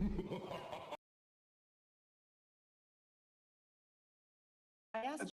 I asked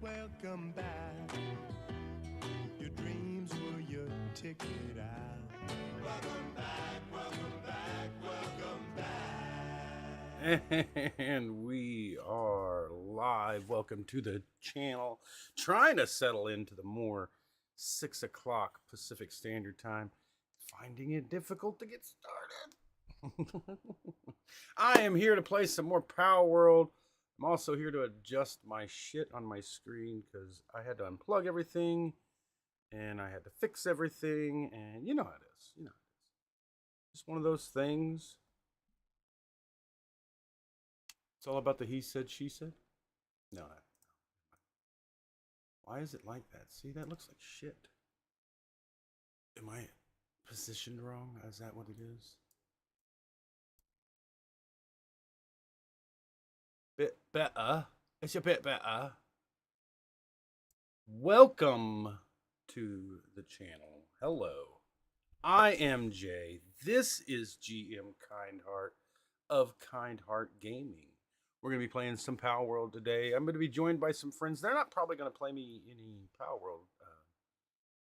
welcome back. Your dreams were your ticket out. Welcome back, welcome back, welcome back. And we are live. Welcome to the channel. Trying to settle into the more 6 o'clock Pacific Standard Time. Finding it difficult to get started. I am here to play some more Power World. I'm also here to adjust my shit on my screen because I had to unplug everything and I had to fix everything, and you know how it is. You know, just one of those things. It's all about the he said, she said. No. Why is it like that? See, that looks like shit. Am I positioned wrong? Is that what it is? Bit better. It's a bit better. Welcome to the channel. Hello. I am Jay. This is GM Kindheart of Kindheart Gaming. We're going to be playing some Power World today. I'm going to be joined by some friends. They're not probably going to play me any Power World,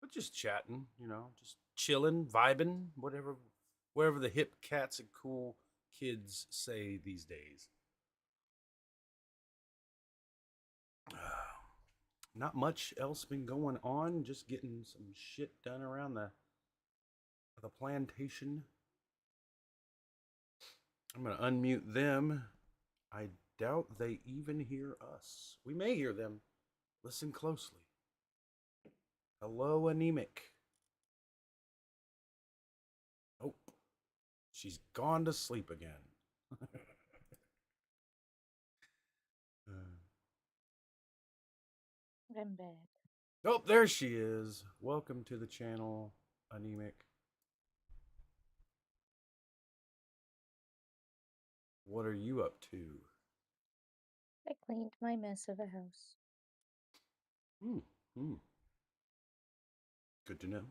but just chatting, you know, just chilling, vibing, whatever the hip cats and cool kids say these days. Not much else been going on. Just getting some shit done around the plantation. I'm going to unmute them. I doubt they even hear us. We may hear them. Listen closely. Hello, Anemic. Oh, she's gone to sleep again. I'm back. Oh, there she is. Welcome to the channel, Anemic. What are you up to? I cleaned my mess of a house. Good to know.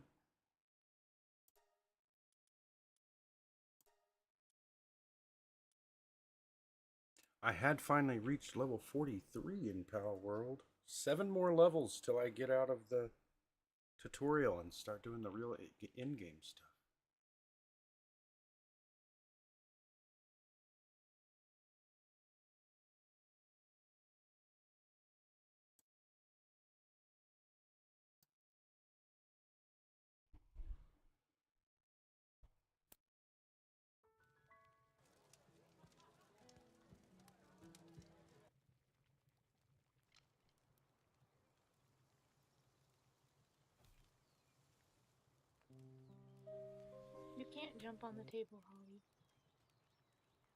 I had finally reached level 43 in Power World. 7 more levels till I get out of the tutorial and start doing the real in-game stuff. You can't jump on the table, Holly.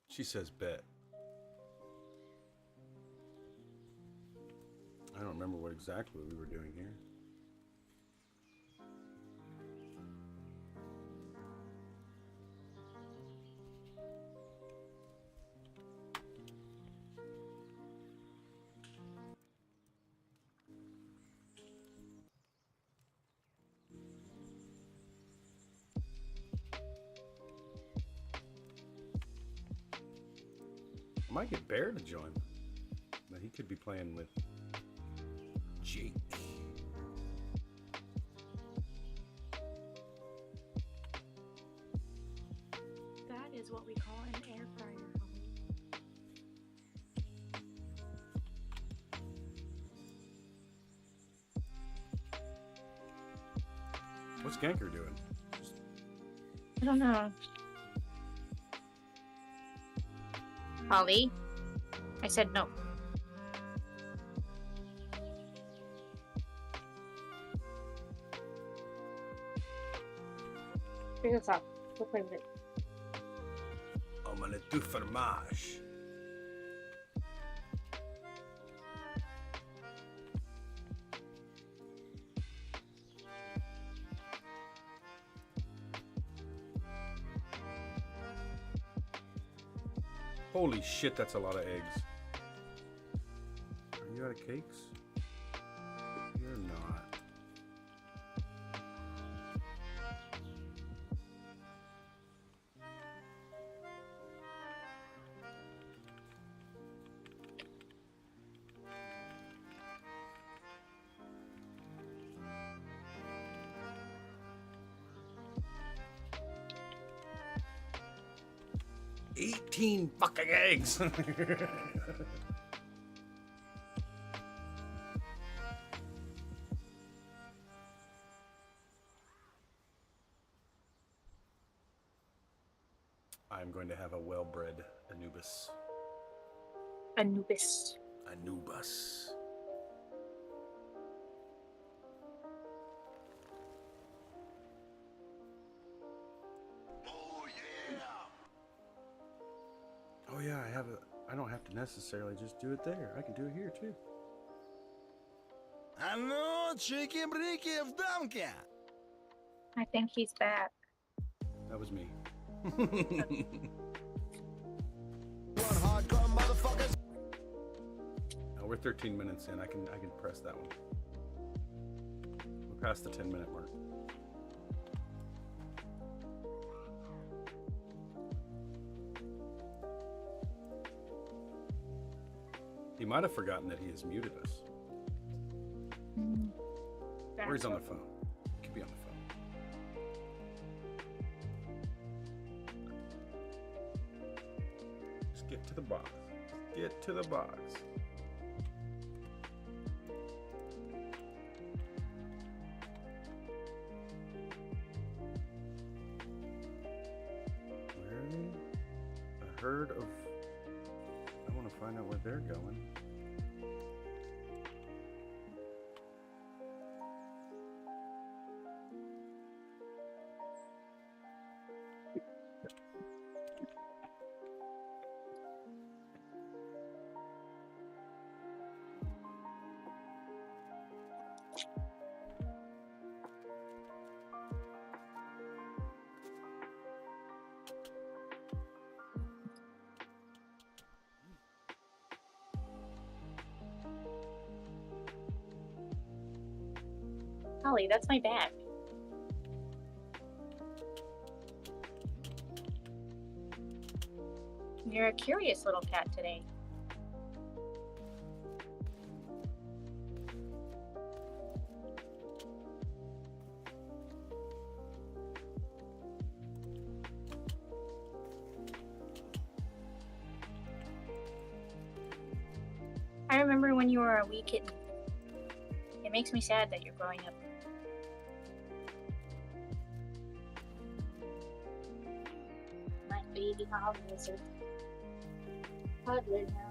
She says bet. I don't remember what exactly we were doing here. I might get Bear to join. But he could be playing with Jake. That is what we call an air fryer, Holly. What's Ganker doing? I don't know. Holly? I said no. Figure this out. Go play with it. Omelette du fromage. Holy shit, that's a lot of eggs. Are you out of cakes? You're not. 18 fucking eggs. I'm going to have a well-bred Anubis. Anubis. Anubis. Oh yeah, I don't have to necessarily just do it there. I can do it here too. А ну, чики-брики в дамке! I think he's back. That was me. Hardcore motherfuckers! Now we're 13 minutes in. I can press that one. We're past the 10-minute mark. He might have forgotten that he has muted us. Or he's on the phone. He could be on the phone. Just get to the box. Get to the box. Where are they? A herd of... I want to find out where they're going. Holly, that's my bag. You're a curious little cat today. I remember when you were a wee kitten. It makes me sad that you're growing up. My baby Holly is a toddler now.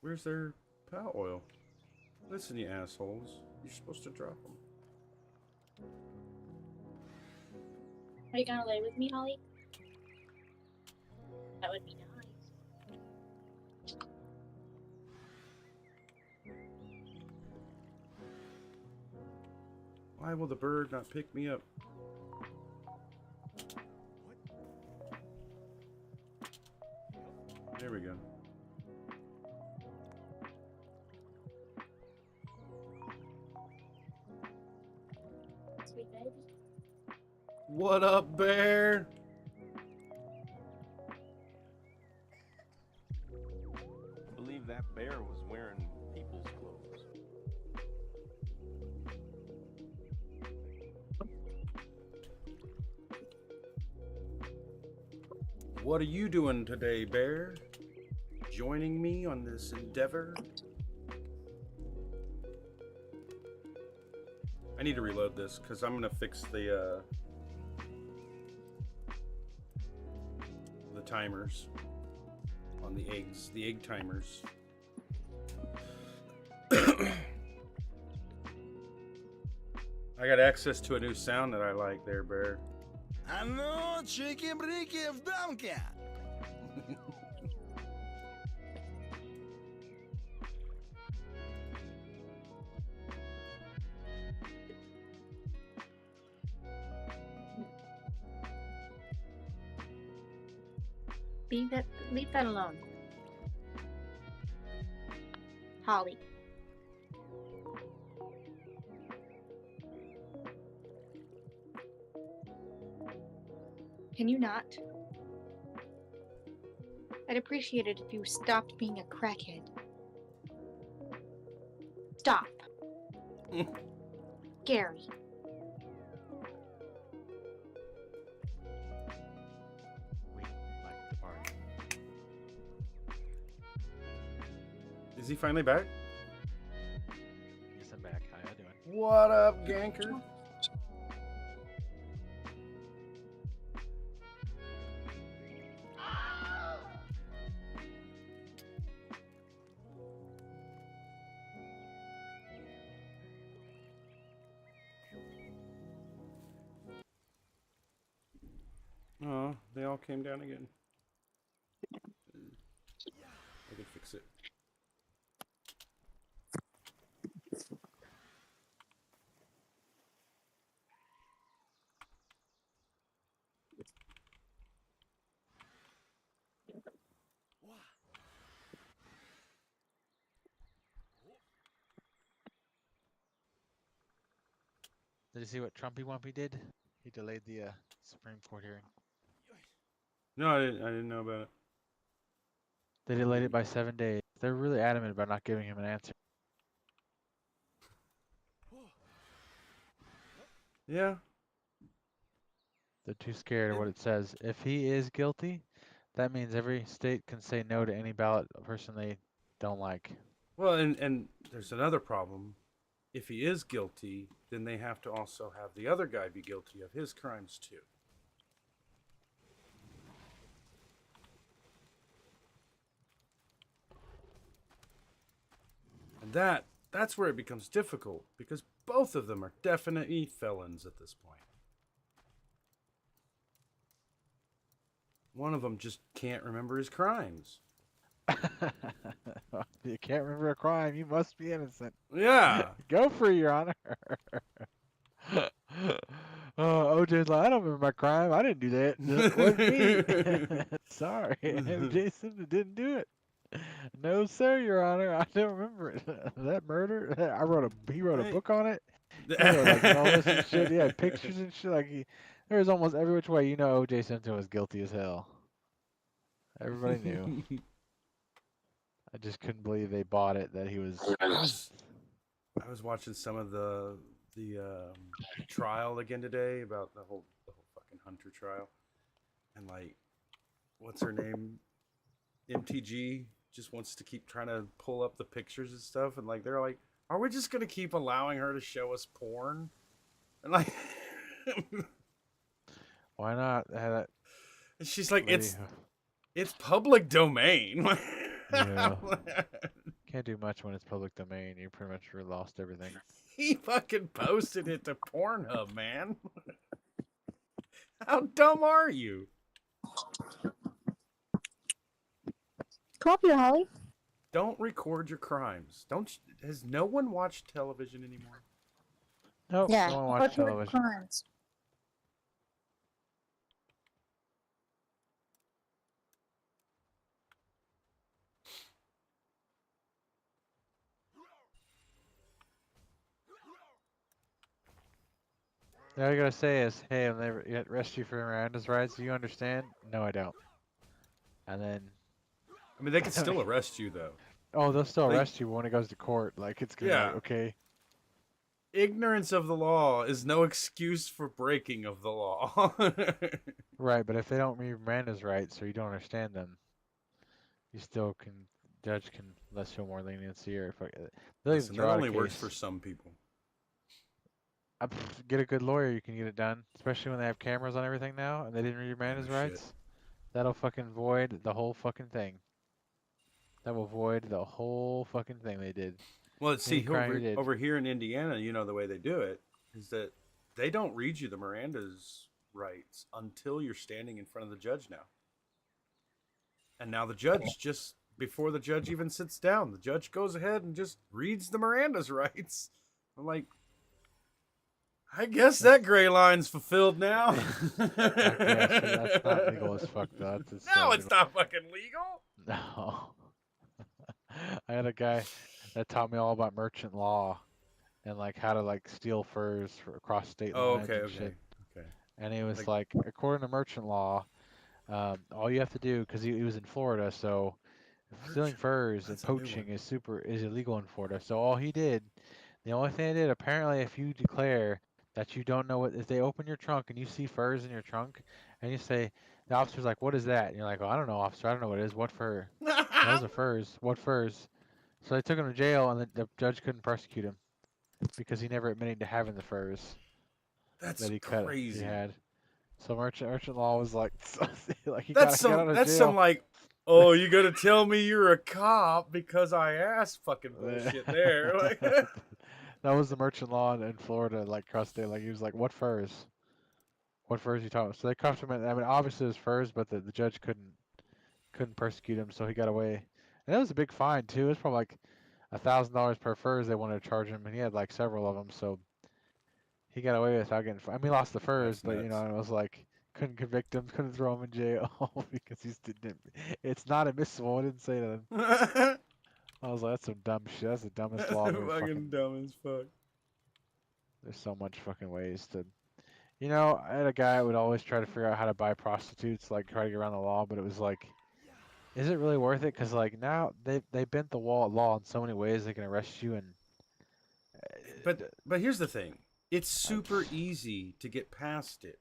Where's their power oil? Listen, you assholes. You're supposed to drop them. Are you gonna lay with me, Holly? That would be nice. Why will the bird not pick me up? There we go. Sweet baby. What up, bear? I believe that bear was wearing people's clothes. What are you doing today, bear? Joining me on this endeavor? I need to reload this because I'm gonna fix the timers on the eggs, the egg timers. I got access to a new sound that I like there, Bear. А ну, чики-брики в дамке! Leave that alone. Holly. Can you not? I'd appreciate it if you stopped being a crackhead. Stop. Gary. We like the party. Is he finally back? Yes, I'm back. How y'all doing? What up, Ganker? Oh, they all came down again. I can fix it. Did you see what Trumpy Wumpy did? He delayed the Supreme Court hearing. No, I didn't know about it. They delayed it by 7 days. They're really adamant about not giving him an answer. Yeah. They're too scared of what it says. If he is guilty, that means every state can say no to any ballot person they don't like. Well, and there's another problem. If he is guilty, then they have to also have the other guy be guilty of his crimes too. And that's where it becomes difficult, because both of them are definitely felons at this point. One of them just can't remember his crimes. You can't remember a crime. You must be innocent. Yeah. Go free, Your Honor. OJ's like, I don't remember my crime. I didn't do that. It wasn't me. Sorry. MJ Simpson didn't do it. No, sir, Your Honor. I don't remember it. That murder. He wrote a book on it. He wrote like all this and shit. He had pictures and shit. There was almost every which way OJ Simpson was guilty as hell. Everybody knew. I just couldn't believe they bought it that he was. I was watching some of the trial again today about the whole fucking Hunter trial, and like, what's her name? MTG just wants to keep trying to pull up the pictures and stuff, and like they're like, are we just gonna keep allowing her to show us porn? And like, Why not? And she's like, Lady- it's public domain. Yeah. Can't do much when it's public domain. You pretty much lost everything. He fucking posted it to Pornhub, man. How dumb are you? Come up here, Holly. Don't record your crimes. Has no one watched television anymore? Nope. Yeah. No one watched What's your television. crimes? All you gotta say is, "Hey, I'll never yet arrest you for Miranda's rights. Do you understand?" No, I don't. And then, I mean, they can still arrest you, though. oh, they'll still Like- arrest you when it goes to court. Like it's gonna Yeah. be like, okay. Ignorance of the law is no excuse for breaking of the law. Right, but if they don't read Miranda's rights or you don't understand them, you still can. Judge can let show more leniency or if they'll even Listen, that throw out a only works case. for some people. Get a good lawyer, you can get it done. Especially when they have cameras on everything now, and they didn't read Miranda's Oh, shit. rights. That'll fucking void the whole fucking thing. That will void the whole fucking thing they did. Well, see, crime you did. over here in Indiana, the way they do it is that they don't read you the Miranda's rights until you're standing in front of the judge now. And now the judge just, before the judge even sits down, the judge goes ahead and just reads the Miranda's rights. I'm like, I guess that gray line's fulfilled now. I guess that's not legal as fuck though. That's just No, it's illegal. not fucking legal. No. I had a guy that taught me all about merchant law and like how to like steal furs across state Oh, lines okay, and okay, shit. okay. And he was Like, like, according to merchant law, all you have to do, because he was in Florida, so stealing merchant. furs and That's a new one. poaching is illegal in Florida. So all he did, the only thing I did, apparently, if you declare that you don't know what, if they open your trunk and you see furs in your trunk, and you say, the officer's like, "What is that?" And you're like, "Oh, I don't know, officer. I don't know what it is. What fur?" Those are furs. What furs? So they took him to jail, and the judge couldn't prosecute him because he never admitted to having the furs That's that he crazy. had. So merchant law was like, like he got out of That's some jail. like, oh, you gonna tell me you're a cop because I asked fucking bullshit there. Like, That was the merchant law in Florida, like across state. Like he was like, "What furs? What furs you talking about?" So they cuffed him. I mean, obviously it was furs, but the judge couldn't persecute him, so he got away. And that was a big fine too. It was probably like $1,000 per furs they wanted to charge him, and he had like several of them, so he got away without getting. I mean, he lost the furs, that's but nuts. it was like couldn't convict him, couldn't throw him in jail because he's didn't. It's not admissible. I didn't say that. I was like, that's some dumb shit. That's the dumbest That's law I've ever fucking. fucking dumb as fuck. There's so much fucking ways to. I had a guy who would always try to figure out how to buy prostitutes, like try to get around the law, but it was like, is it really worth it? Because like now they bent the law in so many ways they can arrest you and. But here's the thing. It's super It's, easy to get past it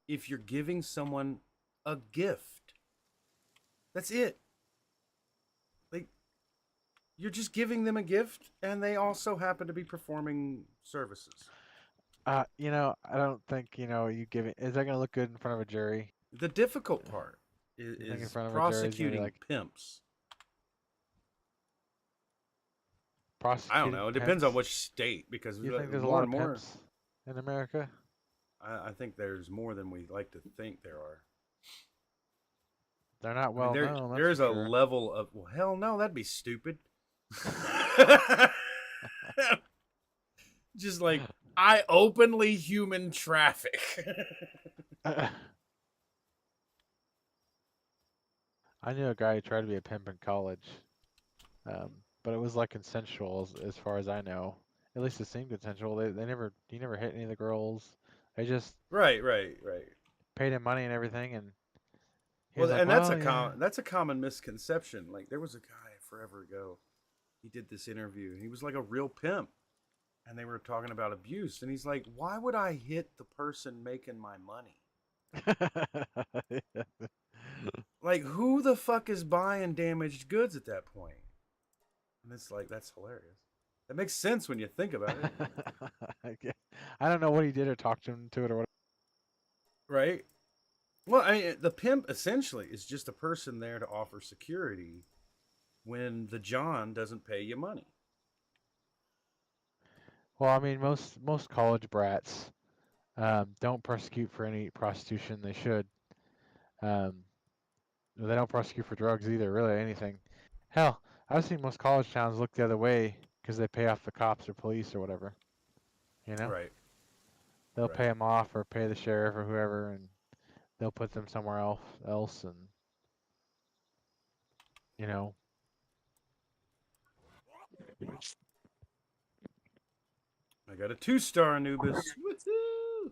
if you're giving someone a gift. That's it. Like you're just giving them a gift and they also happen to be performing services. I don't think you give it. Is that gonna look good in front of a jury? The difficult part You think in is front of a jury is gonna be prosecuting like pimps. I don't prosecuting know. It depends on pimps? which state because You think there's a more lot and of more. pimps in America? I think there's more than we like to think there are. They're not I mean, well known, that's there's for a sure. level of well, hell no, that'd be stupid. Just like I openly human traffic. I knew a guy who tried to be a pimp in college, but it was like consensual as far as I know. At least it seemed consensual. He never hit any of the girls. They just Right. paid him money and everything, and he was Well, like, and "Well, yeah." that's a common misconception. Like there was a guy forever ago. He did this interview, and he was like a real pimp, and they were talking about abuse, and he's like, "Why would I hit the person making my money? Like, who the fuck is buying damaged goods at that point?" And it's like that's hilarious. That makes sense when you think about it, I don't know what he did or talked him to it or what. right? Well, I mean, the pimp essentially is just a person there to offer security when the John doesn't pay you money. Well, I mean, most college brats don't prosecute for any prostitution. They should. Um, they don't prosecute for drugs either, really, anything. Hell, I've seen most college towns look the other way because they pay off the cops or police or whatever. You know, Right, they'll right. pay them off or pay the sheriff or whoever, and they'll put them somewhere else, and you know. I got a 2-star Anubis. Woohoo!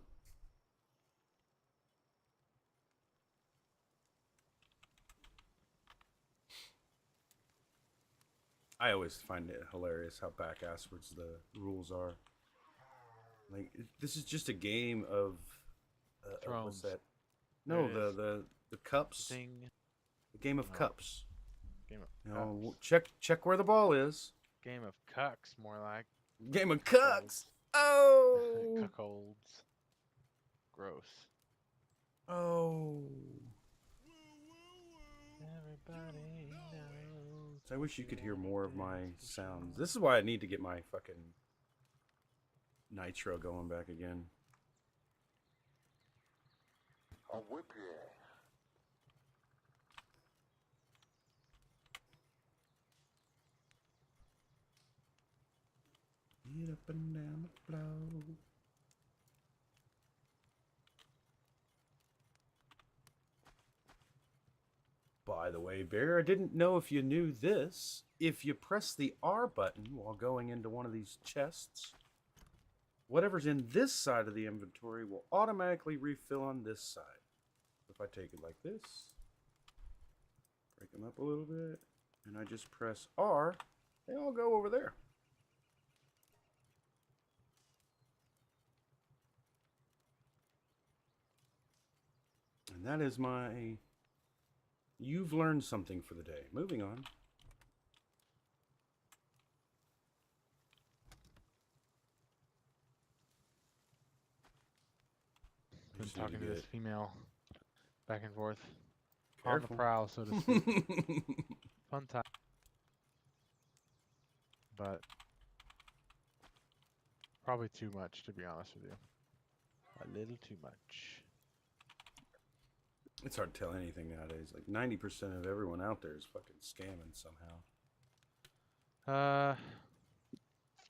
I always find it hilarious how back-asswards the rules are. Like this is just a game of what's Thrones. that? There No, it is. the cups. Ding. The game of Oh, cups. game of You cucks. know, check where the ball is. Game of cucks, more like. Game of Cuckolds. cucks. Oh. Cuckolds. Gross. Oh. Everybody knows. I wish you could hear more of my sounds. This is why I need to get my fucking nitro going back again. I'll whip you. Get up and down the floor. By the way, Bear, I didn't know if you knew this. If you press the R button while going into one of these chests, whatever's in this side of the inventory will automatically refill on this side. If I take it like this, break them up a little bit, and I just press R, they all go over there. And that is my... You've learned something for the day. Moving on. Been talking to this female back and forth. Careful. On the prowl, so to speak. Fun time. But probably too much, to be honest with you. A little too much. It's hard to tell anything nowadays. Like 90% of everyone out there is fucking scamming somehow.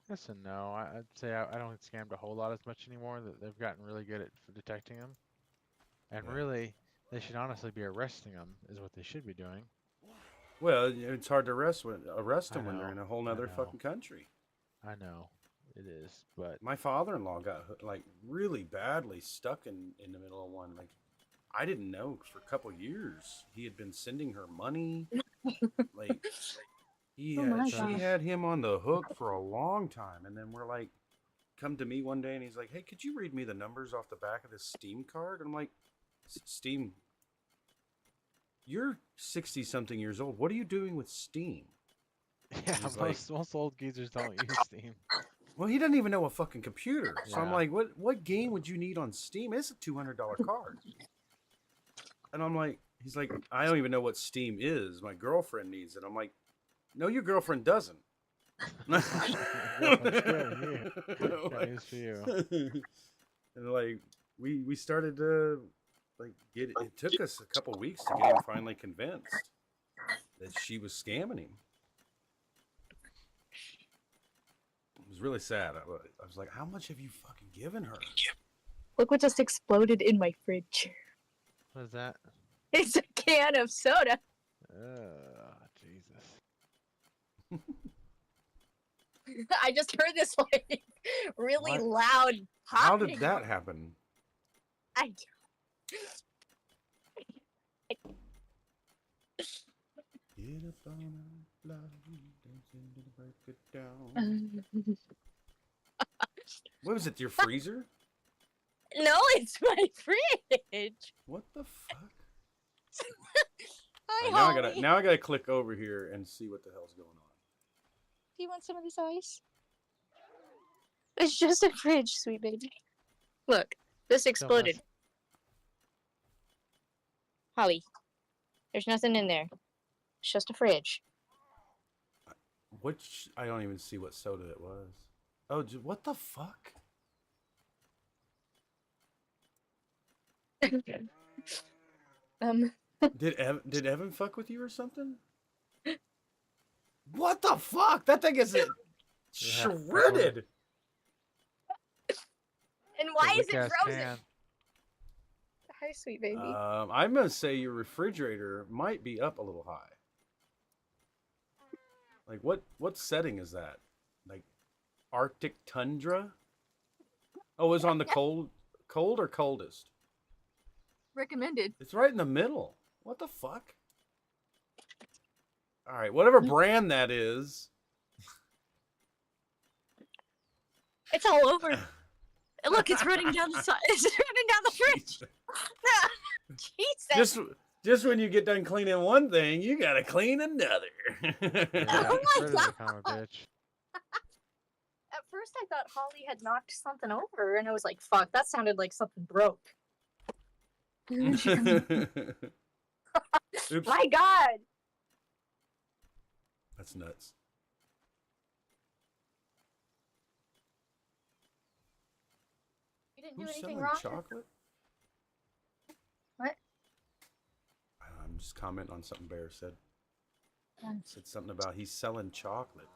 Yes and no. I'd say I don't get scammed a whole lot as much anymore. That they've gotten really good at detecting them. And Yeah. really, they should honestly be arresting them, is what they should be doing. Well, it's hard to arrest them when they're know, in a whole I nother know. fucking country. I know, it is, but My father-in-law got like really badly stuck in the middle of one. Like, I didn't know for a couple years he had been sending her money. Like, she gosh. had him on the hook for a long time, and then we're like, come to me one day, and he's like, "Hey, could you read me the numbers off the back of this Steam card?" And I'm like, "Steam? You're 60-something years old. What are you doing with Steam?" yeah, He's like- most old geezers don't use Steam. Well, he doesn't even know a fucking computer. So I'm Yeah. like, what game would you need on Steam? It's a $200 card. And I'm like, he's like, I don't even know what Steam is. My girlfriend needs it. I'm like, no, your girlfriend doesn't. Girlfriend's scared of you. Got news for you. And like, we started to like get it. It took us a couple weeks to get him finally convinced that she was scamming him. It was really sad. I was like, how much have you fucking given her? Look what just exploded in my fridge. What is that? It's a can of soda. Jesus. I just heard this like really What? loud How popping. did that happen? I Get up on a line, dancing to the break it down. What was it? Your freezer? No, it's my fridge. What the fuck? Hi, Alright, Holly. now I gotta click over here and see what the hell's going on. Do you want some of this ice? It's just a fridge, sweet baby. Look, this exploded. Holly, there's nothing in there. It's just a fridge. Which I don't even see what soda it was. Oh, what the fuck? Did Evan fuck with you or something? What the fuck? That thing is shredded. And why is it Weak-ass frozen? can. Hi, sweet baby. I'm gonna say your refrigerator might be up a little high. Like what setting is that? Like Arctic tundra? Oh, it's on the cold or coldest? Recommended. It's right in the middle. What the fuck? All right, whatever brand that is. It's all over. Look, it's running down the side. It's running down the fridge. Jesus. Just when you get done cleaning one thing, you gotta clean another. Yeah, Oh my rid of the kind of a bitch. At first, I thought Holly had knocked something over, and I was like, fuck, that sounded like something broke. Oops. My God. That's nuts. You didn't do Who's anything selling wrong? chocolate? What? I'm just commenting on something Bear said. Yeah. Said something about he's selling chocolate.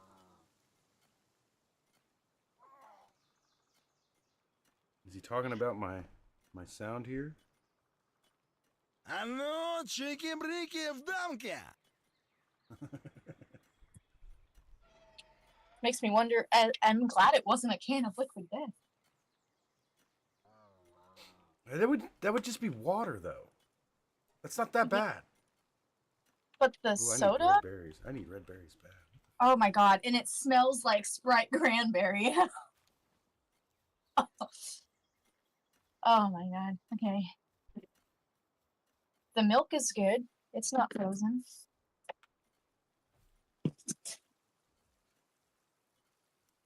Is he talking about my sound here? А ну, чики-брики в дамке! Makes me wonder. I'm glad it wasn't a can of liquid death. That would just be water though. That's not that bad. But the Ooh, I need soda? red berries. I need red berries bad. Oh my god, and it smells like Sprite cranberry. Oh my god. Okay. The milk is good. It's not frozen.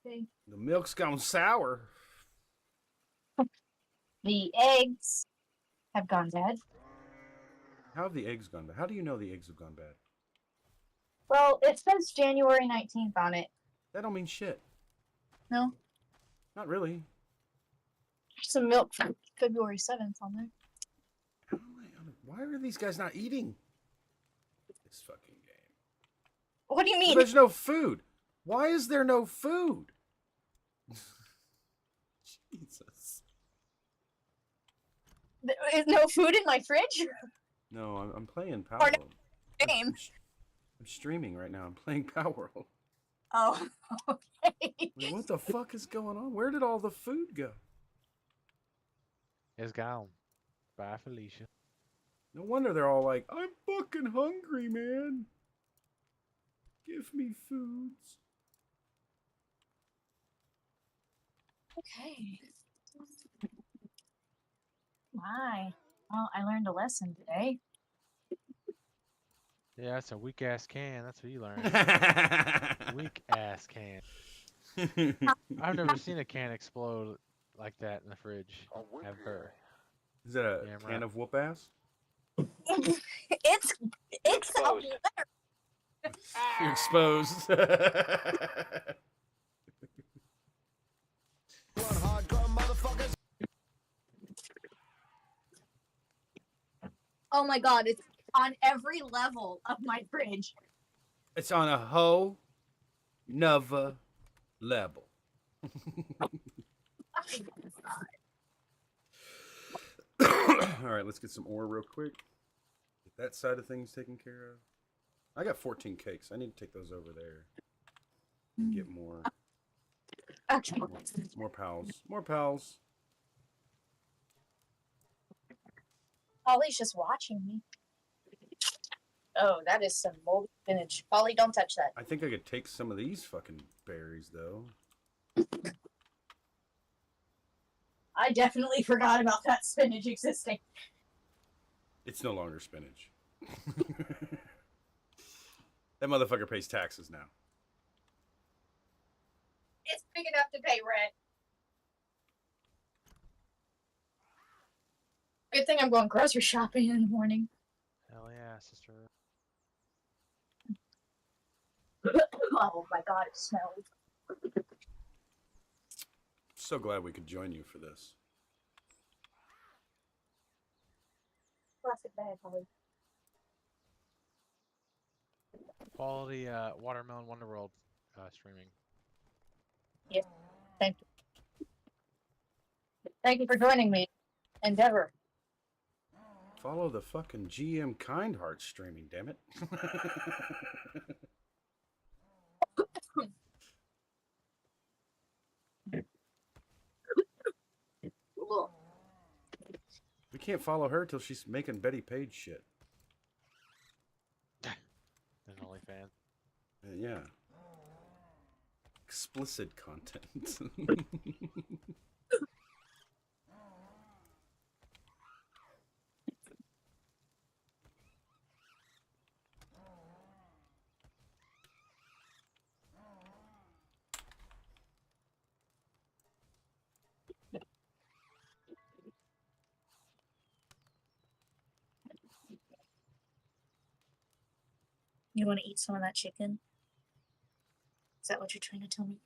Okay. The milk's gone sour. The eggs have gone bad. How have the eggs gone bad? How do you know the eggs have gone bad? Well, it says January 19th on it. That don't mean shit. No? Not really. There's some milk from February 7th on there. Why are these guys not eating this fucking game? What do you Well, mean? there's no food. Why is there no food? Jesus. There is no food in my fridge? No, I'm playing Power Or no World. game. I'm streaming right now. I'm playing Power World. Oh, okay. Wait, what the fuck is going on? Where did all the food go? It's gone. Bye, Felicia. No wonder they're all like, I'm fucking hungry, man. Give me foods. Okay. My. Well, I learned a lesson today. Yeah, that's a weak ass can. That's what you learned. Weak ass can. I've never seen a can explode like that in the fridge. I'll whip you. Ever. Is that a Damn can right. of whoop ass? It's Exposed. You're exposed. Oh my god, it's on every level of my fridge. It's on a whole nother level. All right, let's get some ore real quick. Get that side of things taken care of. I got 14 cakes. I need to take those over there. And get more. Okay. More pals. More pals. Polly's just watching me. Oh, that is some moldy spinach. Polly, don't touch that. I think I could take some of these fucking berries, though. I definitely forgot about that spinach existing. It's no longer spinach. That motherfucker pays taxes now. It's big enough to pay rent. Good thing I'm going grocery shopping in the morning. Hell yeah, sister. Oh my god, it smells. So glad we could join you for this. Plastic bag, Polly. Quality Watermelon Wonderworld streaming. Yes, thank you. Thank you for joining me. Endeavor. Follow the fucking GM Kindheart streaming, damn it. Cool. We can't follow her till she's making Betty Page shit. An OnlyFans. Yeah. Explicit content. You want to eat some of that chicken? Is that what you're trying to tell me?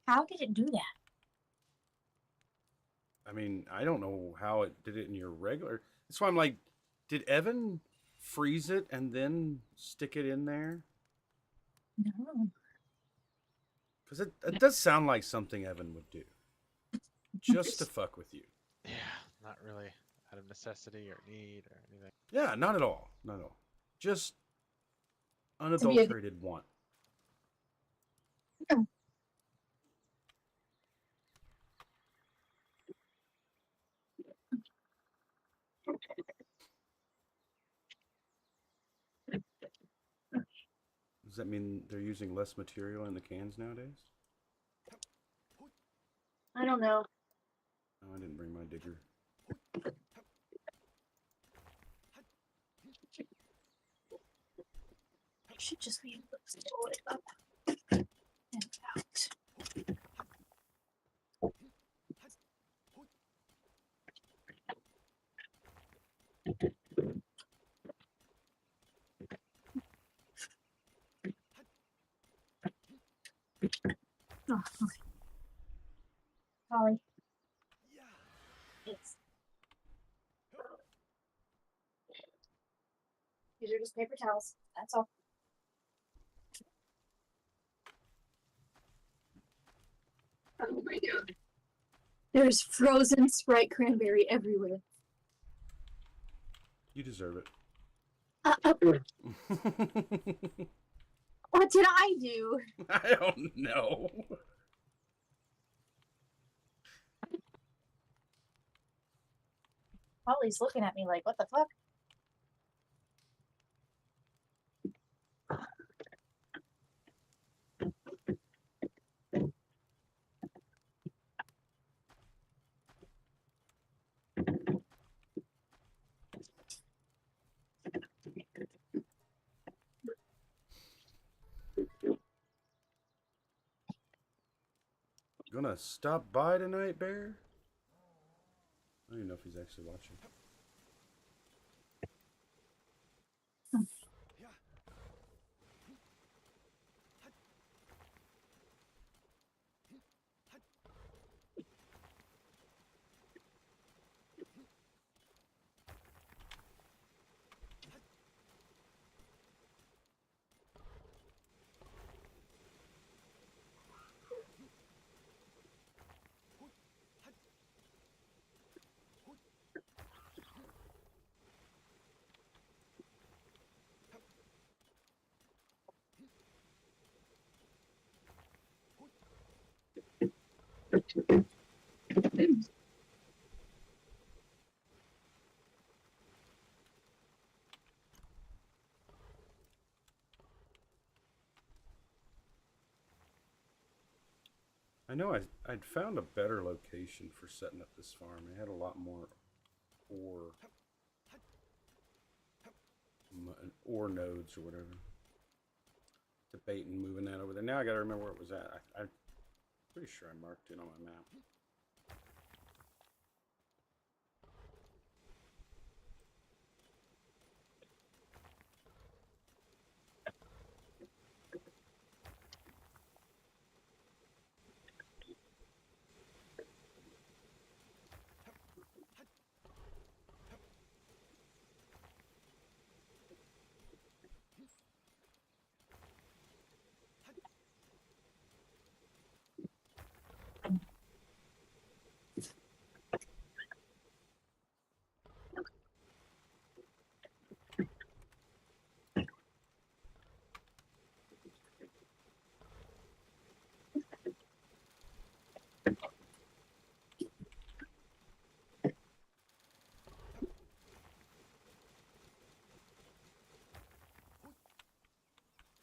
How did it do that? I mean, I don't know how it did it in your regular. That's why I'm like, did Evan freeze it and then stick it in there? No. Because it does sound like something Evan would do. Just to fuck with you. Yeah, not really out of necessity or need or anything. Yeah, not at all. Not at all. Just be a- unadulterated want. Does that mean they're using less material in the cans nowadays? I don't know. Oh, I didn't bring my digger. I should just be able to pull it up and out. Oh, okay. Holly. Yes. These are just paper towels. That's all. Oh my god. There's frozen Sprite cranberry everywhere. You deserve it. What did I do? I don't know. Holly's looking at me like, what the fuck? Gonna stop by tonight, Bear? I don't even know if he's actually watching. I know I'd found a better location for setting up this farm. It had a lot more ore nodes or whatever. Debating moving that over there. Now I gotta remember where it was at. I'm pretty sure I marked it on my map.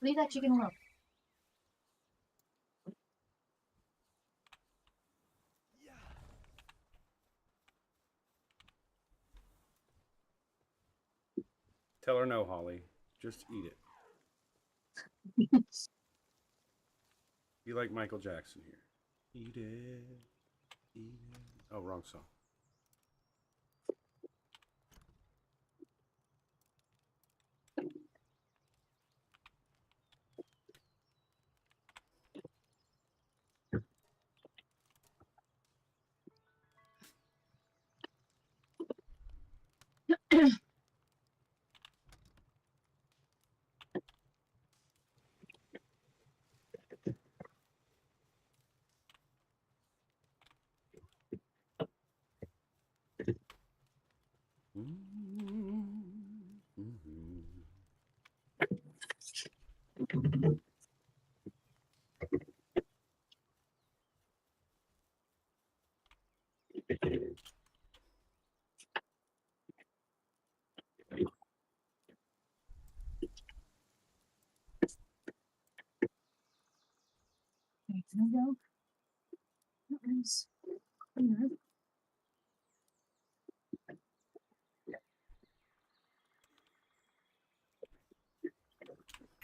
Leave that chicken alone. Tell her no, Holly. Just eat it. You like Michael Jackson here. Eat it. Eat it. Oh, wrong song. Yes. Mhm.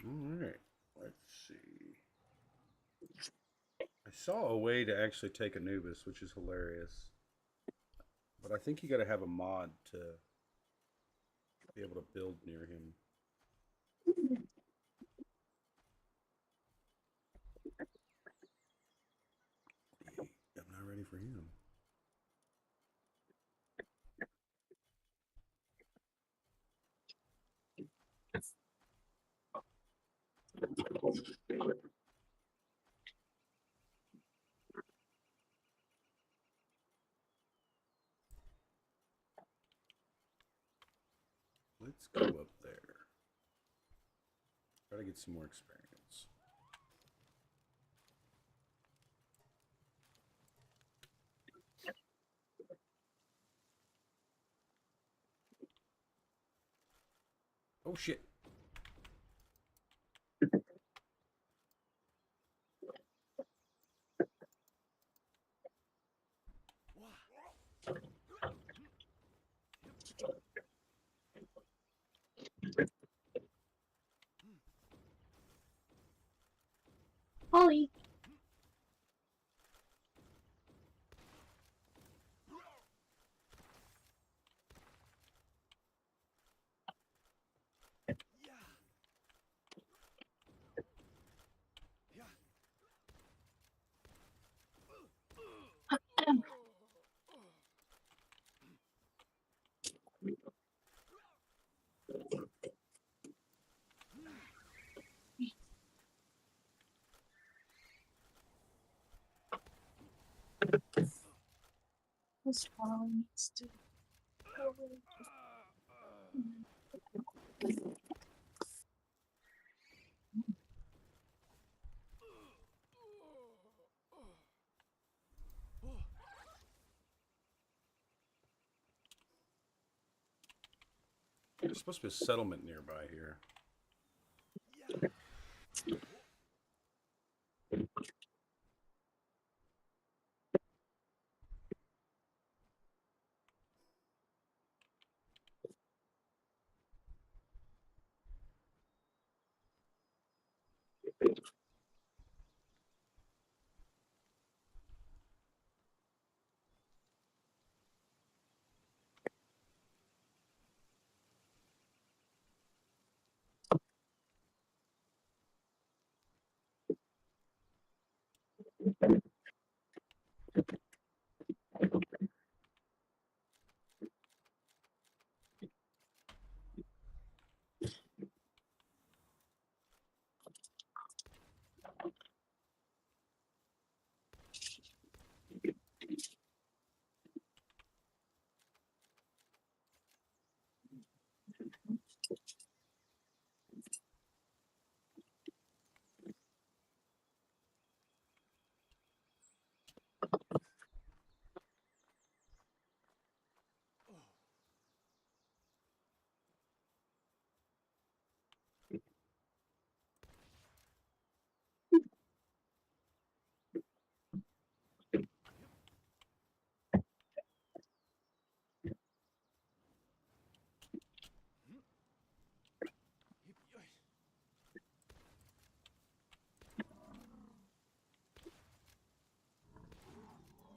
All right, let's see. I saw a way to actually take Anubis, which is hilarious. But I think you got to have a mod to be able to build near him. I'm not ready for him. Let's go up there. Try to get some more experience. Oh shit. Holly. This Holly needs to. There's supposed to be a settlement nearby here.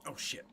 Oh shit.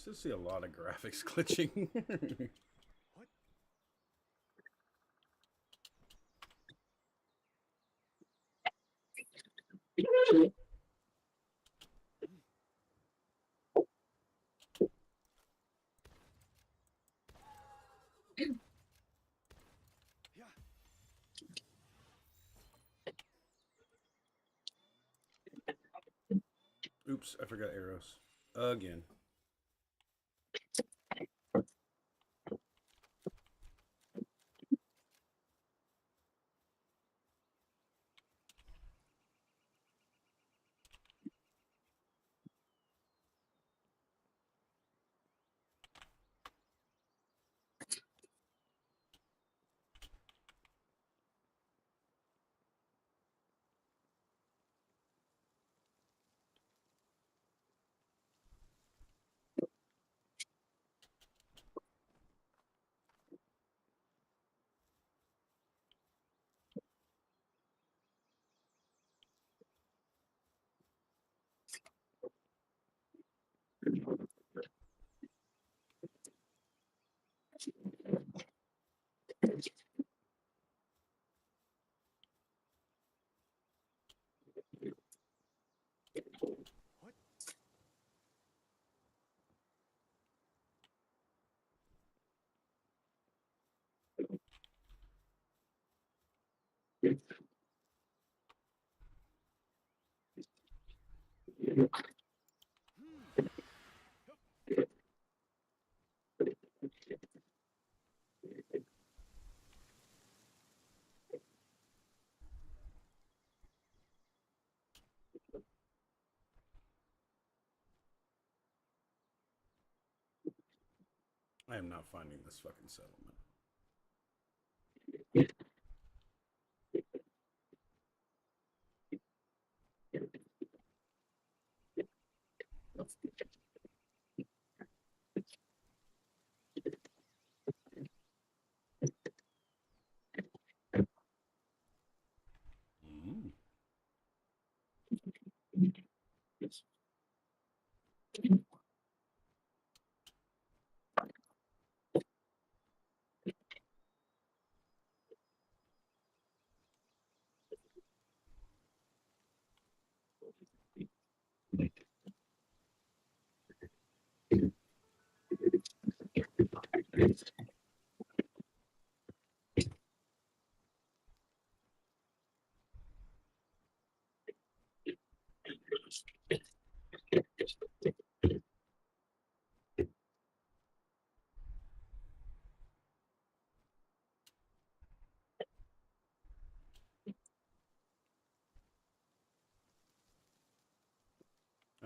still see a lot of graphics glitching. Oops, I forgot arrows. Again. I am not finding this fucking settlement. Mm.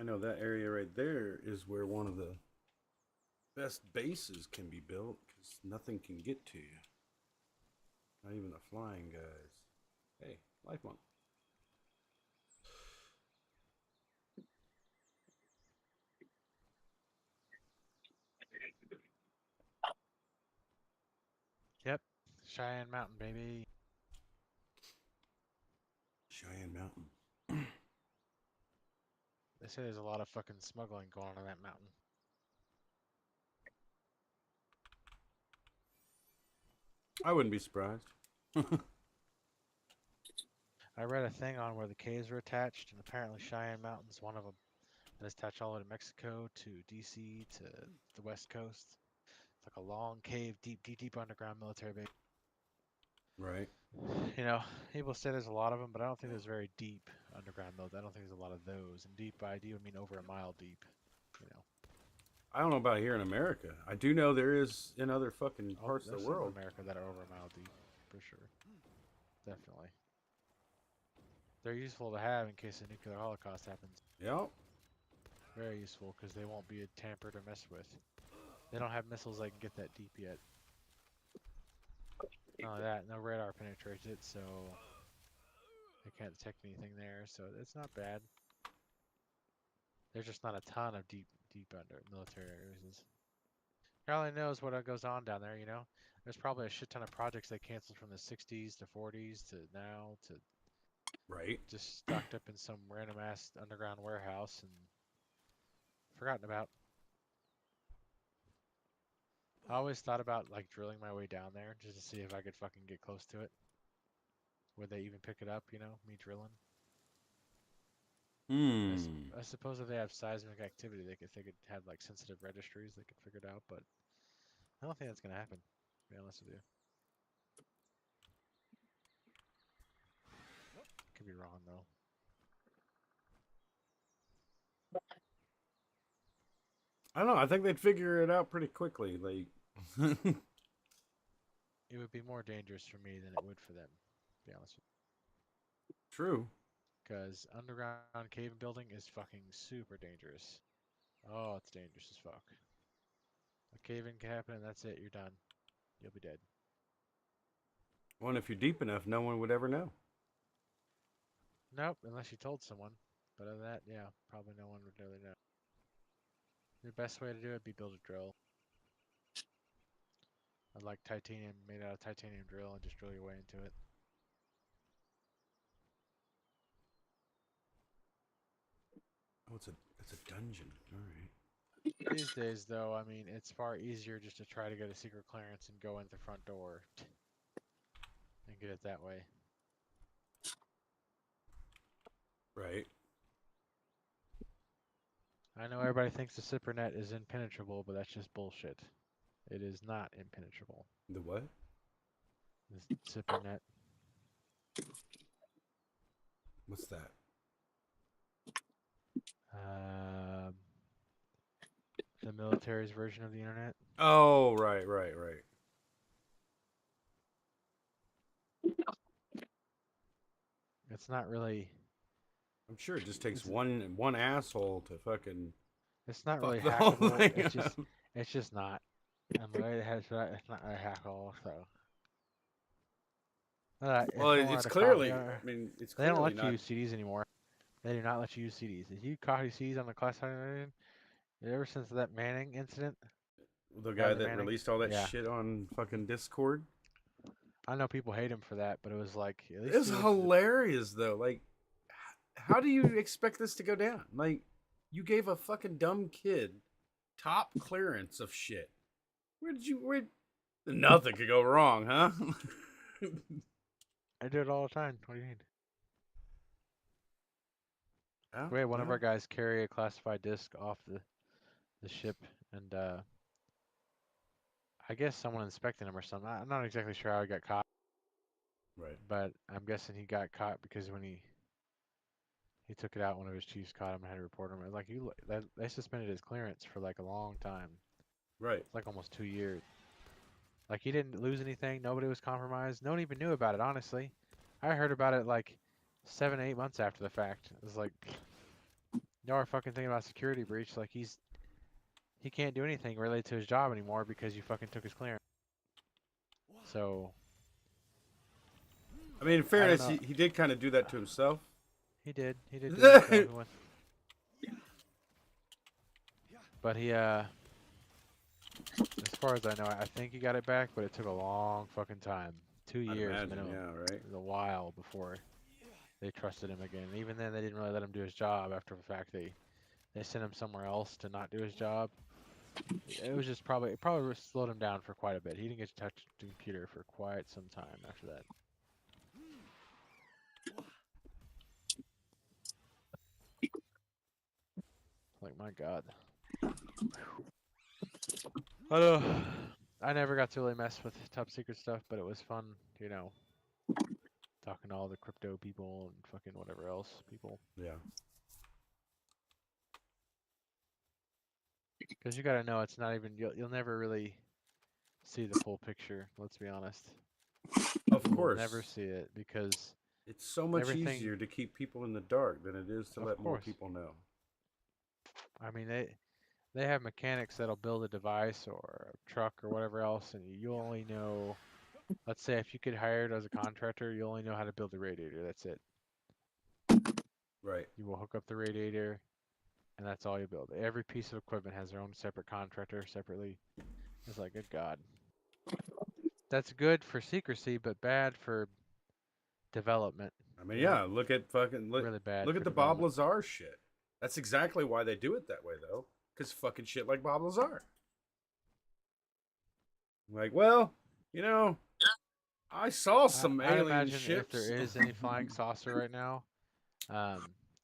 I know that area right there is where one of the best bases can be built because nothing can get to you. Not even the flying guys. Hey, life monk. Yep. Cheyenne Mountain, baby. Cheyenne Mountain. They say there's a lot of fucking smuggling going on in that mountain. I wouldn't be surprised. I read a thing on where the caves were attached, and apparently Cheyenne Mountain's one of them. And it's attached all the way to Mexico, to DC, to the West Coast. It's like a long cave, deep underground military base. Right. You know, people say there's a lot of them, but I don't think there's very deep underground military. I don't think there's a lot of those. And deep by deep, I mean over a mile deep. You know. I don't know about here in America. I do know there is in other fucking Oh, parts of there's the some in world. America that are over a mile deep, for sure. Definitely. They're useful to have in case a nuclear holocaust happens. Yep. Very useful because they won't be tampered or messed with. They don't have missiles that can get that deep yet. Not only that, no radar penetrates it, so they can't detect anything there. So it's not bad. There's just not a ton of deep under military areas. God only knows what goes on down there. You know, there's probably a shit ton of projects they canceled from the '60s to '40s to now to Right. just stocked up in some random ass underground warehouse and forgotten about. I always thought about like drilling my way down there just to see if I could fucking get close to it. Would they even pick it up? You know, me drilling. I suppose if they have seismic activity, they could have like sensitive registries. They could figure it out, but I don't think that's gonna happen. To be honest with you, could be wrong though. I don't know. I think they'd figure it out pretty quickly. Like, It would be more dangerous for me than it would for them. To be honest with true. you, because underground cave building is fucking super dangerous. Oh, it's dangerous as fuck. A cave-in can happen and that's it. You're done. You'll be dead. Well, if you're deep enough, no one would ever know. Nope, unless you told someone. But other than that, yeah, probably no one would really know. The best way to do it would be build a drill. I'd like titanium, made out of titanium drill, and just drill your way into it. Oh, it's a dungeon. All right. These days, though, I mean, it's far easier just to try to get a secret clearance and go in the front door and get it that way. Right. I know everybody thinks the zipper net is impenetrable, but that's just bullshit. It is not impenetrable. The what? The zipper net. What's that? The military's version of the internet. Oh, right. It's not really. I'm sure it just takes one asshole to fucking. It's not fuck really the whole hackable. thing It's just. up. It's just not. And the way it has that, it's not really hackable. So. Well, it's clearly. I mean, it's They don't clearly let you not. use CDs anymore. They do not let you use CDs. If you copy CDs on the classified version, ever since that Manning incident, The guy that Manning, released all that yeah. shit on fucking Discord. I know people hate him for that, but it was like at least It's hilarious though. Like, how do you expect this to go down? Like, you gave a fucking dumb kid top clearance of shit. Where nothing could go wrong, huh? I do it all the time. What do you mean? Yeah, We had one of yeah. our guys carry a classified disc off the ship, and I guess someone inspected him or something. I'm not exactly sure how he got caught, Right. but I'm guessing he got caught because when he took it out, one of his chiefs caught him and had to report him. It was like they suspended his clearance for like a long time. Right. It's like almost 2 years. Like he didn't lose anything. Nobody was compromised. No one even knew about it. Honestly, I heard about it like 7, 8 months after the fact. It was like, y'all are fucking thinking about security breach. Like he can't do anything related to his job anymore because you fucking took his clearance. So. I mean, in fairness, he did kind of do that to himself. He did. He did. Do it to everyone. But he as far as I know, I think he got it back, but it took a long fucking time. 2 I'd years imagine, minimum. yeah, right. It was a while before they trusted him again. And even then, they didn't really let him do his job after the fact. They sent him somewhere else to not do his job. It was just it probably slowed him down for quite a bit. He didn't get to touch the computer for quite some time after that. Like, my God. I never got to really mess with top secret stuff, but it was fun, you know, talking to all the crypto people and fucking whatever else people. Yeah. Because you gotta know, it's not even, you'll never really see the full picture, let's be honest. Of You'll course. never see it because it's so much everything- easier to keep people in the dark than it is to Of let more course. people know. I mean, they have mechanics that'll build a device or a truck or whatever else, and you only know, let's say if you get hired as a contractor, you only know how to build a radiator. That's it. Right. You will hook up the radiator, and that's all you build. Every piece of equipment has their own separate contractor separately. It's like, good God. That's good for secrecy, but bad for development. I mean, yeah, look at Really bad look for at the Bob development. Lazar shit. That's exactly why they do it that way, though. Because fucking shit like Bob Lazar. Like, well, you know, I saw some I'd alien imagine if ships. there is any flying saucer right now,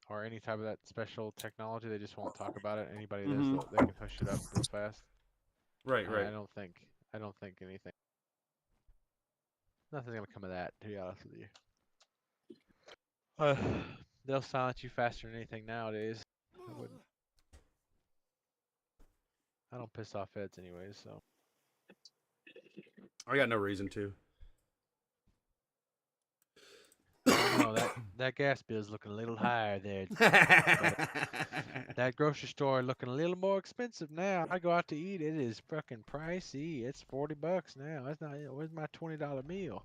or any type of that special technology, they just won't talk about it. Anybody that is, they can hush it up real fast. Right, right. I don't think anything. Nothing's gonna come of that, to be honest with you. They'll silence you faster than anything nowadays. I wouldn't. I don't piss off feds anyways, so. I got no reason to. No, that gas bill's looking a little higher there. That grocery store looking a little more expensive now. I go out to eat, it is fucking pricey. It's $40 now. That's not. Where's my $20 meal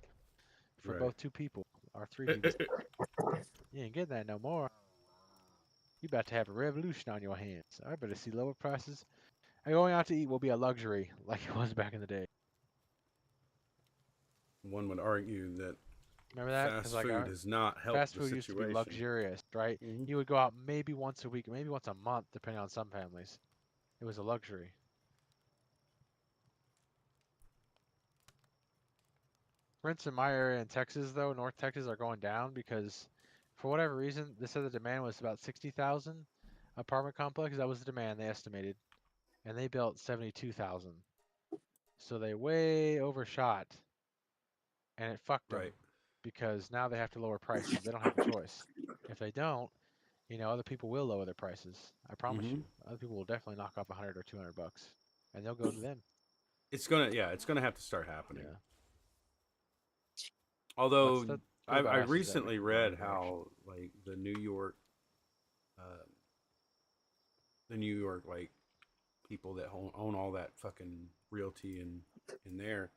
for Right. both 2 people or 3 people? You ain't getting that no more. You about to have a revolution on your hands. I better see lower prices. Going out to eat will be a luxury like it was back in the day. One would argue that Remember that? fast like food has not helped fast the food situation. used to be luxurious, right? Mhm. You would go out maybe once a week, maybe once a month, depending on some families. It was a luxury. Rents in my area in Texas, though, North Texas, are going down because, for whatever reason, they said the demand was about 60,000 apartment complexes. That was the demand they estimated, and they built 72,000. So they way overshot, and it fucked them Right. because now they have to lower prices. They don't have a choice. If they don't, other people will lower their prices. I promise you. Other people will definitely knock off $100 or $200, and they'll go to them. It's gonna have to start happening. Yeah. Although Good I about us is that we recently can go in read that how like the New York like people that own all that fucking realty in there,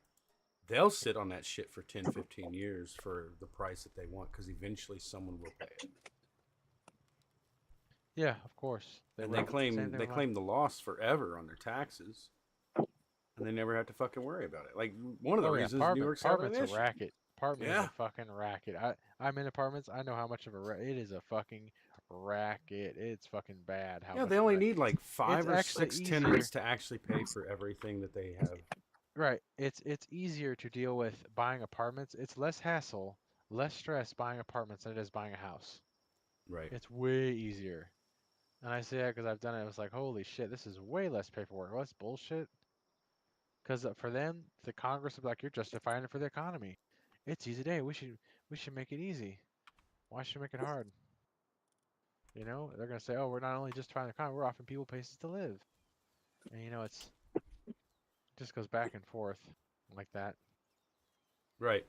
they'll sit on that shit for 10, 15 years for the price that they want because eventually someone will pay it. Yeah, of course. And will. Same thing they with claim the loss forever on their taxes, and they never have to fucking worry about it. Like one of the reasons New York's having an apartments issue. a racket. Apartment is Yeah. a fucking racket. I'm in apartments. I know how much of it is a fucking racket. It's fucking bad. Yeah, they only need like 5 or 6 tenants to actually pay for everything that they have. Right. It's easier to deal with buying apartments. It's less hassle, less stress buying apartments than it is buying a house. Right. It's way easier. And I say that because I've done it. I was like, holy shit, this is way less paperwork. Well, that's bullshit. Because for them, the Congress will be like, you're justifying it for the economy. It's easy day. We should make it easy. Why should we make it hard? They're gonna say, oh, we're not only justifying the economy, we're offering people places to live. And it just goes back and forth like that. Right.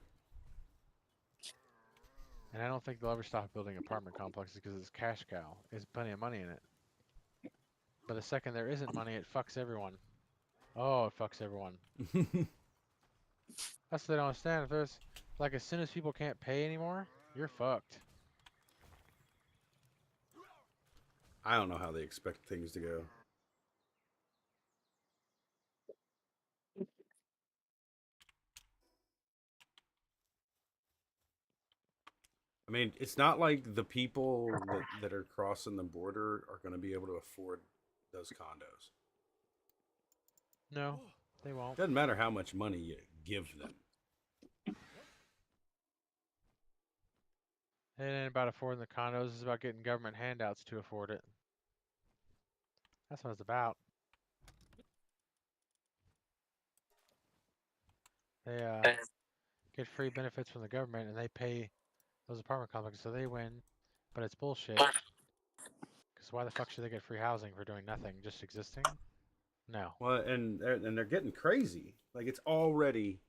And I don't think they'll ever stop building apartment complexes because it's cash cow. There's plenty of money in it. But the second there isn't money, it fucks everyone. Oh, it fucks everyone. That's what they don't understand. If there's, like, as soon as people can't pay anymore, you're fucked. I don't know how they expect things to go. I mean, it's not like the people that are crossing the border are going to be able to afford those condos. No, they won't. Doesn't matter how much money you give them. It ain't about affording the condos. It's about getting government handouts to afford it. That's what it's about. They get free benefits from the government, and they pay those apartment complexes, so they win. But it's bullshit. Because why the fuck should they get free housing for doing nothing, just existing? No. Well, and they're getting crazy. Like it's already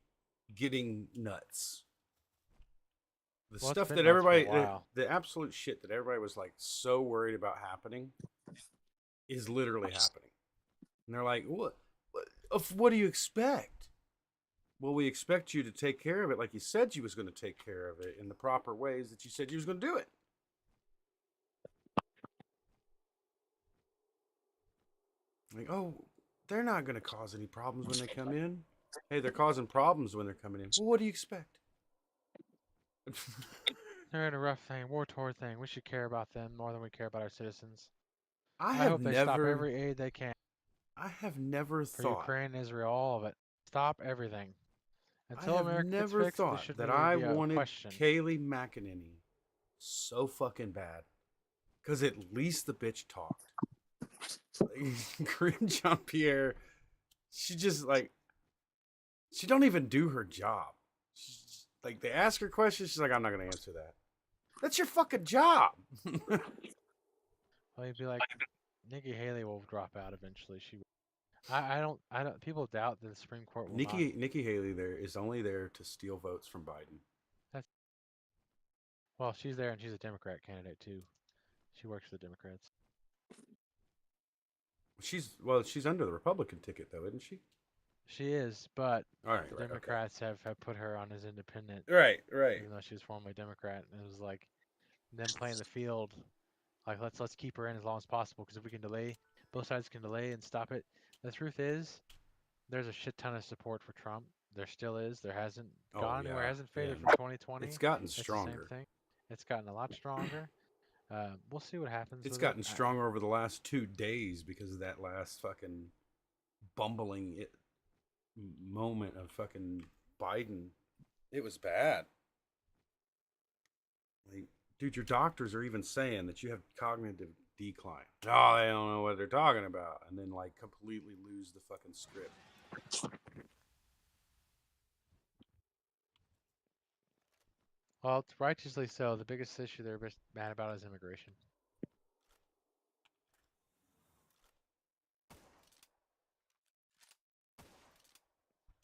getting nuts. The stuff that everybody, the absolute shit that everybody was like so worried about happening, is literally happening. And they're like, what do you expect? Well, we expect you to take care of it like you said you was going to take care of it in the proper ways that you said you was going to do it. Like, oh, they're not going to cause any problems when they come in. Hey, they're causing problems when they're coming in. Well, what do you expect? They're in a rough thing, war-torn thing. We should care about them more than we care about our citizens. I hope they stop every aid they can. I have never For thought Ukraine, Israel, all of it. Stop everything. I Until have America gets never fixed, there thought shouldn't that really I be a wanted question. Kaylee McEnany so fucking bad. Because at least the bitch talked. Corinne Jean-Pierre, she just like, she don't even do her job. She's, like, they ask her questions, she's like, I'm not going to answer that. That's your fucking job. Well, you'd be like, Nikki Haley will drop out eventually. I don't. People doubt that the Supreme Court will not. Nikki Haley there is only there to steal votes from Biden. Well, she's there and she's a Democrat candidate too. She works for the Democrats. She's under the Republican ticket though, isn't she? She is, but All right, the right, Democrats have put her on as independent, okay. Right. even though she was formerly Democrat. And it was like them playing the field, like let's keep her in as long as possible because if we can delay, both sides can delay and stop it. The truth is, there's a shit ton of support for Trump. There still is. There hasn't Oh, gone anywhere. yeah, Hasn't faded yeah. from 2020. It's gotten It's the stronger. same thing. It's gotten a lot stronger. We'll see what happens. It's with gotten it. stronger over the last 2 days because of that last fucking bumbling moment of fucking Biden. It was bad. Like, dude, your doctors are even saying that you have cognitive decline. Oh, they don't know what they're talking about, and then like completely lose the fucking script. Well, it's righteously so. The biggest issue they're mad about is immigration.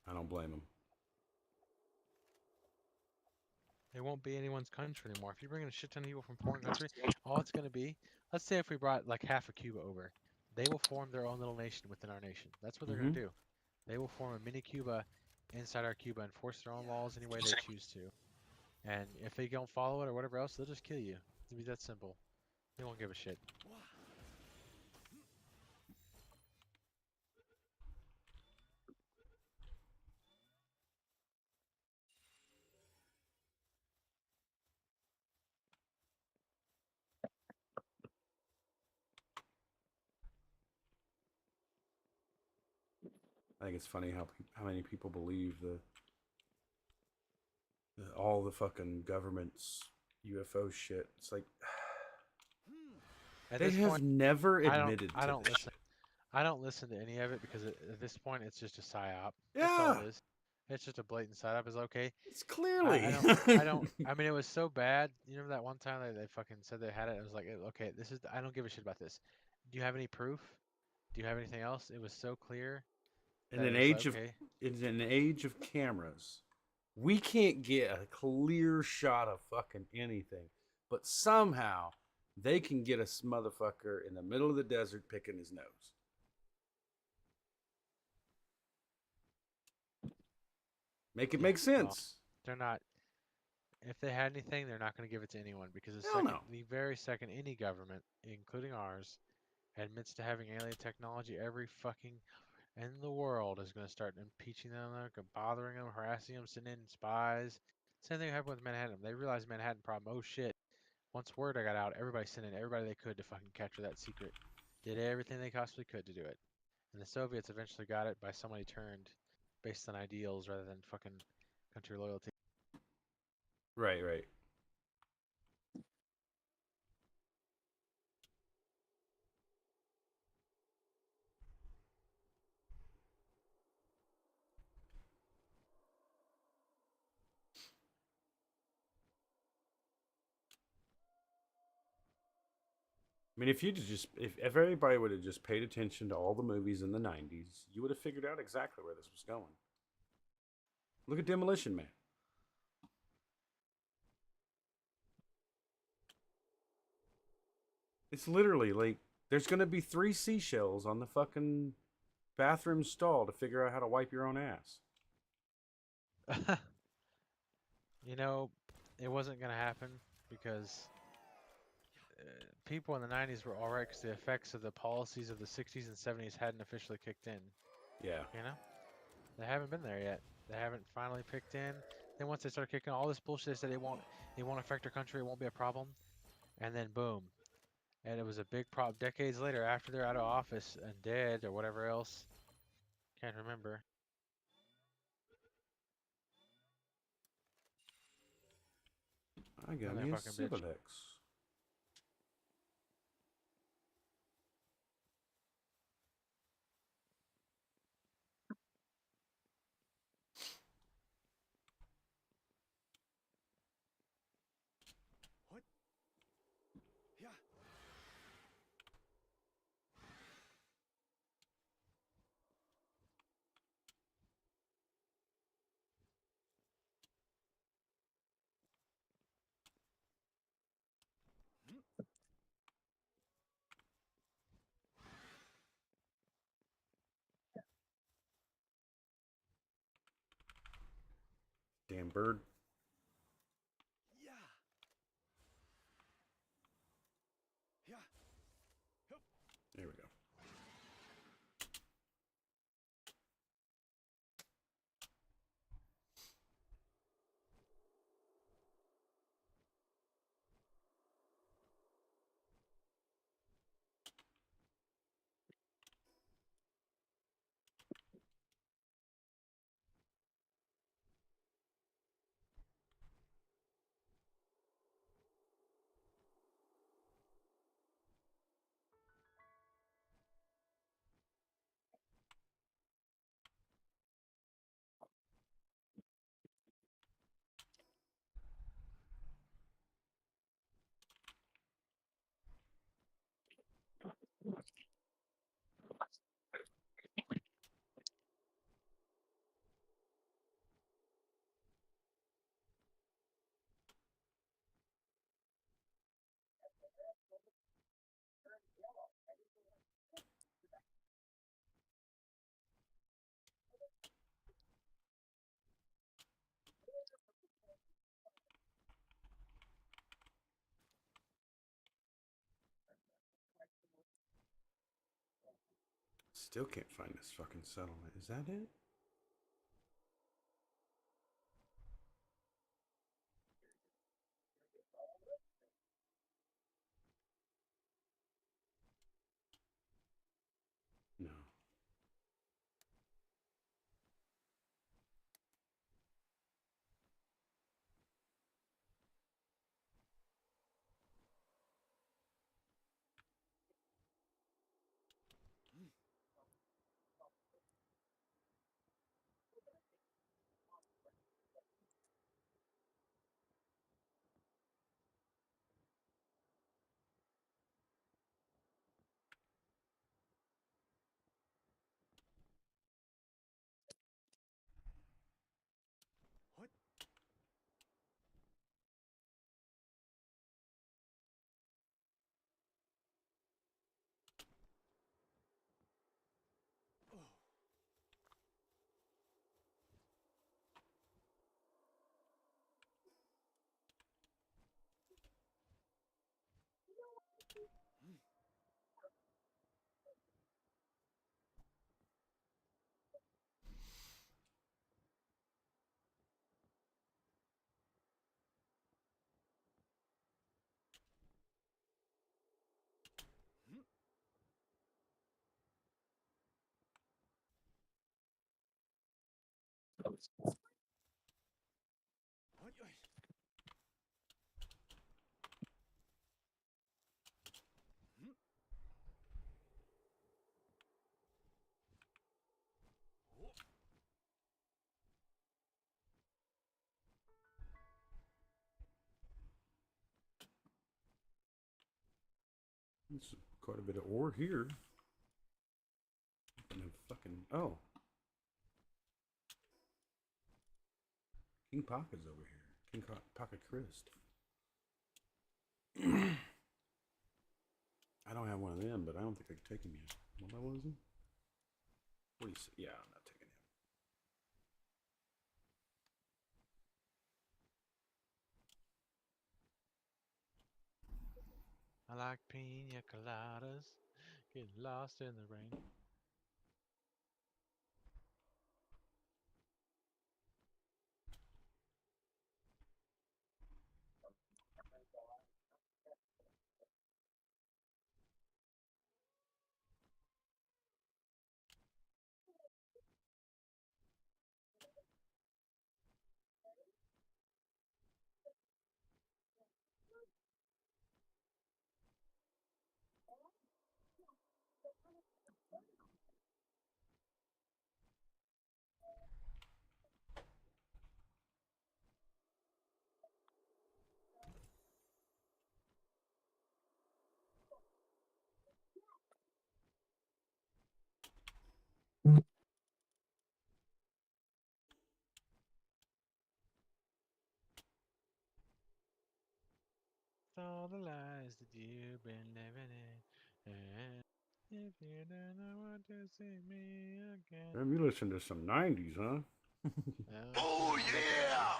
I don't blame them. It won't be anyone's country anymore. If you bring in a shit ton of people from foreign countries, all it's going to be, let's say if we brought like half of Cuba over, they will form their own little nation within our nation. That's what they're going to do. They will form a mini Cuba inside our Cuba and force their own laws any way they choose to. And if they don't follow it or whatever else, they'll just kill you. It'll be that simple. They won't give a shit. I think it's funny how many people believe all the fucking government's UFO shit. It's like At they this have point, never I admitted don't to this listen. I don't listen to any of it because at this point it's just a psyop. shit. That's all Yeah, it is. It's just a blatant psyop. It's okay. it's clearly. I don't. I mean, it was so bad. You remember that one time they fucking said they had it? I was like, okay, this is. I don't give a shit about this. Do you have any proof? Do you have anything else? It was so clear in that it an was like, age of okay. in an age of cameras, we can't get a clear shot of fucking anything. But somehow they can get a motherfucker in the middle of the desert picking his nose. Make it Yeah, make well, sense. they're not. If they had anything, they're not going to give it to anyone because Hell no. the very second any government, including ours, admits to having alien technology, every fucking in the world is going to start impeaching them, bothering them, harassing them, sending in spies. Same thing happened with Manhattan. They realized Manhattan problem. Oh shit. Once word I got out, everybody sent in everybody they could to fucking capture that secret. Did everything they possibly could to do it. And the Soviets eventually got it by somebody turned based on ideals rather than fucking country loyalty. Right, right. I mean, if everybody would have just paid attention to all the movies in the 90s, you would have figured out exactly where this was going. Look at Demolition Man. It's literally like there's going to be 3 seashells on the fucking bathroom stall to figure out how to wipe your own ass. You know, it wasn't going to happen because people in the 90s were alright because the effects of the policies of the 60s and 70s hadn't officially kicked in. Yeah. You know? They haven't been there yet. They haven't finally picked in. Then once they start kicking all this bullshit, they said it won't affect our country, it won't be a problem. And then boom. And it was a big problem decades later after they're out of office and dead or whatever else. Can't remember. I got And that me a fucking bitch. Civilex. Damn bird. There we go. Still can't find this fucking settlement. Is that it? No. There's quite a bit of ore here. And fucking oh, King Pocket's over here. King Pocket Christ. I don't have one of them, but I don't think I can take him yet. What that was him? What do you say? Yeah, I'm not taking him. I like pina coladas. Get lost in the rain. All the lies that you've been living in. And if you don't know what to see me again. Damn, you listen to some 90s, huh? Oh yeah!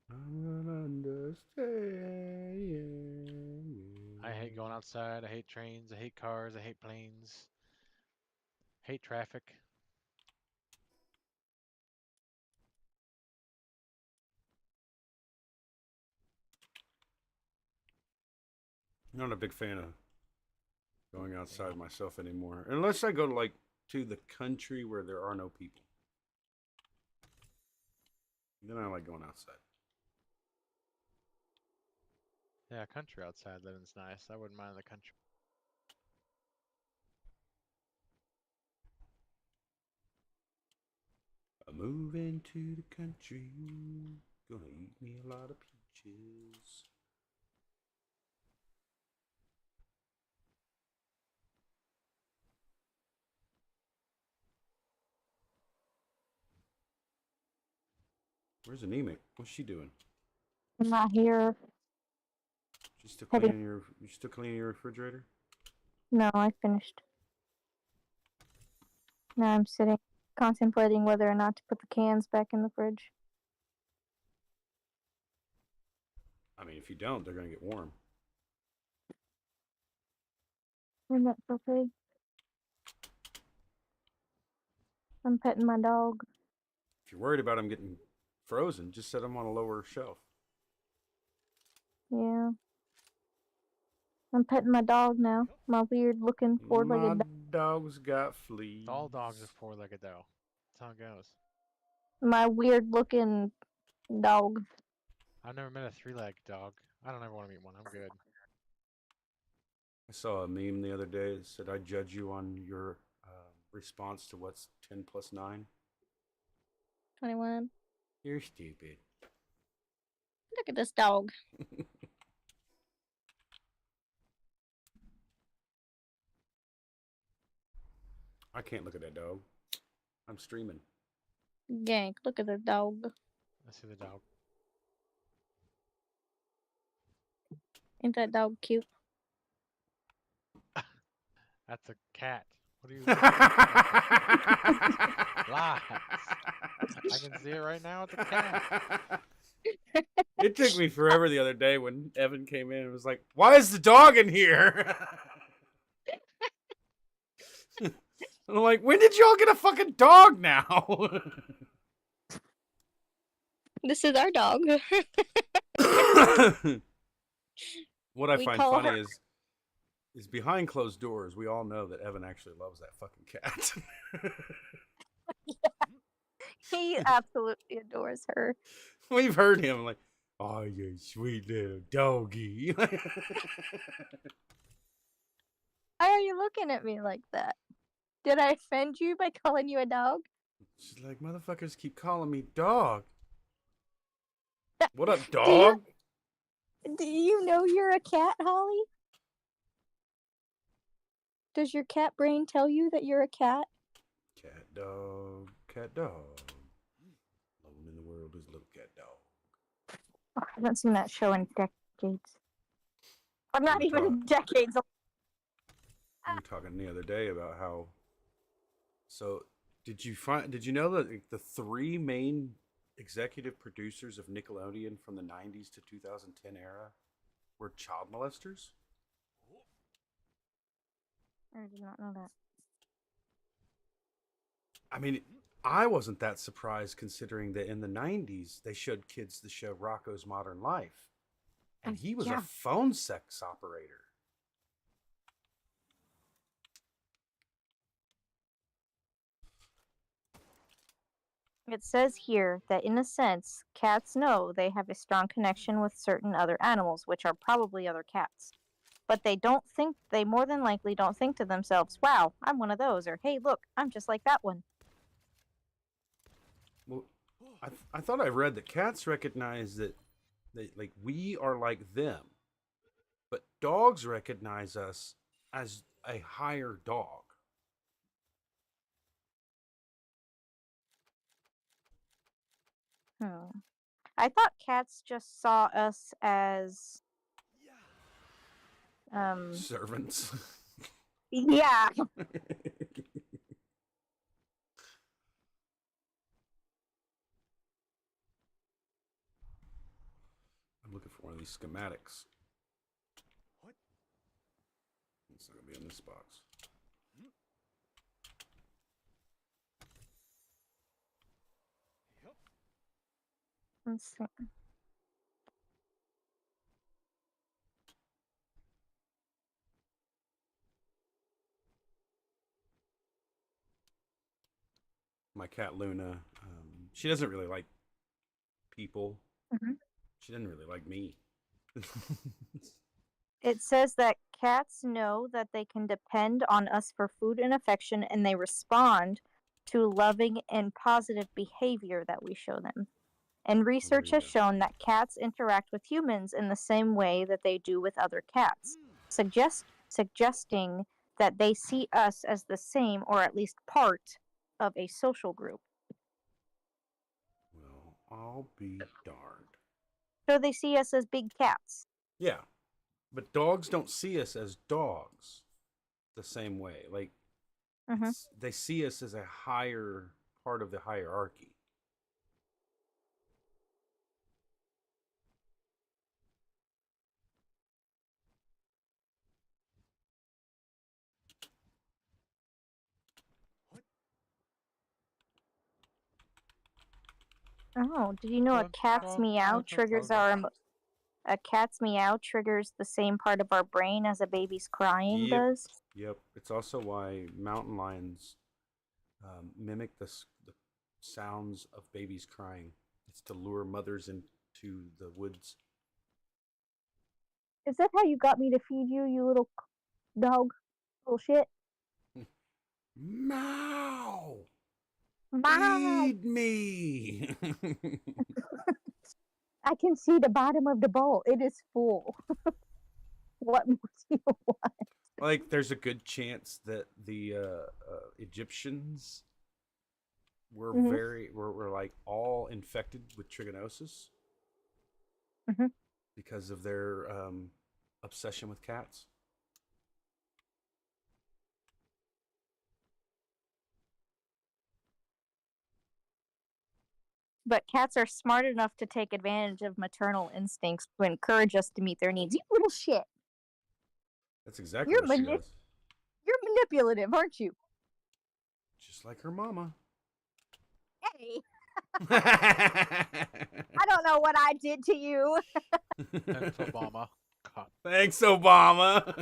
I'm gonna understand. I hate going outside. I hate trains. I hate cars. I hate planes. Hate traffic. I'm not a big fan of going outside myself anymore, unless I go to to the country where there are no people. Then I like going outside. Yeah, country outside living's nice. I wouldn't mind the country. I'm moving to the country. Gonna eat me a lot of peaches. Where's Anemic? What's she doing? I'm not here. She's still Heading. cleaning your. You still cleaning your refrigerator? No, I finished. Now I'm sitting contemplating whether or not to put the cans back in the fridge. I mean, if you don't, they're gonna get warm. Isn't that so pretty? I'm petting my dog. If you're worried about them getting frozen, just set them on a lower shelf. Yeah. I'm petting my dog now. My weird looking My four-legged dog. dog's got fleas. All dogs are four-legged though. That's how it goes. My weird looking dog. I've never met a three-legged dog. I don't ever want to meet one. I'm good. I saw a meme the other day that said, "I judge you on your response to what's 10 plus 9." 21. You're stupid. Look at this dog. I can't look at that dog. I'm streaming. Gank, look at the dog. I see the dog. Ain't that dog cute? That's a cat. What are you? Lies. I can see it right now. It's a cat. It took me forever the other day when Evan came in and was like, "Why is the dog in here?" I'm like, "When did y'all get a fucking dog now?" This is our dog. What I We find call funny her- is behind closed doors, we all know that Evan actually loves that fucking cat. He absolutely adores her. We've heard him like, "Oh, you sweet little doggy." Why are you looking at me like that? Did I offend you by calling you a dog? She's like, "Motherfuckers keep calling me dog." What up, Do you- dog? Do you know you're a cat, Holly? Does your cat brain tell you that you're a cat? Cat dog, cat dog. Alone in the world is little cat dog. Oh, I haven't seen that show in decades. Or not We even decades. were talking the other day about how. So, did you know that the three main executive producers of Nickelodeon from the 90s to 2010 era were child molesters? I did not know that. I mean, I wasn't that surprised considering that in the 90s they showed kids the show Rocko's Modern Life. And he was Yeah. a phone sex operator. It says here that in a sense, cats know they have a strong connection with certain other animals, which are probably other cats. But they more than likely don't think to themselves, wow, I'm one of those, or hey, look, I'm just like that one. Well, I thought I read that cats recognize that We are like them, but dogs recognize us as a higher dog. I thought cats just saw us as Servants. yeah. I'm looking for one of these schematics. What? It's not gonna be in this box. Let's see. My cat Luna, she doesn't really like people. Mhm. She doesn't really like me. It says that cats know that they can depend on us for food and affection, and they respond to loving and positive behavior that we show them. And research you has go. shown that cats interact with humans in the same way that they do with other cats, suggesting that they see us as the same or at least part of a social group. Well, I'll be darned. So they see us as big cats. Yeah, but dogs don't see us as dogs the same way. Like, they see us as a higher part of the hierarchy. Oh, did you know a cat's meow triggers a cat's meow triggers the same part of our brain as a baby's crying does? Yep. It's also why mountain lions mimic the sounds of babies crying. It's to lure mothers into the woods. Is that how you got me to feed you, you little dog? Little shit? Meow! Mom! Feed me! I can see the bottom of the bowl. It is full. What more do you want? Like, there's a good chance that the Egyptians were were like all infected with trichinosis because of their obsession with cats. But cats are smart enough to take advantage of maternal instincts to encourage us to meet their needs. You little shit. That's exactly what she does. You're manipulative, aren't you? Just like her mama. Hey. I don't know what I did to you. Thanks, Obama. God. Thanks, Obama.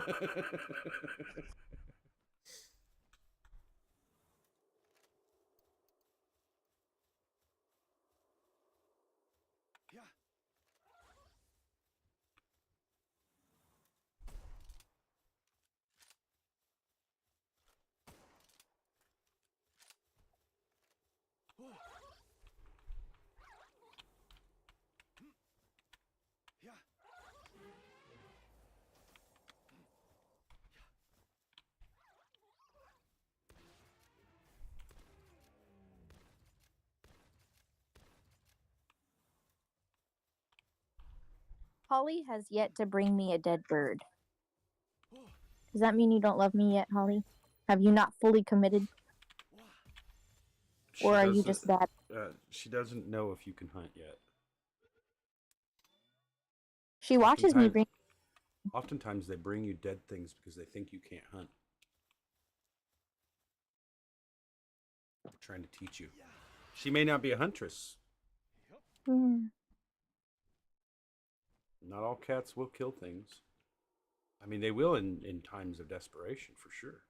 Holly has yet to bring me a dead bird. Does that mean you don't love me yet, Holly? Have you not fully committed? Or are you just bad? She doesn't know if you can hunt yet. She watches me bring. Oftentimes they bring you dead things because they think you can't hunt. I'm trying to teach you. She may not be a huntress. Not all cats will kill things. I mean, they will in times of desperation, for sure.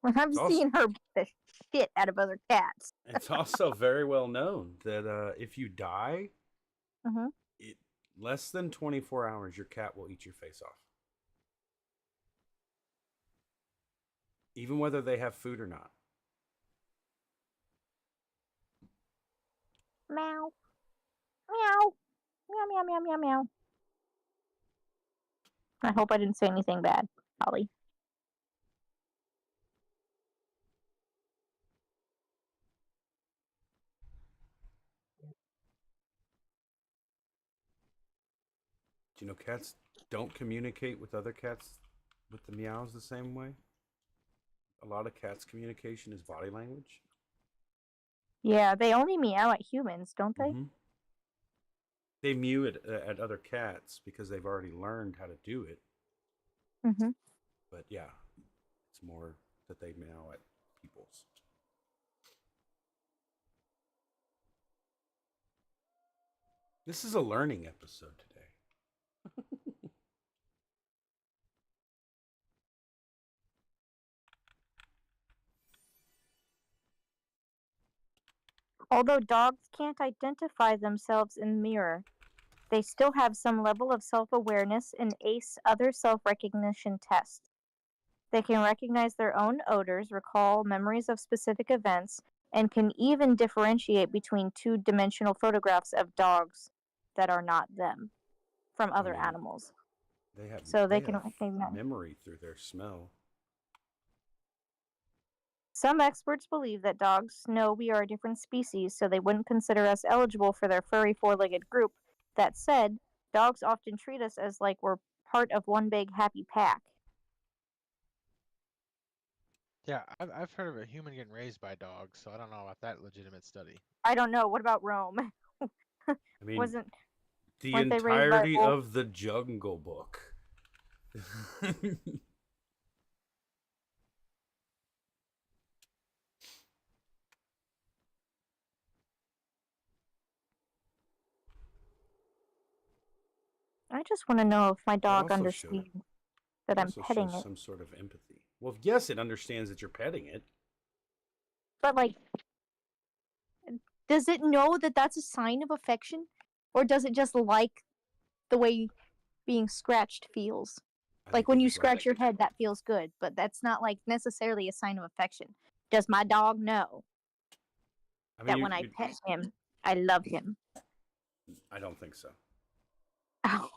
I've seen her beat the shit out of other cats. It's also very well known that if you die, less than 24 hours, your cat will eat your face off. Even whether they have food or not. Meow. Meow. Meow, meow, meow, meow, meow, meow. I hope I didn't say anything bad, Holly. Do you know cats don't communicate with other cats with the meows the same way? A lot of cats' communication is body language. Yeah, they only meow at humans, don't they? Mm-hmm. They mew at other cats because they've already learned how to do it. Mm-hmm. But yeah, it's more that they meow at people's. This is a learning episode today. Although dogs can't identify themselves in the mirror, they still have some level of self-awareness and ace other self-recognition tests. They can recognize their own odors, recall memories of specific events, and can even differentiate between two-dimensional photographs of dogs that are not them from I other mean, animals. They have So they they can have recognize. memory through their smell. Some experts believe that dogs know we are a different species, so they wouldn't consider us eligible for their furry four-legged group. That said, dogs often treat us as like we're part of one big happy pack. Yeah, I've heard of a human getting raised by dogs, so I don't know about that legitimate study. I don't know. What about Rome? I mean, Wasn't the weren't they raised by a entirety wolf? of the Jungle Book. I just want to know if my It dog also shows understands that I'm petting it. some sort of empathy. Well, yes, it understands that you're petting it. But like, does it know that that's a sign of affection, or does it just like the way being scratched feels? I Like think when they you just scratch your head, that feels good, but that's not like necessarily a sign of affection. Does my dog know I mean, that when I pet him, I love him? I don't think so. Oh,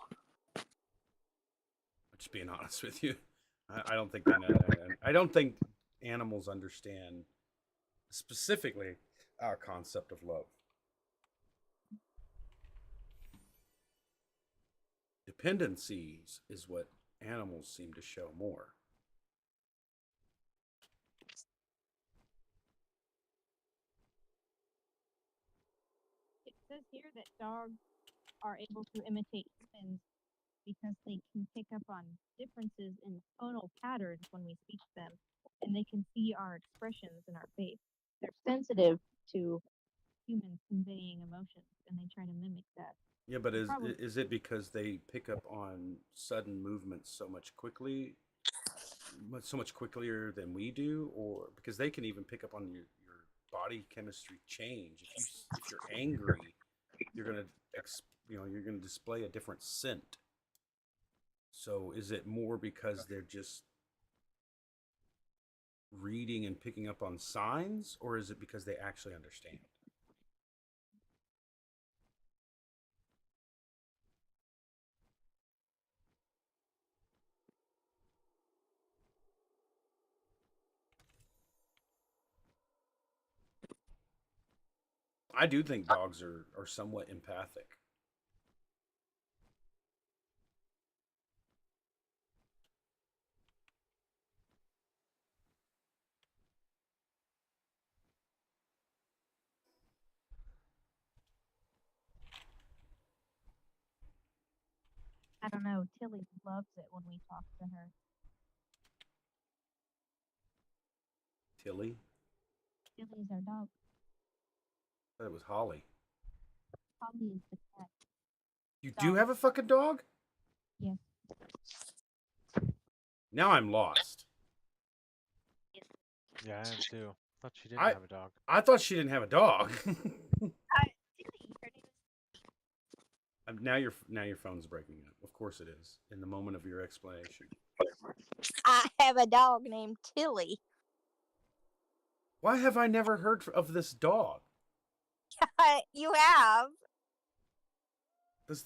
Just being honest with you, I don't think they know. I don't think animals understand specifically our concept of love. Dependencies is what animals seem to show more. it says here that dogs are able to imitate humans because they can pick up on differences in tonal patterns when we speak to them, and they can see our expressions in our face. They're sensitive to humans conveying emotions, and they try to mimic that. Yeah, but Probably. is it because they pick up on sudden movements so much quicker than we do, or because they can even pick up on your body chemistry change? If you're angry, you're gonna you're gonna display a different scent. So is it more because they're just reading and picking up on signs, or is it because they actually understand? I do think dogs are somewhat empathic. I don't know. Tilly loves it when we talk to her. Tilly? Tilly's our dog. I thought it was Holly. Holly is the cat. You do have a fucking dog? Yes. Now I'm lost. Yeah, I am too. Thought she didn't I- have a dog. I thought she didn't have a dog. Tilly, her name is. Now your phone's breaking up. Of course it is. In the moment of your explanation. I have a dog named Tilly. Why have I never heard of this dog? You have. Does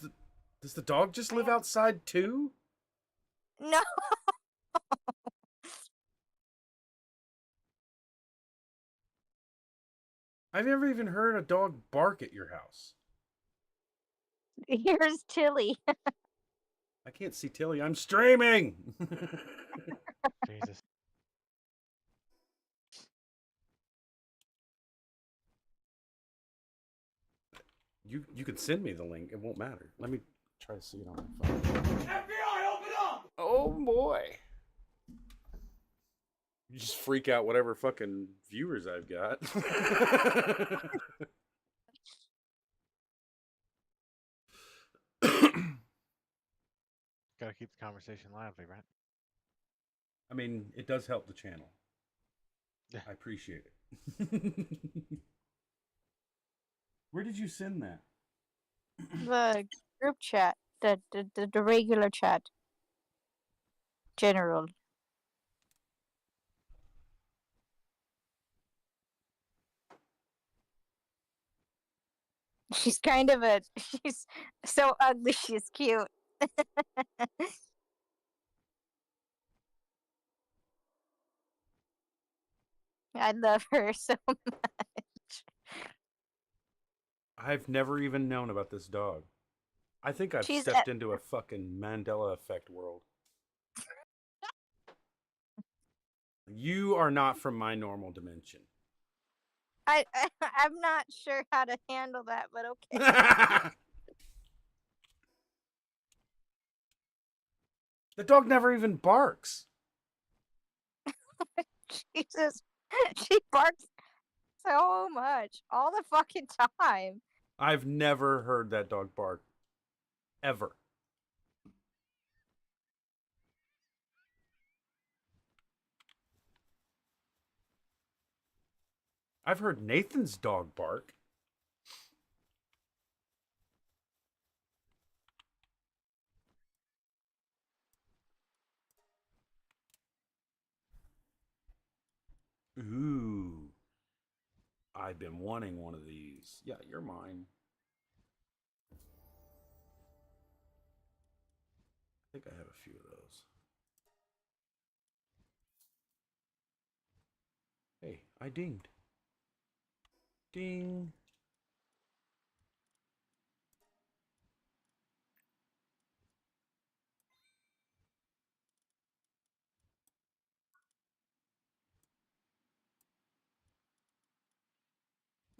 Does the dog just live outside too? No, I've never even heard a dog bark at your house. here's Tilly. I can't see Tilly. I'm streaming. Jesus. You can send me the link. It won't matter. Let me try to see it on my phone. FBI, open up! Oh boy. You just freak out whatever fucking viewers I've got. Gotta keep the conversation lively, right? I mean, it does help the channel. Yeah. I appreciate it. Where did you send that? The group chat, the regular chat, general. She's kind of a. She's so ugly. She's cute. I love her so much. I've never even known about this dog. I think I've She's stepped into a fucking Mandela effect world. You are not from my normal dimension. I'm not sure how to handle that, but okay. The dog never even barks. Jesus, she barks so much all the fucking time. I've never heard that dog bark. Ever. I've heard Nathan's dog bark. Ooh. I've been wanting one of these. Yeah, you're mine. I think I have a few of those. Hey, I dinged. Ding.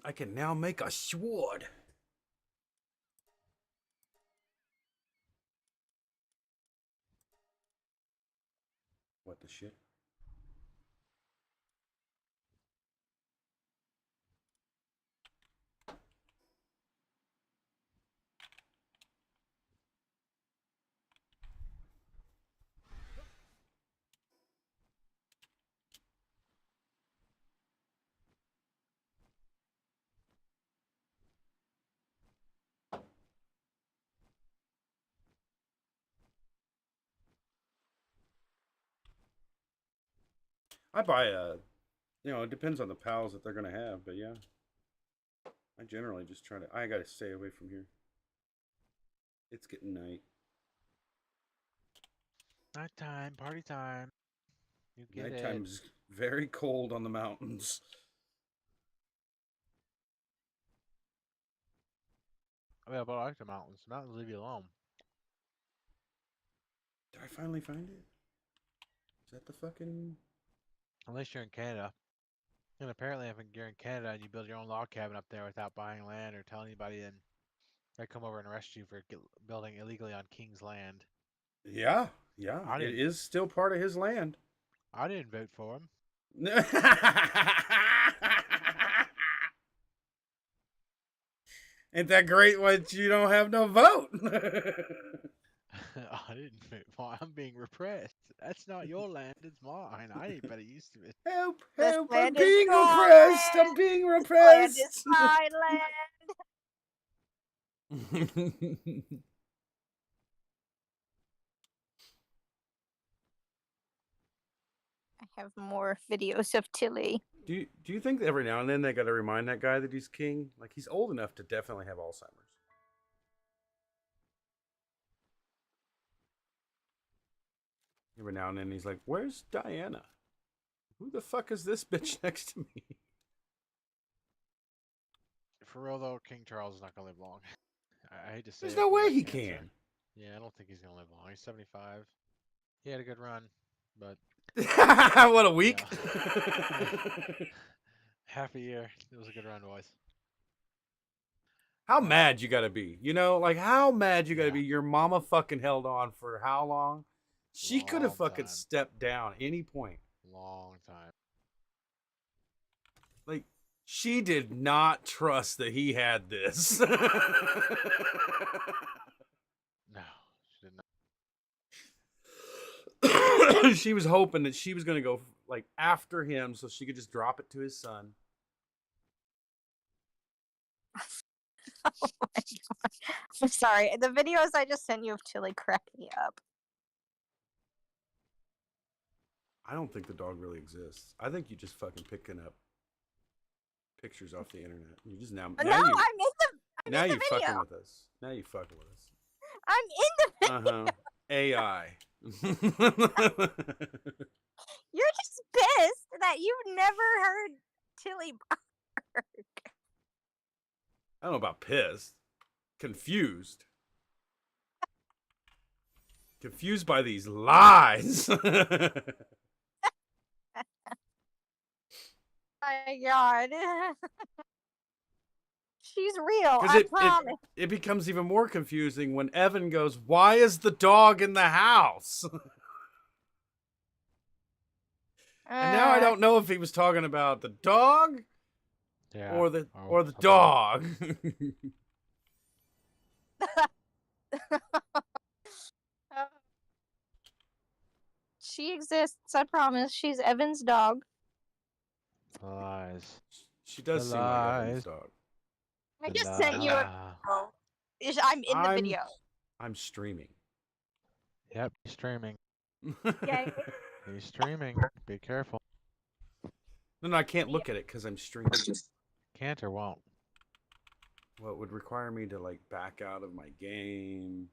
I can now make a sword. What the shit? I buy a, it depends on the pals that they're going to have, but yeah. I generally just try to, I got to stay away from here. It's getting night. Night time, party time. You get it. Nighttime's very cold on the mountains. Yeah, but I like the mountains. Mountains leave you alone. Did I finally find it? Is that the fucking... Unless you're in Canada. And apparently if you're in Canada and you build your own log cabin up there without buying land or telling anybody, then they come over and arrest you for building illegally on King's land. Yeah, it is still part of his land. I didn't vote for him. Ain't that great when you don't have no vote? I didn't vote for him. I'm being repressed. That's not your land, it's mine. I ain't better used to it. Help, This help, I'm land is being your repressed. land. I'm being This land is repressed. my land. I have more videos of Tilly. Do you think that every now and then they got to remind that guy that he's king? Like, he's old enough to definitely have Alzheimer's. Every now and then he's like, "Where's Diana? Who the fuck is this bitch next to me?" For real though, King Charles is not gonna live long. I hate to say There's it. no way got he cancer. can. Yeah, I don't think he's gonna live long. He's 75. He had a good run, but What a week. half a year. It was a good run, boys. How mad you gotta be? You know, like how mad you gotta Yeah. be? Your mama fucking held on for how long? She could have Long fucking time. stepped down any point. Long time. Like, she did not trust that he had this. No, she did not. She was hoping that she was gonna go like after him so she could just drop it to his son. Oh my god. I'm sorry. The videos I just sent you of Tilly crack me up. I don't think the dog really exists. I think you just fucking picking up pictures off the internet. You just now No, you I'm now in the you fucking video. with us. Now you fucking with us. I'm in the video. AI. You're just pissed that you've never heard Tilly bark. I don't know about pissed. Confused. Confused by these lies. My god. She's real, I promise. it becomes even more confusing when Evan goes, "Why is the dog in the house?" And now I don't know if he was talking about the dog Yeah. or the something. dog. She exists, I promise. She's Evan's dog. Lies. She does The seem like Evan's lies. dog. I The just sent you a lie. I'm in the video. I'm streaming. Yep, he's streaming. Yay. He's streaming. Be careful. No, I can't look at it because I'm streaming. Can't or won't. Well, it would require me to like back out of my game.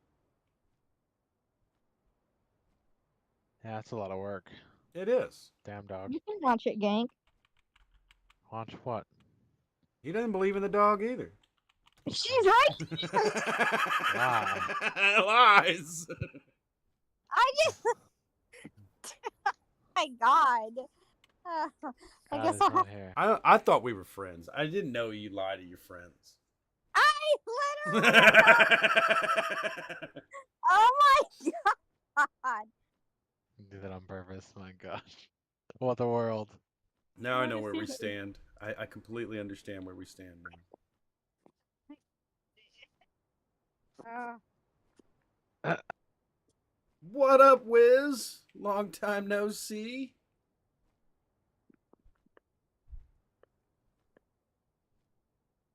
Yeah, that's a lot of work. It is. Damn dog. You can watch it, Gank. Watch what? He doesn't believe in the dog either. She's right. Lies. I just my god. I God guess is I'll not have here. I thought we were friends. I didn't know you lie to your friends. I literally Oh my god. You did that on purpose. My gosh. What the world. Now I know What where is we he- stand. I completely understand where we stand now. What up, Wiz? Long time no see.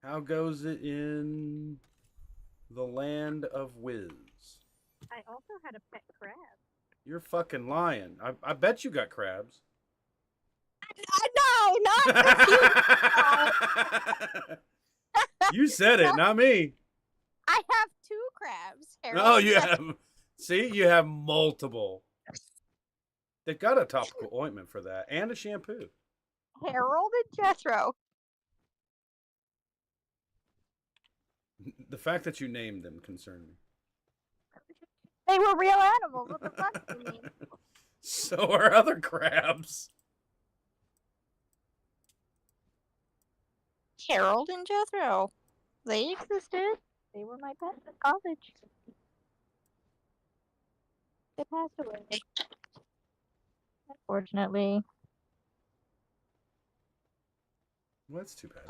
How goes it in the land of Wiz? I also had a pet crab. You're fucking lying. I bet you got crabs. No, not you. You said it, not me. I have 2 crabs. Harold. Oh, you have. See, you have multiple. They've got a topical ointment for that and a shampoo. Harold and Jethro. The fact that you named them concerned me. They were real animals. What the fuck do you mean? So are other crabs. Harold and Jethro. They existed. They were my pets in college. They passed away. Unfortunately. Well, that's too bad.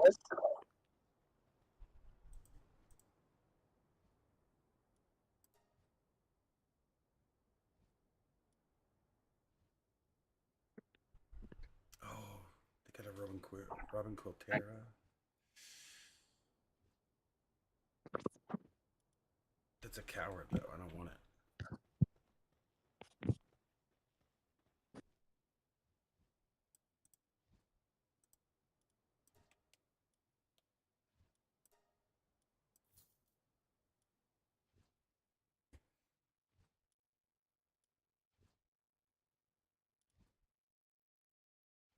Oh, they got a Robin Quiltera. That's a coward, though. I don't want it.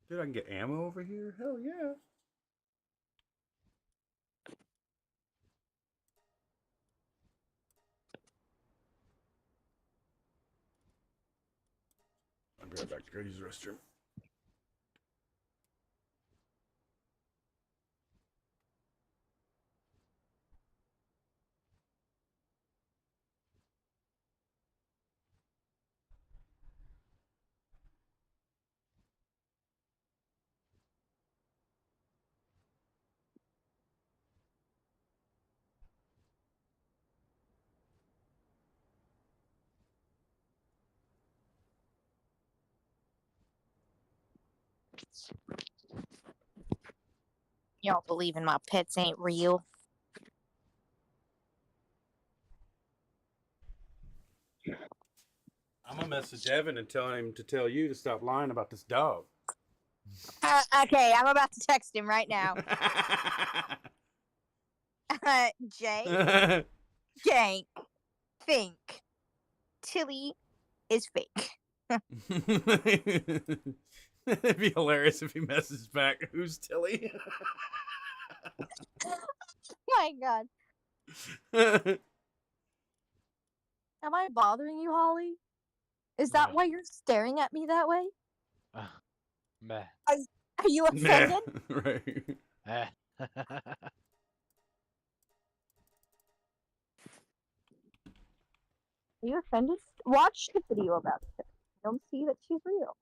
Dude, I can get ammo over here? Hell yeah. I'll be right back to go use the restroom. Y'all believing my pets ain't real? I'm gonna message Evan and tell him to tell you to stop lying about this dog. Okay, I'm about to text him right now. Jay, Gank, think Tilly is fake. It'd be hilarious if he messaged back, "Who's Tilly?" My God, am I bothering you, Holly? Is that No. why you're staring at me that way? Meh. Are you offended? Right. Eh. Are you offended? Watch the video about it. You'll see that she's real.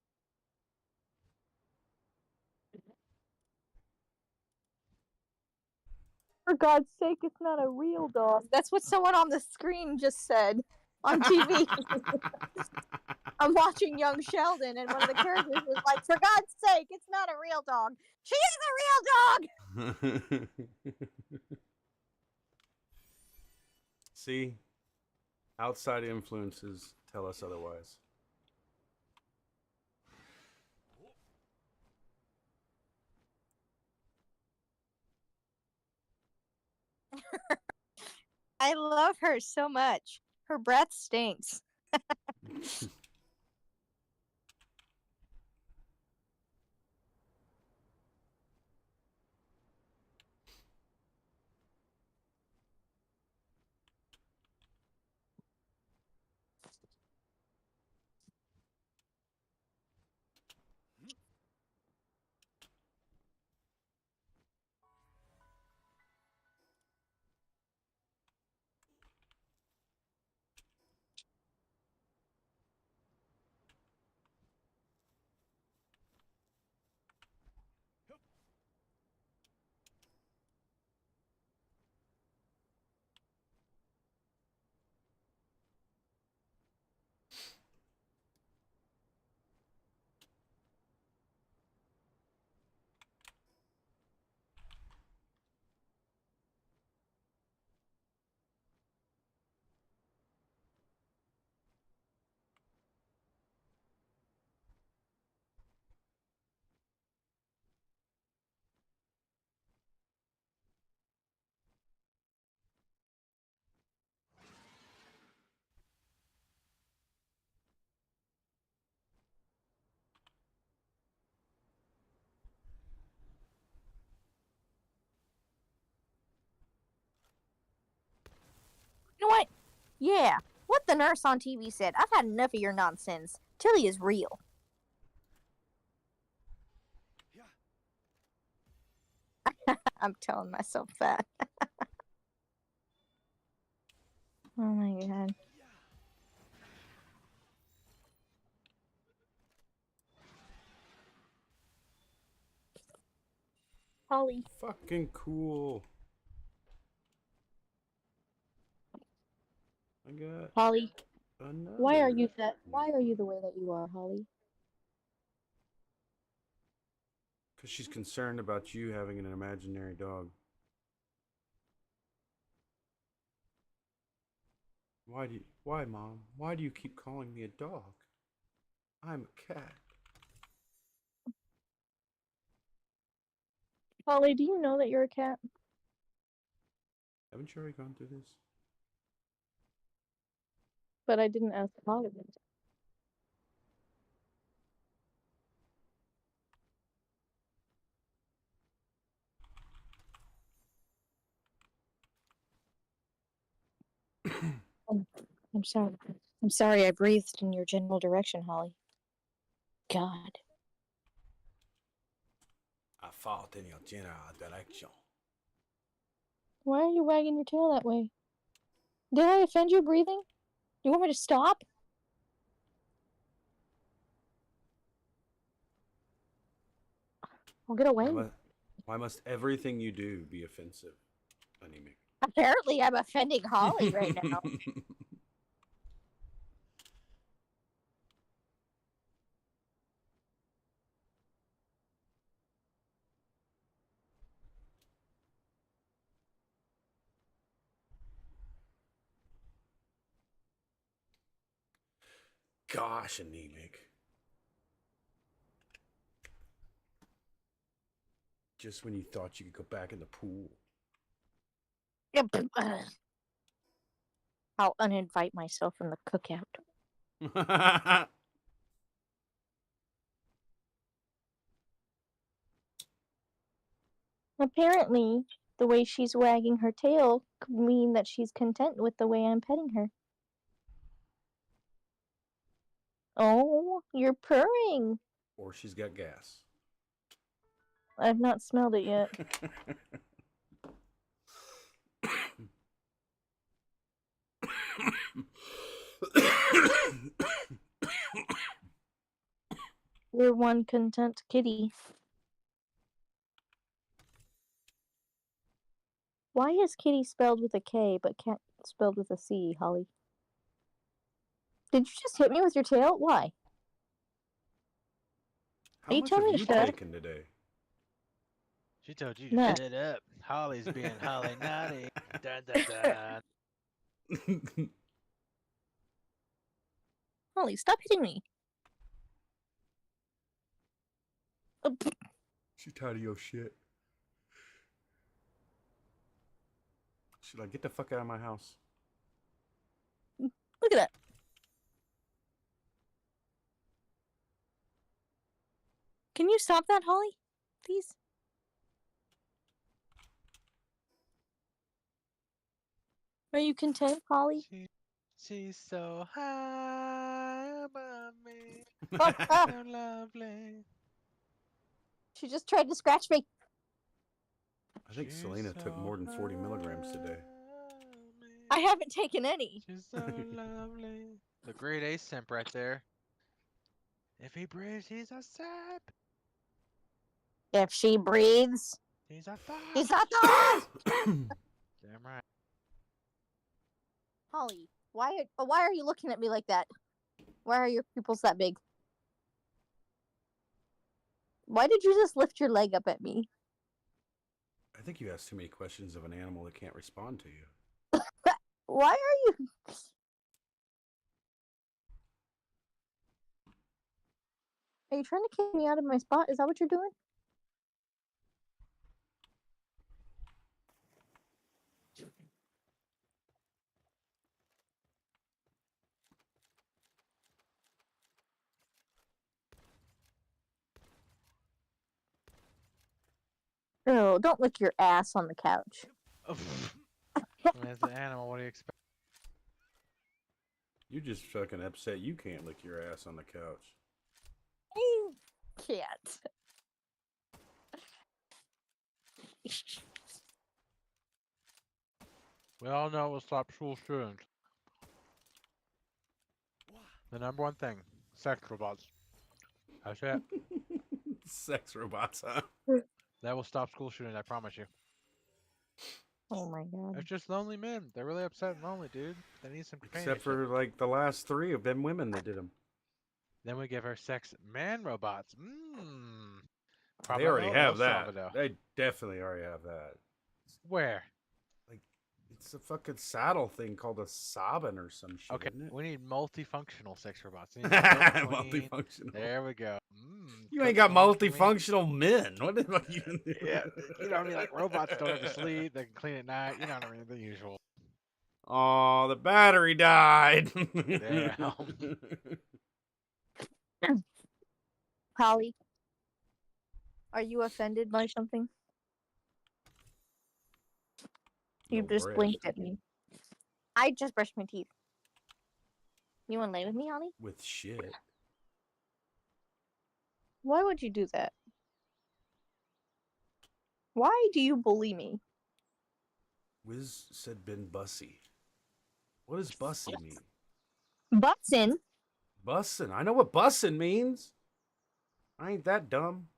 For God's sake, it's not a real dog. That's what someone on the screen just said on TV. I'm watching Young Sheldon, and one of the characters was like, "For God's sake, it's not a real dog. She is a real dog." See, outside influences tell us otherwise. I love her so much. Her breath stinks. You know what? Yeah, what the nurse on TV said. I've had enough of your nonsense. Tilly is real. I'm telling myself that. Oh my God. Holly. Fucking cool. I got Holly. another. Why are you the way that you are, Holly? Because she's concerned about you having an imaginary dog. Why, Mom? Why do you keep calling me a dog? I'm a cat. Holly, do you know that you're a cat? Haven't you already gone through this? But I didn't ask Holly. I'm sorry. I'm sorry I breathed in your general direction, Holly. God. I fought in your general direction. Why are you wagging your tail that way? Did I offend your breathing? You want me to stop? I'll get away. Why must everything you do be offensive, Anemic? Apparently, I'm offending Holly right now. Gosh, Anemic. Just when you thought you could go back in the pool. I'll uninvite myself from the cookout. Apparently, the way she's wagging her tail could mean that she's content with the way I'm petting her. Oh, you're purring. Or she's got gas. I've not smelled it yet. You're one content kitty. Why is kitty spelled with a K but cat spelled with a C, Holly? Did you just hit me with your tail? Why? How Are you much telling have me you to shut up? taken today? She told you to No. shut up. Holly's being Holly naughty. Dun, dun, dun. Holly, stop hitting me. She's tired of your shit. She's like, get the fuck out of my house. Look at that. Can you stop that, Holly? Please? Are you content, Holly? She's so high above me. So lovely. She just tried to scratch me. I think Selena took more than 40 milligrams today. I haven't taken any. She's so lovely. The great A simp right there. If he breathes, he's a sap. If she breathes, He's a thought. he's a thought. Damn right. Holly, why are you looking at me like that? Why are your pupils that big? Why did you just lift your leg up at me? I think you asked too many questions of an animal that can't respond to you. Why are you... Are you trying to kick me out of my spot? Is that what you're doing? Oh, don't lick your ass on the couch. I mean, as an animal, what do you expect? You're just fucking upset you can't lick your ass on the couch. You can't. We all know it will stop school shootings. The number one thing, sex robots. That's it. Sex robots, huh? That will stop school shootings, I promise you. Oh my god. It's just lonely men. They're really upset and lonely, dude. They need some companionship. Except for like the last 3 have been women that did them. Then we give her sex man robots. Mmm. They already have that. They definitely already have that. Where? Like, it's a fucking saddle thing called a Sabin or some shit, Okay, isn't it? we need multifunctional sex robots. We need a cook queen. Multifunctional. There we go. You ain't got multifunctional men. What the fuck you? Yeah, you know what I mean? Like robots don't ever sleep. They can clean at night. You know what I mean? The usual. Oh, the battery died. Damn. Holly, are you offended by something? You No just bread. blinked at me. I just brushed my teeth. You want to lay with me, Holly? with shit. Why would you do that? Why do you bully me? Wiz said been bussy. What does bussy mean? Butson. Bussin'. I know what bussin' means. I ain't that dumb.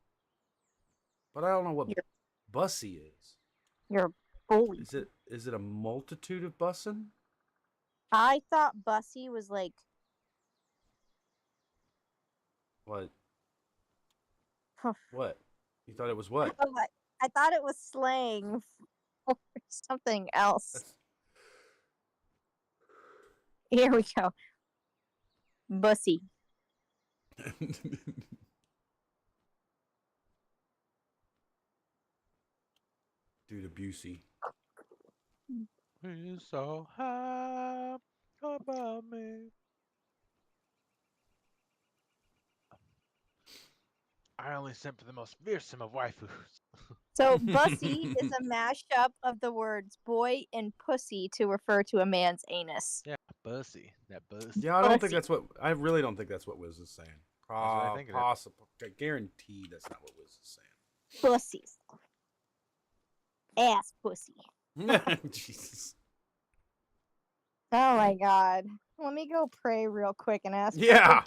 But I don't know what You're, bussy is. you're a bully. Is it a multitude of bussin'? I thought bussy was like What? What? You thought it was what? I thought it was slang for something else. That's... Here we go. Bussy. Dude, Busey. He's so high above me. I only sent for the most fearsome of waifus. So bussy is a mashup of the words boy and pussy to refer to a man's anus. Yeah, bussy. That bussy. Yeah, I don't think Bussy. that's what. I really don't think that's what Wiz is saying. what I think it is. Possible. I guarantee that's not what Wiz is Pussies. Ass pussy. saying. Jesus. Oh my god. Let me go pray real quick and ask Yeah.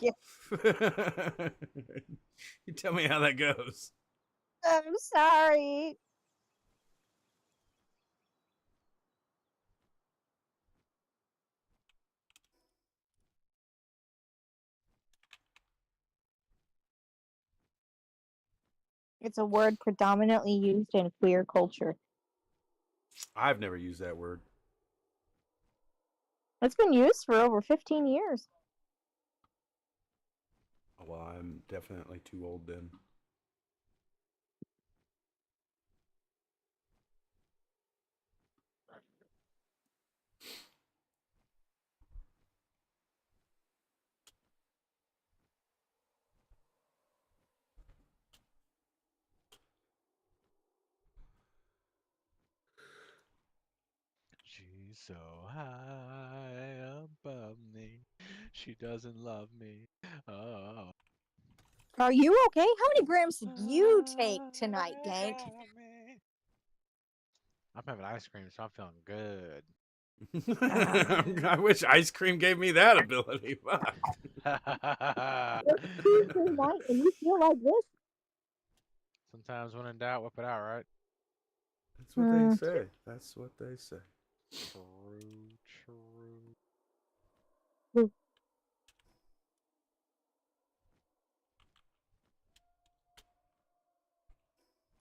for forgiveness. You tell me how that goes. I'm sorry. It's a word predominantly used in queer culture. I've never used that word. It's been used for over 15 years. Well, I'm definitely too old then. She's so high above me. She doesn't love me. Oh. Are you okay? How many grams did you take tonight, Gank? I'm having ice cream, so I'm feeling good. I wish ice cream gave me that ability. Fuck. It's Tuesday night and you feel like this? Sometimes when in doubt, whip it out, right? That's what they say. That's what they say. True, true.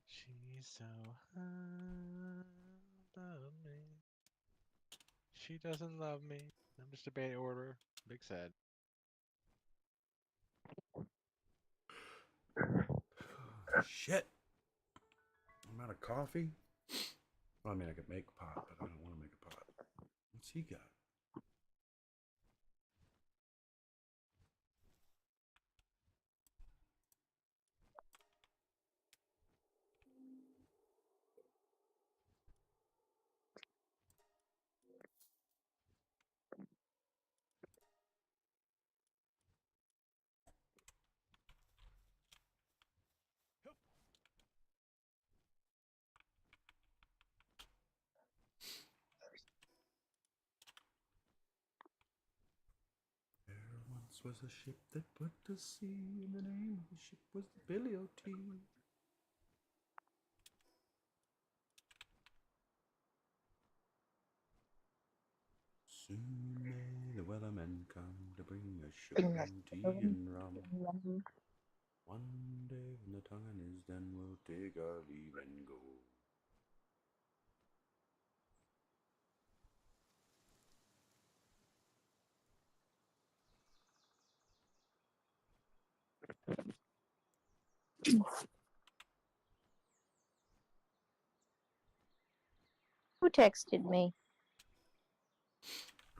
She's so high above me. She doesn't love me. I'm just a bait order. Big sad. Shit. I'm out of coffee. Well, I mean, I could make pot, but I don't want to make a pot. What's he got? There once was a ship that put to sea, and the name of the ship was the Billy O.T. Soon may the weathermen come to bring us sugar and tea and rum. One day when the tonguing is done, we'll take our leave and go. Who texted me?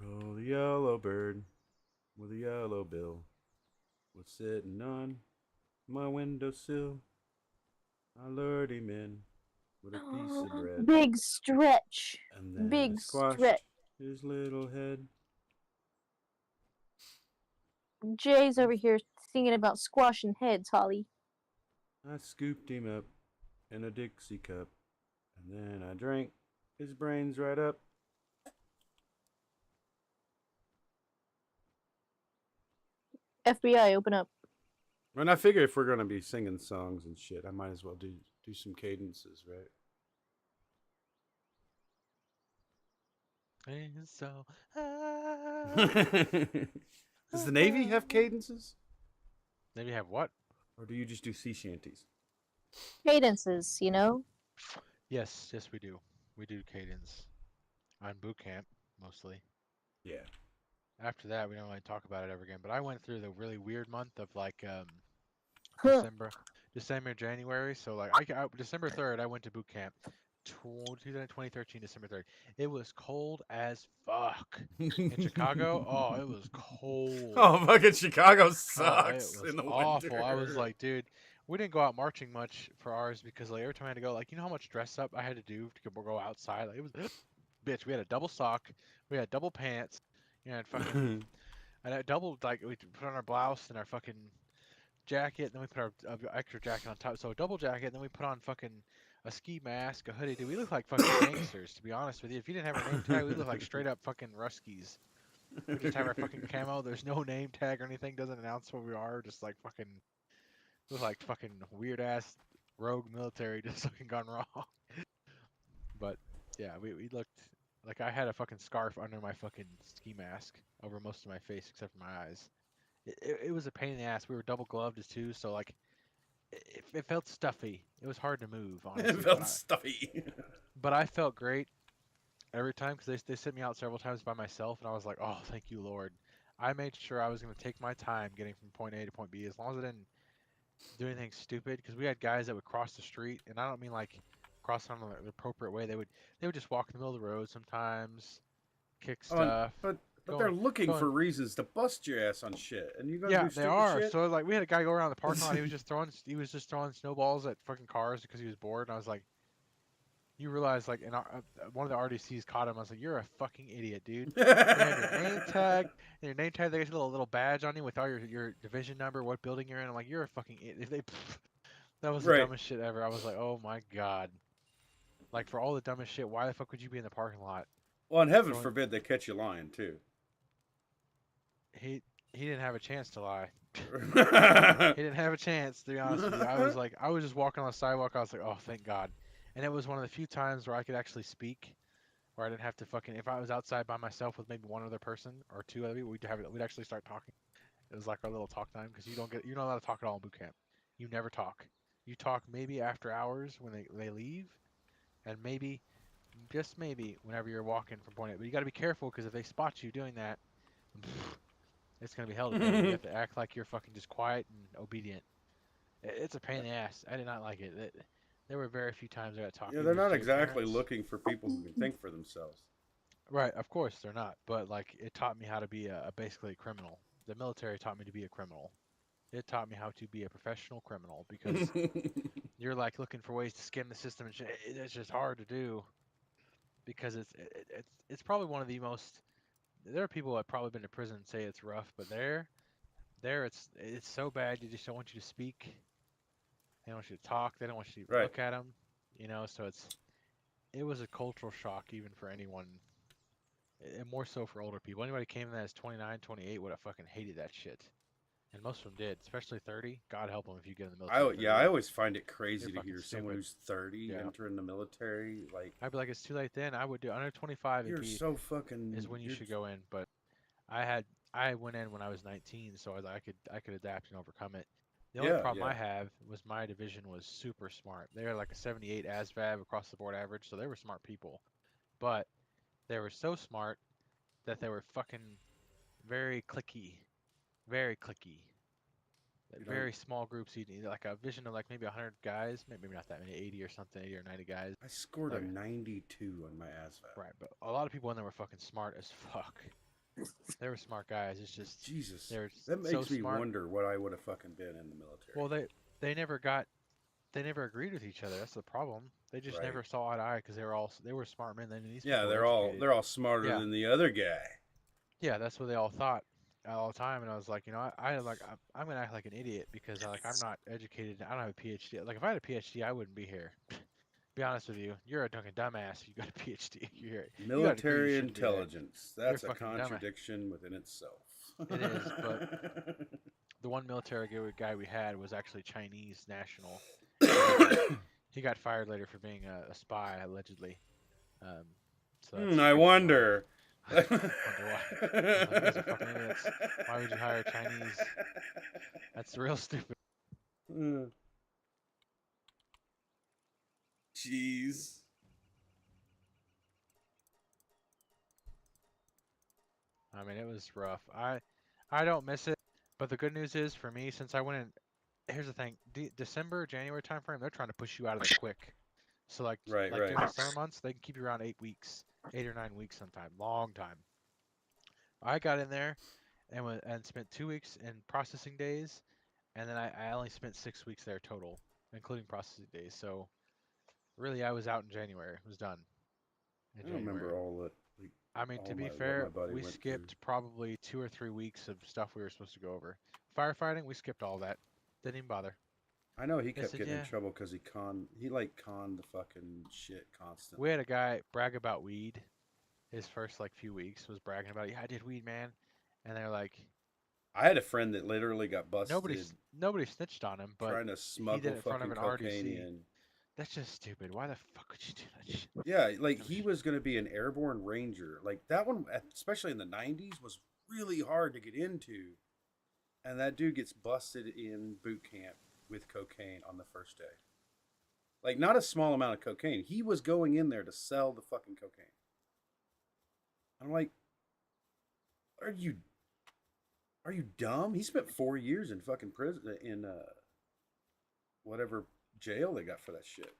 Oh, the yellow bird with a yellow bill was sitting on my windowsill. I lured him in with a piece of bread, Big stretch. and then I Big squashed stretch. his little head. Jay's over here thinking about squashing heads, Holly. I scooped him up in a Dixie cup, and then I drank his brains right up. FBI, open up. And I figure if we're gonna be singing songs and shit, I might as well do some cadences, right? And so, Does the Navy have cadences, maybe have what? or do you just do sea shanties? Cadences, you know? Yes, we do. We do cadence on boot camp mostly. Yeah. After that, we don't really talk about it ever again. But I went through the really weird month of like Huh. December, January. So like December 3rd, I went to boot camp. 2013, December 3rd. It was cold as fuck in Chicago. Oh, it was cold. Oh, fucking Chicago Oh, it sucks was in the awful. winter. I was like, dude, we didn't go out marching much for ours because like every time I had to go, like you know how much dress up I had to do to go outside. Like it was, bitch. We had a double sock, we had double pants, you know, fucking, and I doubled like we put on our blouse and our fucking jacket, then we put our extra jacket on top. So a double jacket, then we put on fucking a ski mask, a hoodie. Dude, we look like fucking gangsters, to be honest with you. If you didn't have our name tag, we look like straight up fucking Ruskies. We just have our fucking camo. There's no name tag or anything. Doesn't announce what we are. Just like fucking, look like fucking weird ass rogue military just fucking gone wrong. But yeah, we looked like I had a fucking scarf under my fucking ski mask over most of my face except for my eyes. It was a pain in the ass. We were double gloved as too, so like it felt stuffy. It was hard to move, honestly. It felt stuffy. But I felt great every time because they sent me out several times by myself, and I was like, oh, thank you, Lord. I made sure I was going to take my time getting from point A to point B, as long as I didn't do anything stupid. Because we had guys that would cross the street, and I don't mean like cross on the appropriate way. They would just walk in the middle of the road sometimes, kick stuff. But they're looking for reasons to bust your ass on shit, and you're gonna do stupid they are. shit? So like we had a guy go around the parking lot. He was just throwing snowballs at fucking cars because he was bored. And I was like, you realize like one of the RDCs caught him. I was like, you're a fucking idiot, dude. You have your name tag. And your name tag, they got a little badge on you with all your division number, what building you're in. I'm like, you're a fucking idiot. That was the Right. dumbest shit ever. I was like, oh my god. Like for all the dumbest shit, why the fuck would you be in the parking lot? Well, and heaven forbid they catch you lying too. He didn't have a chance to lie. He didn't have a chance, to be honest with you. I was just walking on the sidewalk. I was like, oh, thank God. And it was one of the few times where I could actually speak, where I didn't have to fucking. If I was outside by myself with maybe one other person or two other people, we'd actually start talking. It was like our little talk time because you're not allowed to talk at all in boot camp. You never talk. You talk maybe after hours when they leave, and maybe, just maybe, whenever you're walking from point A. But you got to be careful because if they spot you doing that, it's gonna be hell to pay. You have to act like you're fucking just quiet and obedient. It's a pain in the ass. I did not like it. There were very few times I got talking. Yeah, they're not exactly looking for people who can think for themselves. Right, of course they're not. But like, it taught me how to be basically a criminal. The military taught me to be a criminal. It taught me how to be a professional criminal because you're like looking for ways to skim the system and shit. It's just hard to do because it's probably one of the most. There are people that have probably been to prison and say it's rough, but there it's so bad they just don't want you to speak. They don't want you to talk. They don't want you to look at them. You know, so it was a cultural shock even for anyone, and more so for older people. Anybody came in that is 29, 28 would have fucking hated that shit. And most of them did, especially 30. God help them if you get in the military. I always find it crazy You're to hear fucking someone stupid. who's 30 entering the military. Like, I'd be like, it's too late then. I would do under 25. You're so fucking. Is when you should go in. But I went in when I was 19, so I could adapt and overcome it. The only problem I have was my division was super smart. They were like a 78 ASVAB across the board average, so they were smart people. But they were so smart that they were fucking very cliquey. Very cliquey. Very small groups. You need like a vision of like maybe 100 guys, maybe not that many, 80 or something, 80 or 90 guys. I scored a 92 on my ASVAB. Right, but a lot of people in there were fucking smart as fuck. They were smart guys. It's just Jesus. They were that makes so me smart. wonder what I would have fucking been in the military. Well, they never agreed with each other. That's the problem. They just never saw eye to eye because they were smart men. Then these they're all smarter than the other guy. Yeah, that's what they all thought. all the time, and I was like, I'm gonna act like an idiot because I'm not educated. I don't have a PhD. Like if I had a PhD, I wouldn't be here. Be honest with you, you're a fucking dumbass. If you got a PhD. You got a degree. You Military shouldn't be there. intelligence. That's a fucking dumbass. contradiction within itself. It is, but the one military guy we had was actually Chinese national. He got fired later for being a spy, allegedly. So that's I wonder. I wonder why. I was like, you guys are fucking idiots. Why would you hire Chinese? That's real stupid. Jeez. I mean, it was rough. I don't miss it, but the good news is for me, since I went in, here's the thing: December, January timeframe, they're trying to push you out of there quick. So like Right. during the summer months, they can keep you around 8 weeks, 8 or 9 weeks, sometime, long time. I got in there and spent 2 weeks in processing days, and then I only spent 6 weeks there total, including processing days. So really, I was out in January. It was done in I don't January. remember all that. I mean, to be what fair, my buddy we went skipped through. probably 2 or 3 weeks of stuff we were supposed to go over. Firefighting, we skipped all that. Didn't even bother. I know he kept said, getting in "Yeah." trouble because he conned the fucking shit constantly. We had a guy brag about weed. His first like few weeks was bragging about, yeah, I did weed, man. And they're like, I had a friend that literally got busted nobody snitched on him, but trying to he smuggle did it in front of fucking an cocaine RDC. in. That's just stupid. Why the fuck would you do that shit? Yeah, like he was going to be an airborne ranger. Like that one, especially in the 90s, was really hard to get into. And that dude gets busted in boot camp with cocaine on the first day. Like, not a small amount of cocaine. He was going in there to sell the fucking cocaine. I'm like, are you dumb? He spent 4 years in fucking prison in whatever jail they got for that shit.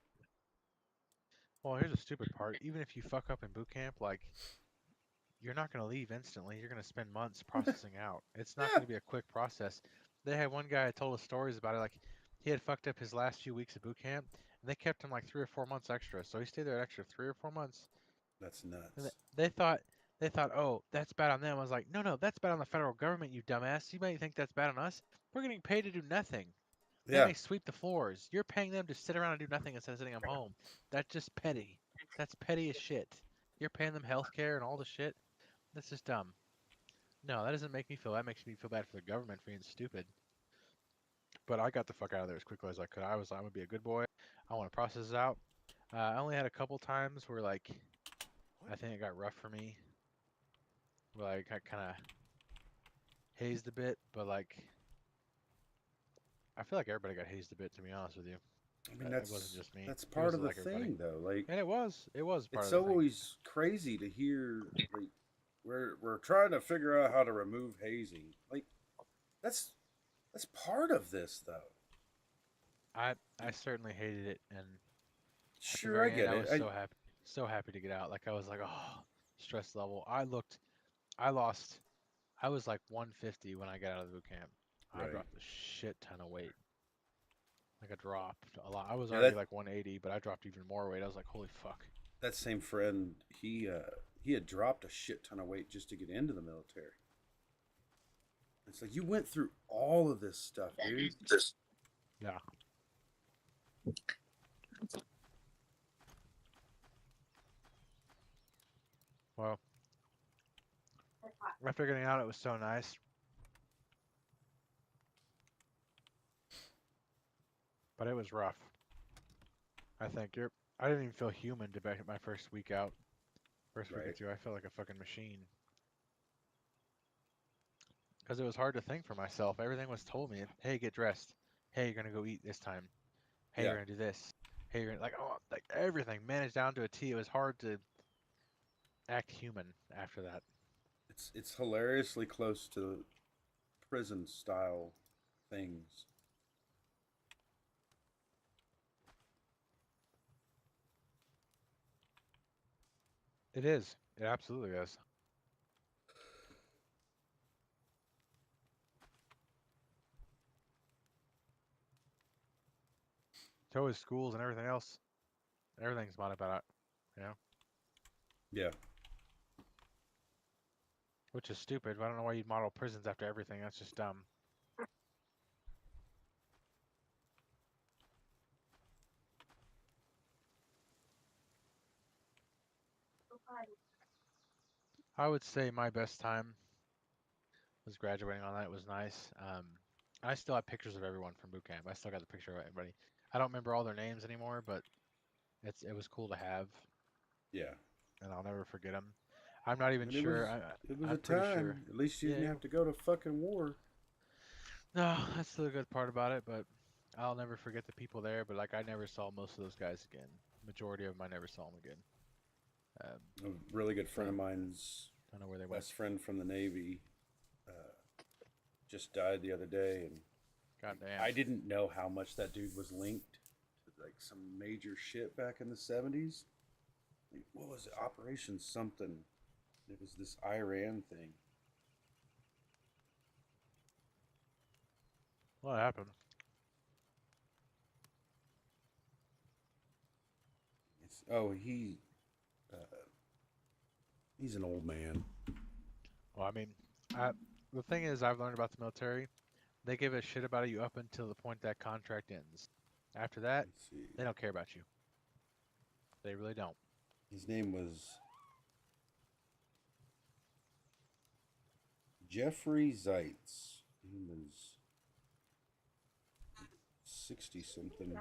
Well, here's the stupid part. Even if you fuck up in boot camp, like, you're not going to leave instantly. You're going to spend months processing out. It's not going to be a quick process. They had one guy told us stories about it. Like, he had fucked up his last few weeks of boot camp, and they kept him like 3 or 4 months extra. So he stayed there an extra 3 or 4 months. That's nuts. And they thought, oh, that's bad on them. I was like, no, that's bad on the federal government, you dumbass. You might think that's bad on us. We're getting paid to do nothing. They may sweep the floors. You're paying them to sit around and do nothing instead of sitting at home. That's just petty. That's petty as shit. You're paying them health care and all the shit. That's just dumb. No, that doesn't make me feel. That makes me feel bad for the government for being stupid. But I got the fuck out of there as quickly as I could. I'm gonna be a good boy. I want to process it out. I only had a couple times where like I think it got rough for me. Where like I kind of hazed a bit, but like I feel like everybody got hazed a bit. To be honest with you. I mean, It wasn't just me. that's It part was of the like everybody. thing, though. Like, And it was part it's of the thing. always crazy to hear. Like, we're trying to figure out how to remove hazing. Like, that's part of this, though. I certainly hated it, and Sure, I get end, it. so happy to get out. Like I was like, oh, stress level. I was like 150 when I got out of the boot camp. I Right. dropped a shit ton of weight. Like I dropped a lot. I was already like 180, but I dropped even more weight. I was like, holy fuck. That same friend, he had dropped a shit ton of weight just to get into the military. It's like you went through all of this stuff, dude. Yeah. Well, after getting out, it was so nice. But it was rough. I think I didn't even feel human to my first week out. First week or two, I felt like a fucking machine. Because it was hard to think for myself. Everything was told me. Hey, get dressed. Hey, you're gonna go eat this time. Hey, you're gonna do this. Hey, you're gonna like everything managed down to a T. It was hard to act human after that. It's hilariously close to prison style things. It is. It absolutely is. So is schools and everything else. Everything's about it, you know? Yeah. Which is stupid. I don't know why you'd model prisons after everything. That's just dumb. I would say my best time was graduating on that. It was nice. I still have pictures of everyone from boot camp. I still got the picture of everybody. I don't remember all their names anymore, but it was cool to have, Yeah. and I'll never forget them. I'm not even And sure. it was I'm a pretty time. sure. At least you Yeah, didn't have to go to fucking war. no, that's the good part about it. But I'll never forget the people there. But like, I never saw most of those guys again. Majority of them, I never saw them again. A really good friend of mine's Don't know where they went. best friend from the Navy just died the other day, and Goddamn. I didn't know how much that dude was linked to like some major shit back in the 70s. Like, what was it? Operation something. It was this Iran thing. What happened? He's an old man. Well, I mean, the thing is, I've learned about the military. They give a shit about you up until the point that contract ends. After that, Let's see. they don't care about you. They really don't. His name was Jeffrey Zeitz. He was 60 something.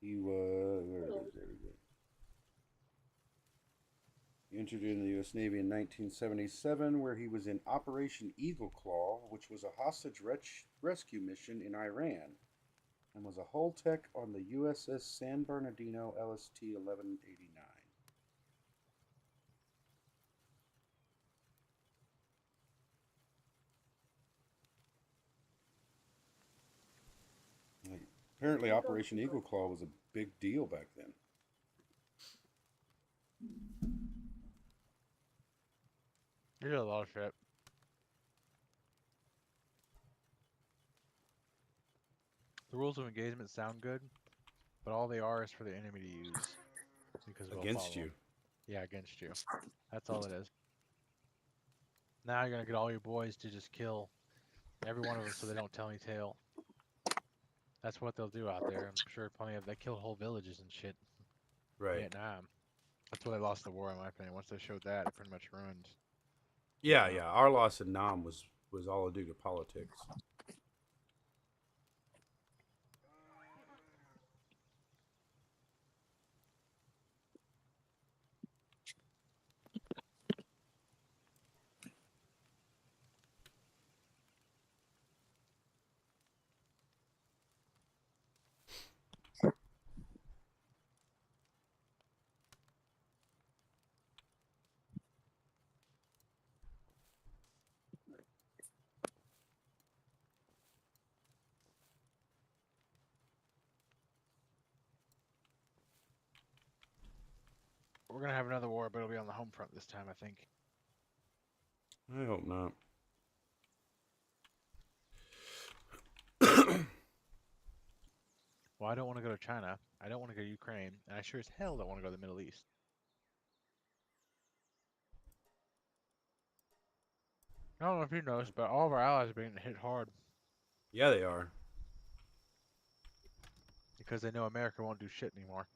He was, where is it? There we go. He entered in the U.S. Navy in 1977, where he was in Operation Eagle Claw, which was a hostage rescue mission in Iran, and was a hull tech on the USS San Bernardino LST 1189. Apparently, Operation Eagle Claw was a big deal back then. You did a lot of shit. The rules of engagement sound good, but all they are is for the enemy to use. Because we'll Against follow you. 'em. Yeah, against you. That's all it is. Now you're gonna get all your boys to just kill every one of them so they don't tell any tale. That's what they'll do out there. I'm sure plenty of they killed whole villages and shit. Right. Vietnam. That's why they lost the war, in my opinion. Once they showed that, it pretty much ruined. Yeah, yeah. Our loss in Nam was all due to politics. We're gonna have another war, but it'll be on the home front this time, I think. I hope not. Well, I don't want to go to China. I don't want to go to Ukraine, and I sure as hell don't want to go to the Middle East. I don't know if you noticed, but all of our allies are being hit hard Yeah, they are. because they know America won't do shit anymore.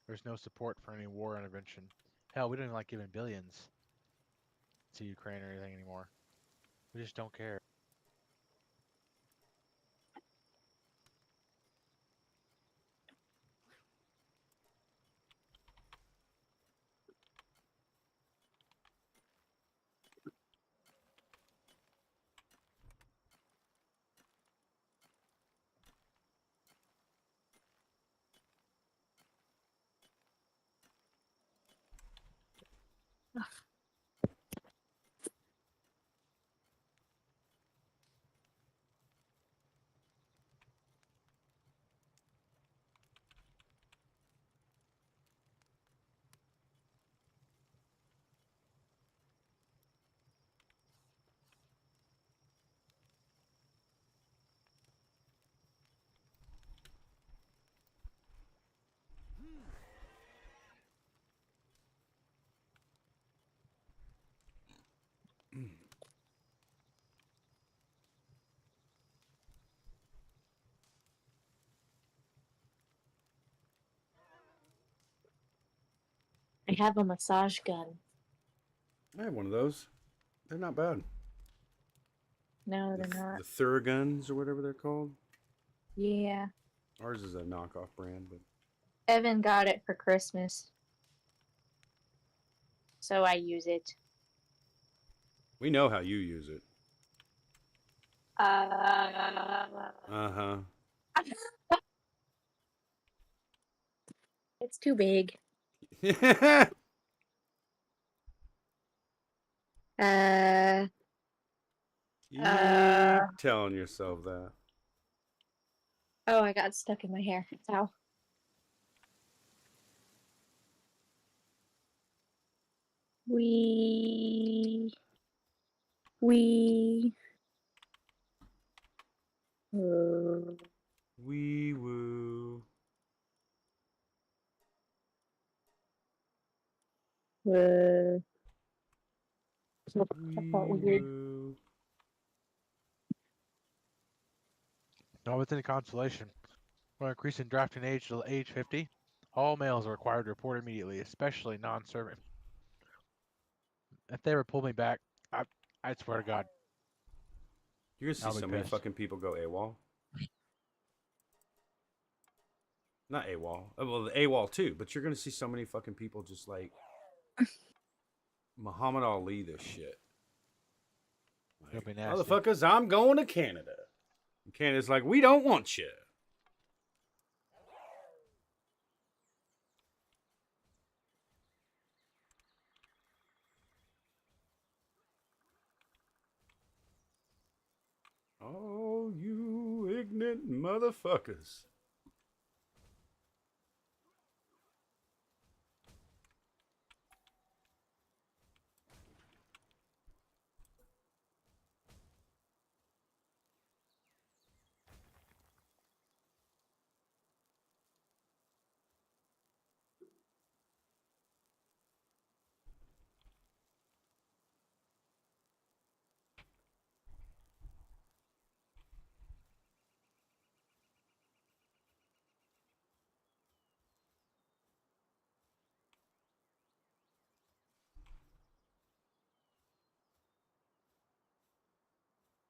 There's no support for any war intervention. Hell, we don't even like giving billions to Ukraine or anything anymore. We just don't care. I have a massage gun. I have one of those. They're not bad. No, they're not. The Theraguns or whatever they're called. Yeah. Ours is a knockoff brand, but Evan got it for Christmas. So I use it. we know how you use it. Uh-huh. It's too big. Keep Uh, telling yourself that. oh, I got stuck in my hair. Ow. We. Wee woo. That Wee felt weird. woo. No, with any consolation. For increasing drafting age to age 50, all males are required to report immediately, especially non-serving. If they ever pull me back, I swear to God, You're gonna see I'll be so many pissed. fucking people go AWOL. Not AWOL. Well, the AWOL too, but you're gonna see so many fucking people just like Muhammad Ali this shit. It'll Like, be nasty. motherfuckers, I'm going to Canada. And Canada's like, we don't want you. Oh, you ignorant motherfuckers.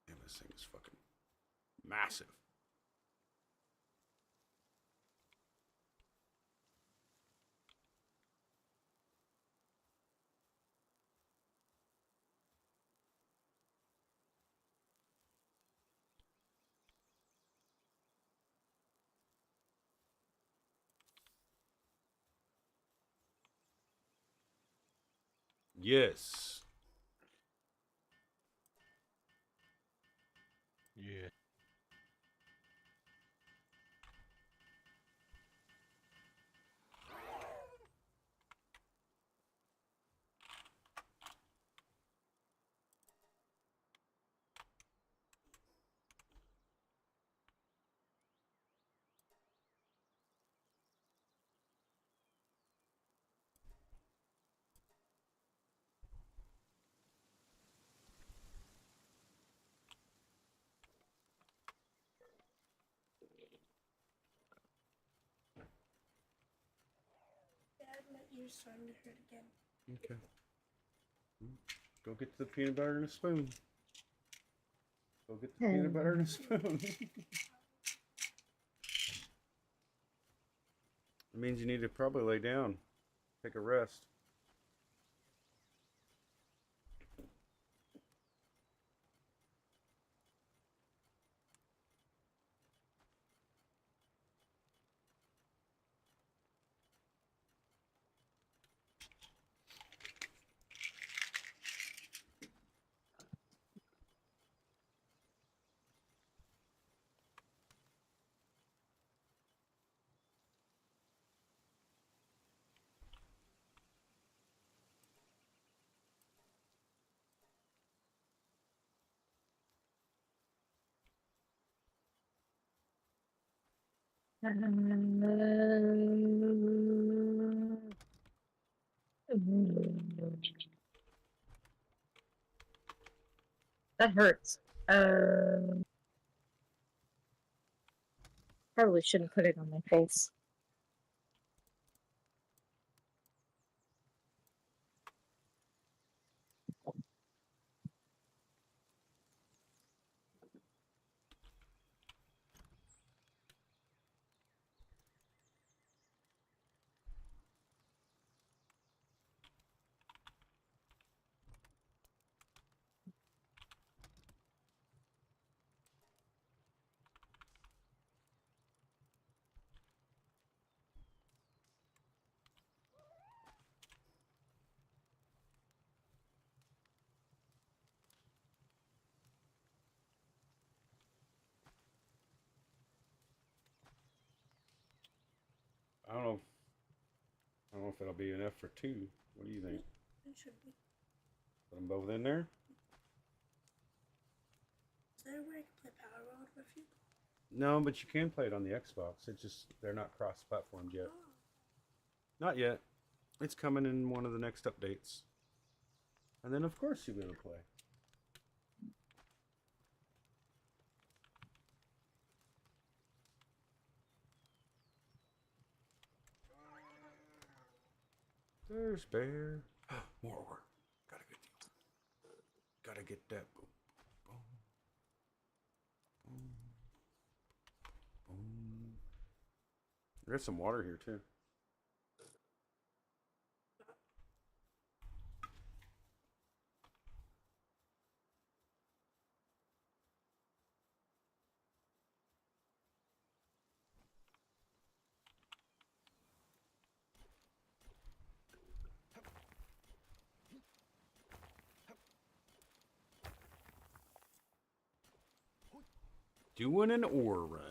Damn, this thing is fucking massive. Yes. Yeah. Ear's starting to hurt again. Okay. Go get the peanut butter and a spoon. Go get the peanut butter and a spoon. It means you need to probably lay down, take a rest. That hurts. Probably shouldn't put it on my face. I don't know. I don't know if it'll be enough for 2. What do you think? It should be. Put them both in there? Is there a way I can play Power World with you? No, but you can play it on the Xbox. It just they're not cross-platformed yet. Oh. Not yet. It's coming in one of the next updates. And then of course you'll be able to play. There's Bear. More ore. Gotta get that. Boom, boom, boom, boom. There's some water here too. Doing an ore run.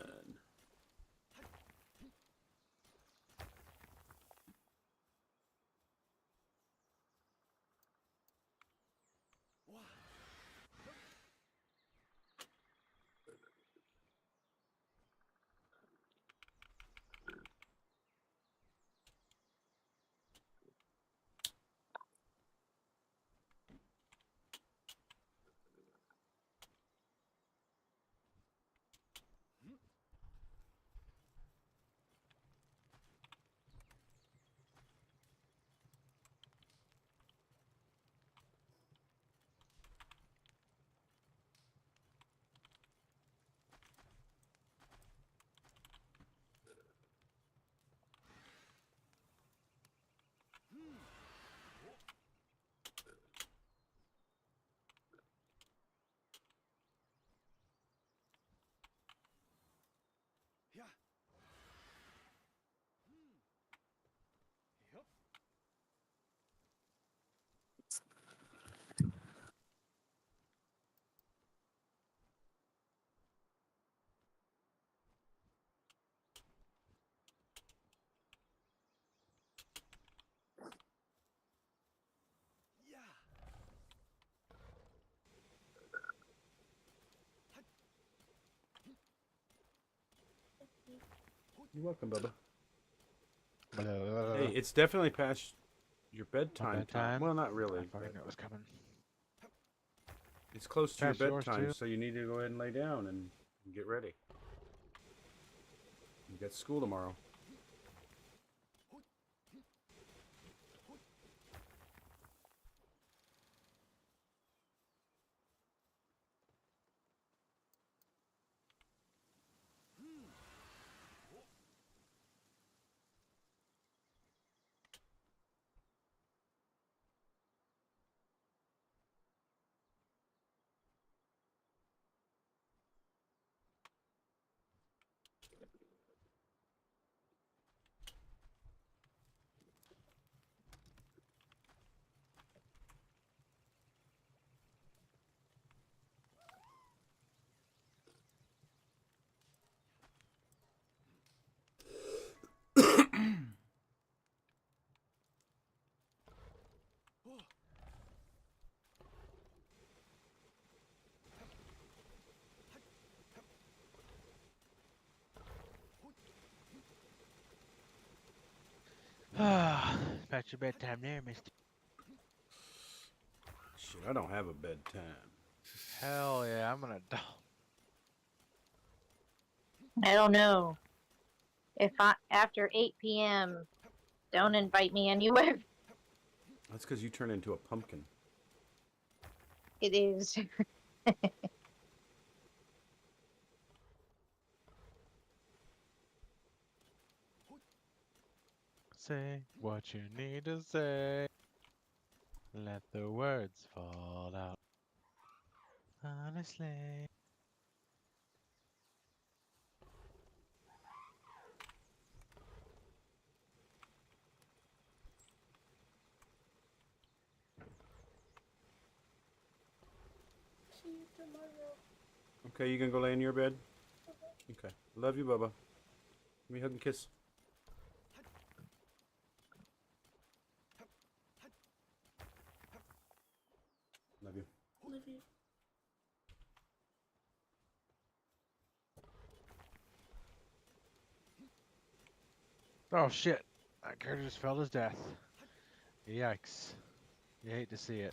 You're welcome, Bubba. Hey, it's definitely past your bedtime time. Well, not really. I fucking knew it was coming. It's close to Past your yours, bedtime, too. so you need to go ahead and lay down and get ready. You got school tomorrow. Past your bedtime there, mister. Shit, I don't have a bedtime. Hell yeah, I'm gonna die. I don't know. If I after 8 p.m., don't invite me anywhere. That's because you turn into a pumpkin. It is. Say what you need to say. Let the words fall out. Honestly. See you tomorrow. Okay, you gonna go lay in your bed? Okay. Love you, Bubba. Give me a hug and kiss. Oh shit! That character just fell to his death. Yikes! You hate to see it.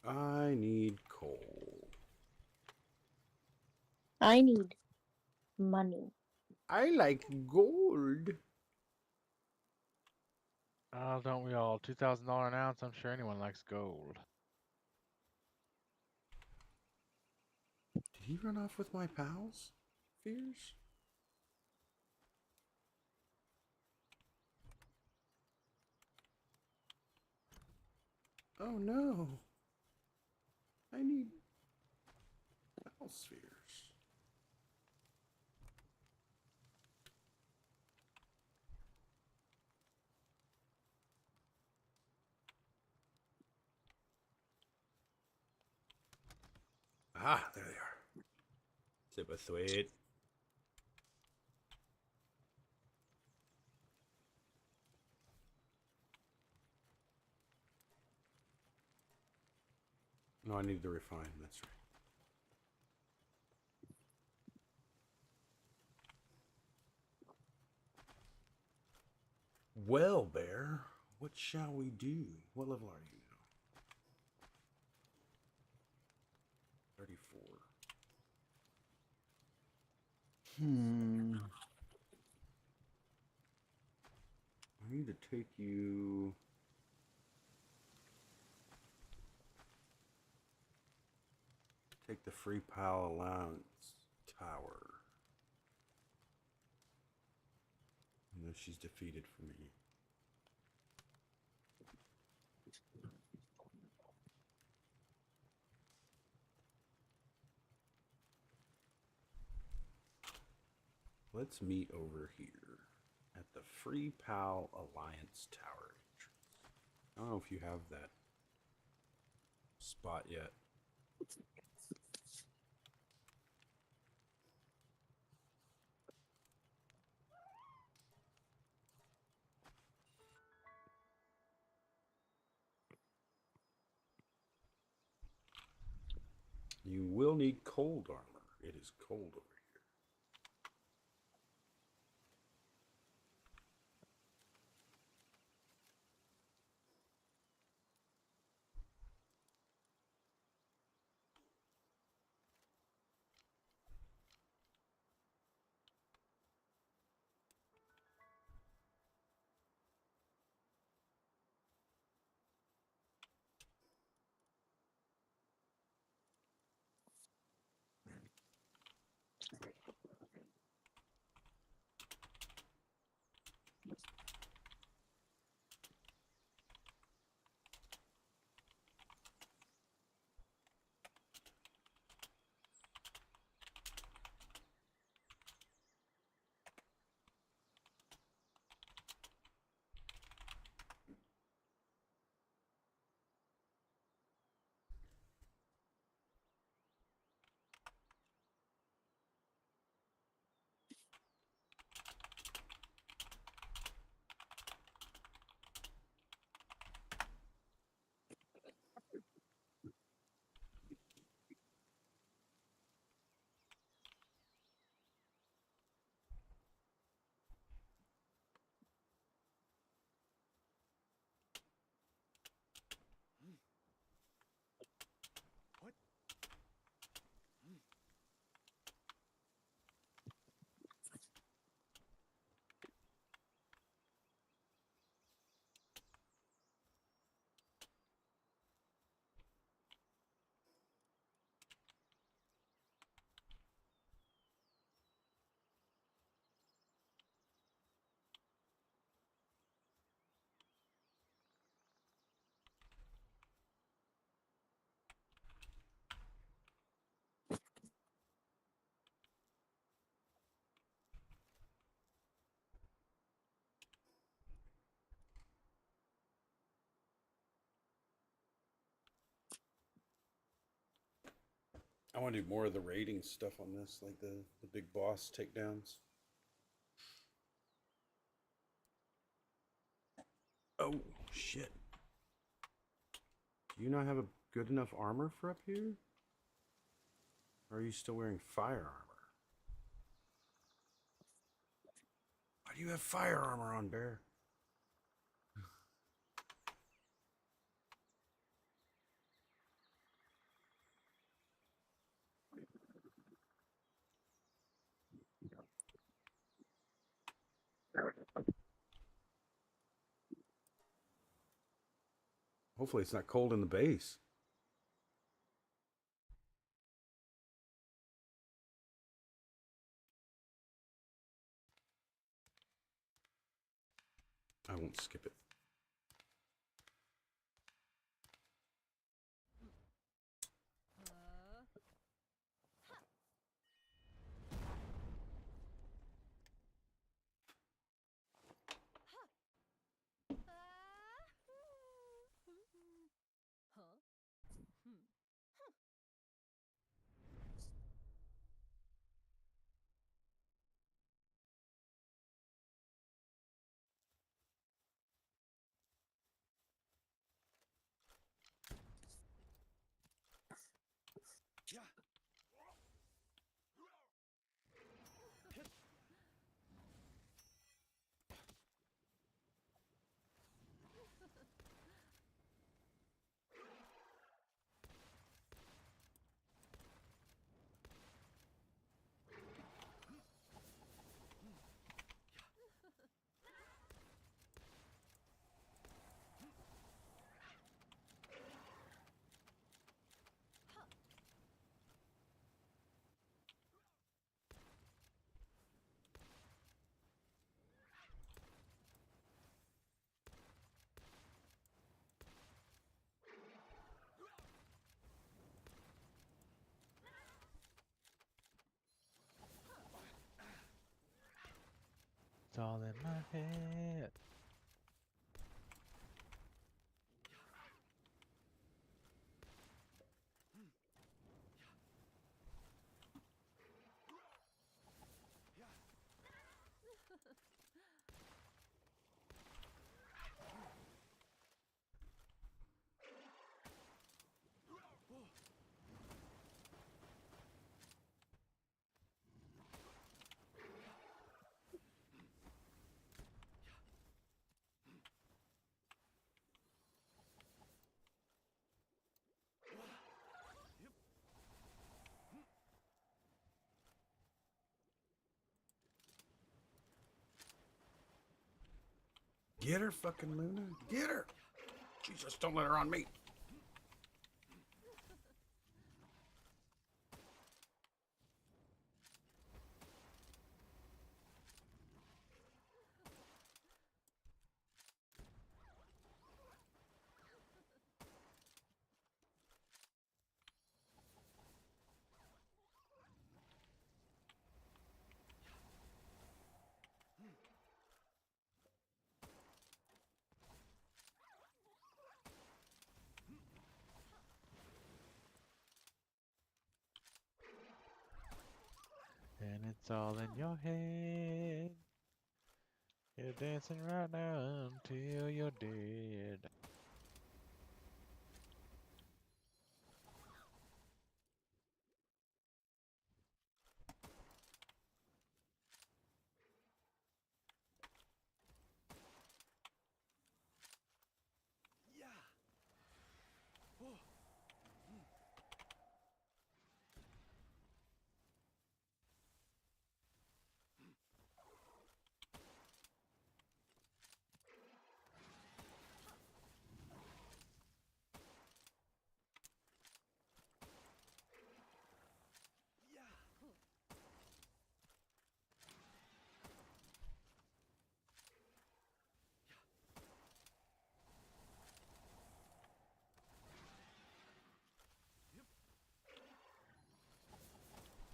I need coal. I need money. I like gold. Oh, don't we all? $2,000 an ounce. I'm sure anyone likes gold. Did he run off with my pals? Fears? Oh no. I need pal spheres. Ah, there they are. Super sweet. No, I need to refine. That's right. Well, Bear, what shall we do? What level are you now? 34. I need to take you. Take the free pal allowance tower. You know she's defeated for me. Let's meet over here at the Free Pal Alliance Tower entrance. I don't know if you have that spot yet. You will need cold armor. It is cold over here. I want to do more of the rating stuff on this, like the big boss takedowns. Oh, shit. Do you not have a good enough armor for up here? Or are you still wearing fire armor? Why do you have fire armor on, Bear? Hopefully it's not cold in the base. I won't skip it. It's all in my head. Get her, fucking Luna. Get her. Jesus, don't let her on me. And it's all in your head. You're dancing right now until you're dead.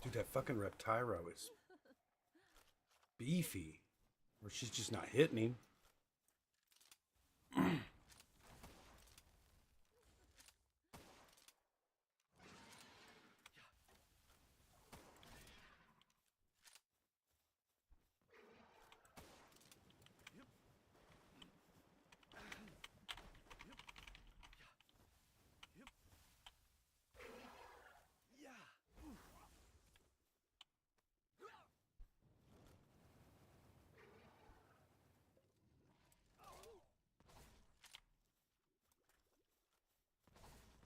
Dude, that fucking Reptyro is beefy. Or she's just not hitting him.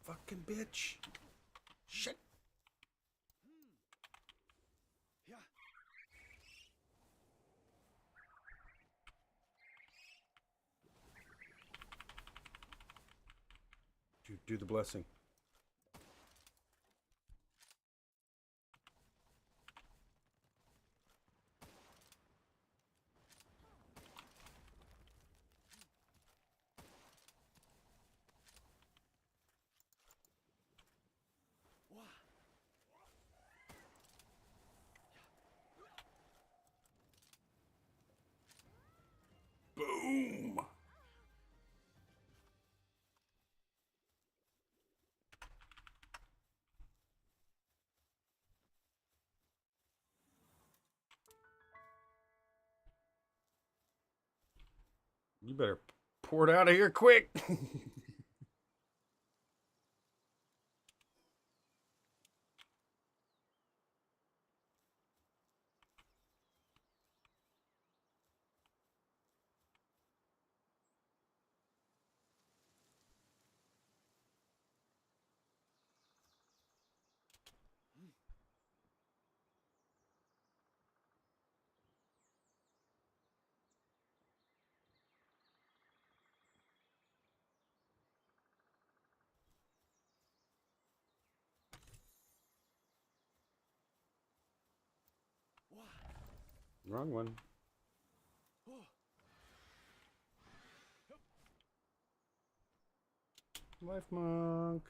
Fucking bitch. Shit. Do the blessing. Boom. You better pour it out of here quick. Wrong one. Life monk.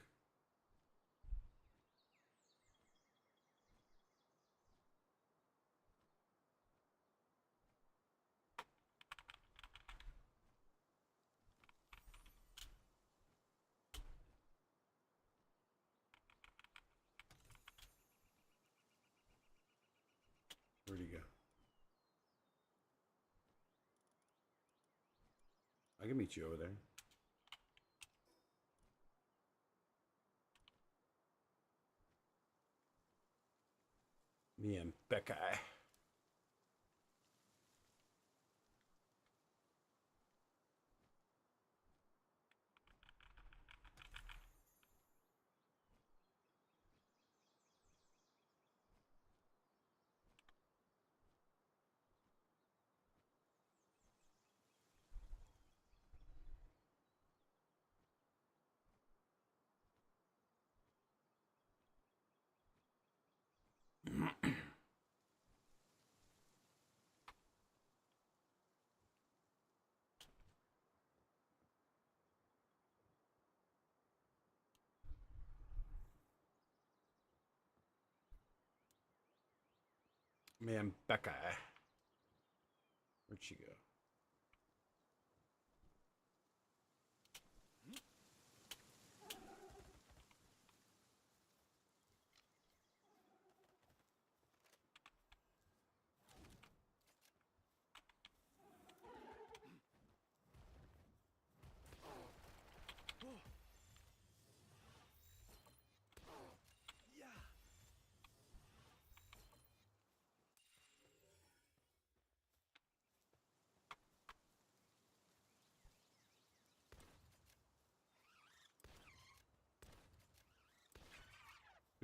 Where'd he go? I can meet you over there. Me and Becca. Man, Becca. Where'd she go?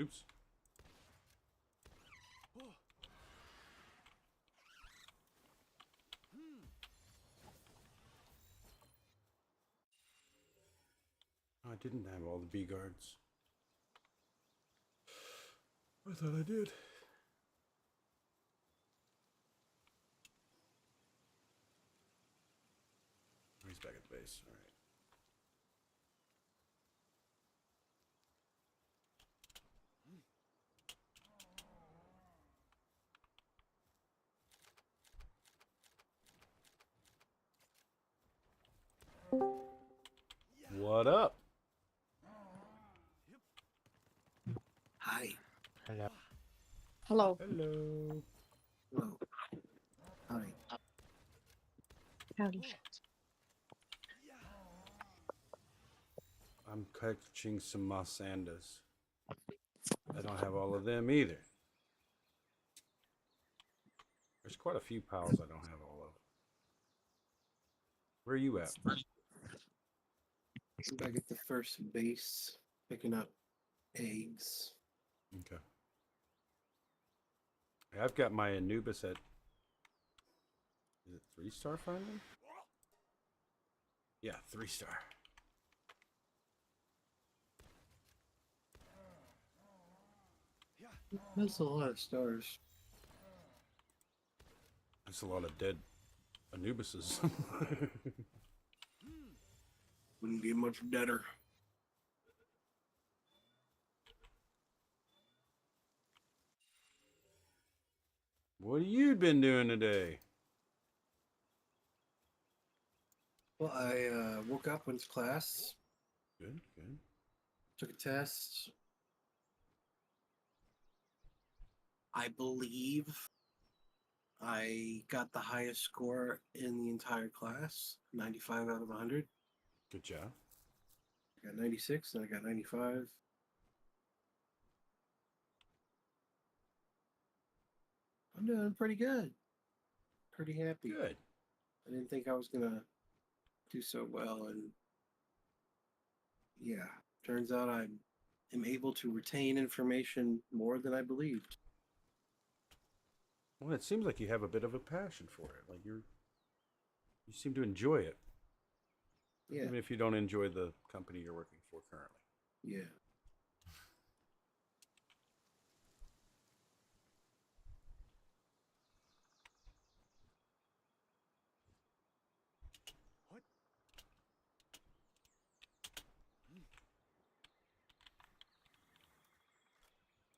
Oops. Oh, I didn't have all the B guards. I thought I did. Oh, he's back at the base. All right. What up? Hi. Hello. Hello. Hello. Hello. Hi. Howdy. I'm catching some Massandas. I don't have all of them either. There's quite a few pals I don't have all of. Where are you at? I'm back at the first base. Picking up eggs. Okay. I've got my Anubis at. Is it 3-star finally? Yeah, 3-star. That's a lot of stars. That's a lot of dead Anubises. Wouldn't be much deader. What have you been doing today? Well, I woke up, went to class, Good, good. took a test. I believe I got the highest score in the entire class, 95 out of 100. Good job. I got 96, and I got 95. I'm doing pretty good. Pretty happy. Good. I didn't think I was going to do so well, and yeah, turns out I am able to retain information more than I believed. Well, it seems like you have a bit of a passion for it. Like you seem to enjoy it. Yeah. Even if you don't enjoy the company you're working for currently. Yeah.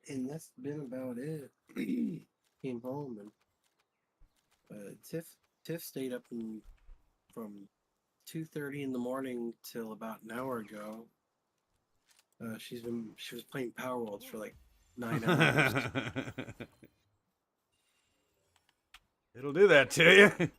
And that's been about it. Came home and Tiff stayed up from 2:30 in the morning till about an hour ago. She was playing Power Worlds for like 9 hours. It'll do that to you.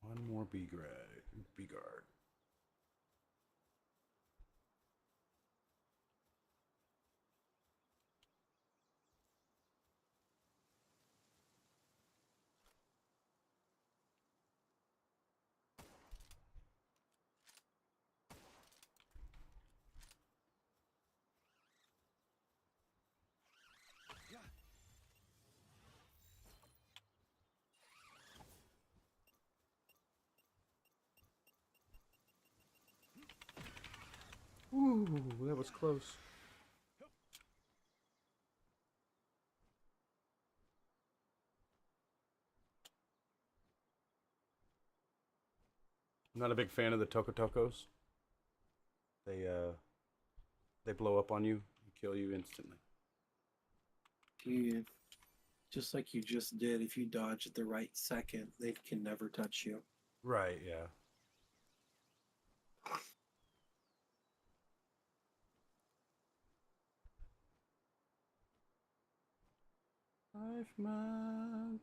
One more B-guard. Ooh, that was close. I'm not a big fan of the Tokotokos. They blow up on you and kill you instantly. You, just like you just did, if you dodge at the right second, they can never touch you. Right, yeah. Life monk.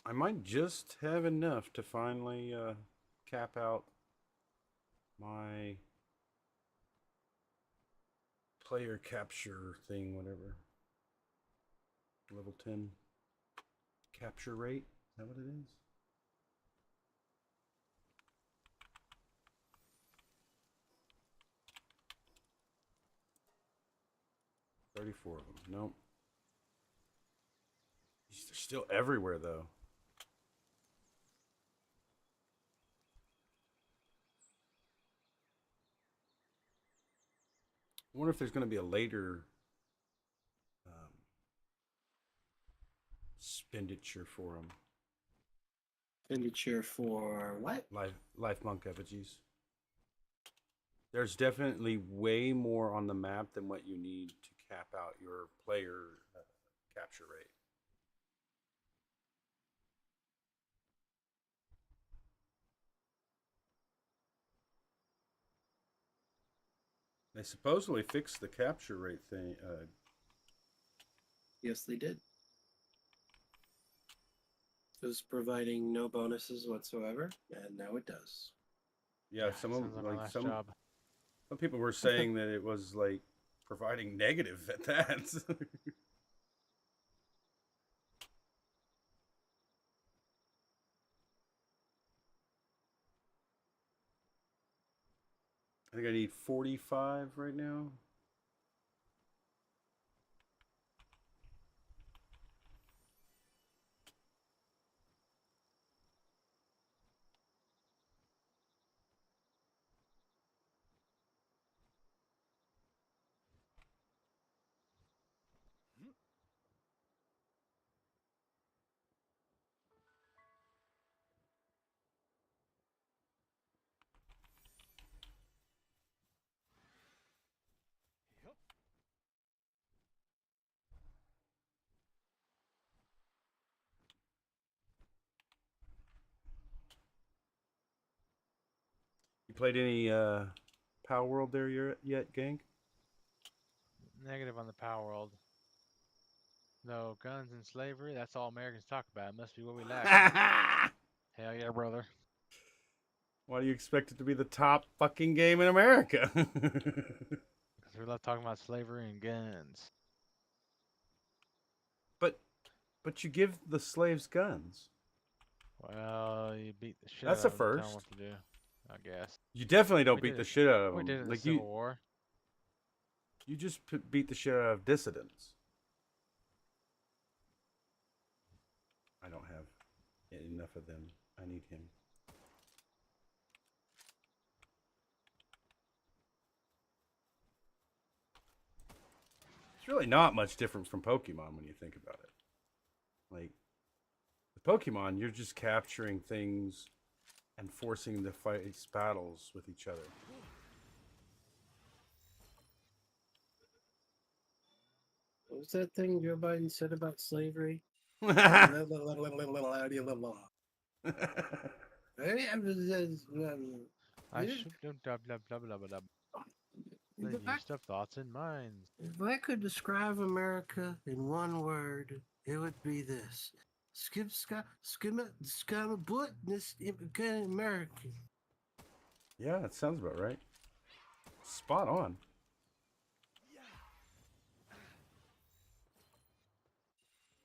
I might just have enough to finally cap out my player capture thing, whatever. Level 10 capture rate. Is that what it is? 34 of them. Nope. Jeez, they're still everywhere, though. I wonder if there's going to be a later expenditure for them. Expenditure for what? Life monk effigies. There's definitely way more on the map than what you need to cap out your player capture rate. They supposedly fixed the capture rate thing. Yes, they did. It was providing no bonuses whatsoever, and now it does. Yeah, Sounds like my last some job. people were saying that it was like providing negative at that. I think I need 45 right now. You played any Power World there yet, gang? Negative on the Power World. No guns and slavery. That's all Americans talk about. It must be what we lack. Hell yeah, brother. Why do you expect it to be the top fucking game in America? Because we love talking about slavery and guns. But you give the slaves guns. Well, you beat the shit That's out a of them. Tell them first. what to do. I guess. You definitely don't We beat did the it. shit out of We them. did it in the Like Civil War. you just beat the shit out of dissidents. I don't have enough of them. I need him. It's really not much different from Pokemon when you think about it. Like, with Pokemon, you're just capturing things and forcing the fight battles with each other. What was that thing Joe Biden said about slavery? I should blah blah blah blah blah. The yeast of thoughts and minds. If I could describe America in one word, it would be this: American. Yeah, that sounds about right. Spot on.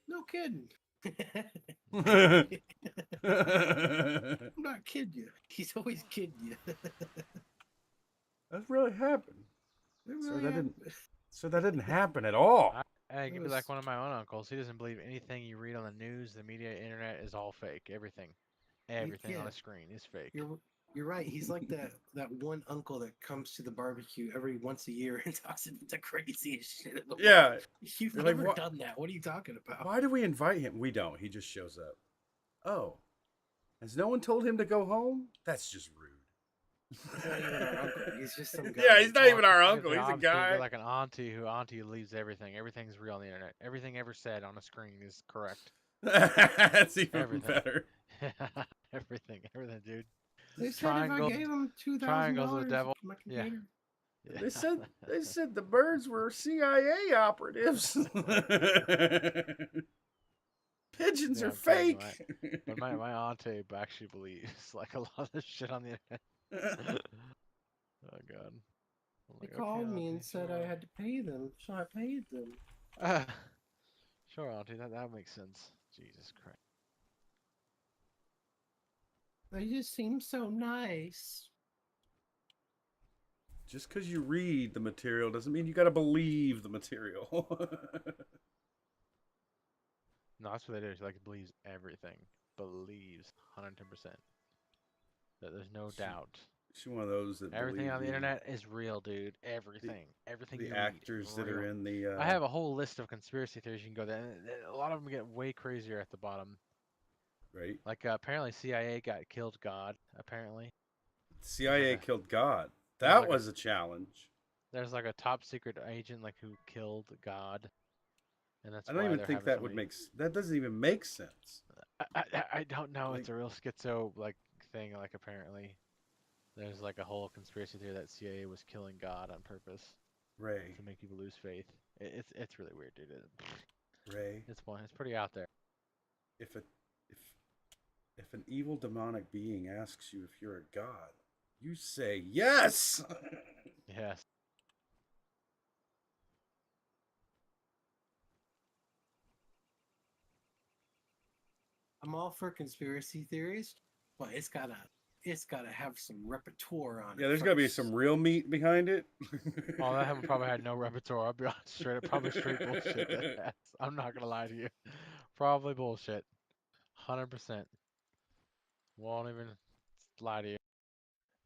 No kidding. That I'm not kidding you. He's always kidding you. really happened. It really happened. So that didn't happen at all. Hey, give me like one of my own uncles. He doesn't believe anything you read on the news, the media, internet is all fake. Everything on Yeah. a screen is fake. You're right. He's like that one uncle that comes to the barbecue every once a year and talks about the craziest shit in the world. Yeah. You've You're like, never what? done that. What are you talking about? Why do we invite him? We don't. He just shows up. Oh. Has no one told him to go home? That's just rude. He's not even our uncle. He's just some guy. Yeah, he's not even our You're uncle. the He's a opposite. You're guy. like an auntie who leaves everything. Everything's real on the internet. Everything ever said on a screen is correct. That's even Everything. better. everything, dude. They said if I gave him triangles of the $2,000 devil. for my Yeah. computer. Yeah. They said the birds were CIA operatives. Pigeons Yeah, are I'm telling you, fake. But my auntie actually believes like a lot of this shit on the internet. Oh god. I'm They like, called okay, me and auntie, said I had to pay them, so I paid them. Sure, auntie, that makes sense. Jesus Christ. They just seem so nice. Just because you read the material doesn't mean you got to believe the material. No, that's what they do. She like believes everything. Believes 110%. That there's no doubt. She's one of those that Everything believe on the internet is real, dude. the, Everything. Everything the you actors read. that are Real. in the. I have a whole list of conspiracy theories you can go there. And a lot of them get way crazier at the bottom. Right. Like apparently CIA killed God. Apparently. CIA killed God. there's That like was a challenge. There's like a top secret agent like who killed God, and that's I don't why even they're think having that so would many. That doesn't even make sense. I don't know. Like, It's a real schizo like thing. Like apparently, there's like a whole conspiracy theory that CIA was killing God on purpose Ray. to make people lose faith. It's really weird, dude. Ray. It's pretty out there. If a if an evil demonic being asks you if you're a god, you say yes. Yes. I'm all for conspiracy theories, but it's gotta have some repertoire on it. Yeah, there's got to be first. some real meat behind it. Oh, that one probably had no repertoire. I'll be honest, probably straight bullshit. I'm not gonna lie to you. Probably bullshit. 100%. Won't even lie to you.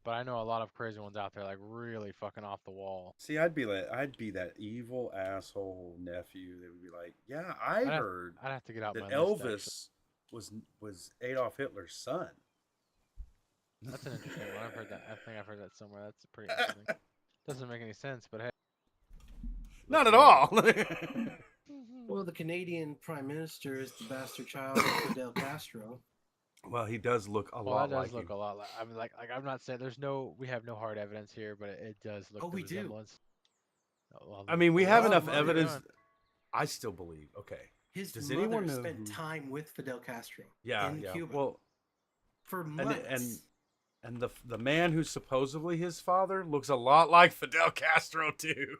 But I know a lot of crazy ones out there, like really fucking off the wall. See, I'd be that evil asshole nephew that would be like, "Yeah, I heard I'd have to get out that my list, Elvis was Adolf Hitler's son." That's an interesting one. I've heard that. I think I've heard that somewhere. That's pretty interesting. Doesn't make any sense, but hey. Not at all. Well, the Canadian Prime Minister is the bastard child of Fidel Castro. Well, he does look a lot that does like look him. a lot like. I mean, like I'm not saying we have no hard evidence here, but it does look. Oh, the we do. resemblance. Well, I mean, we have Well, enough what are evidence. doing? I still believe. Okay. His Does mother anyone know spent who- time with Fidel Castro Yeah, in yeah. Cuba Well, for months. and the man who's supposedly his father looks a lot like Fidel Castro too.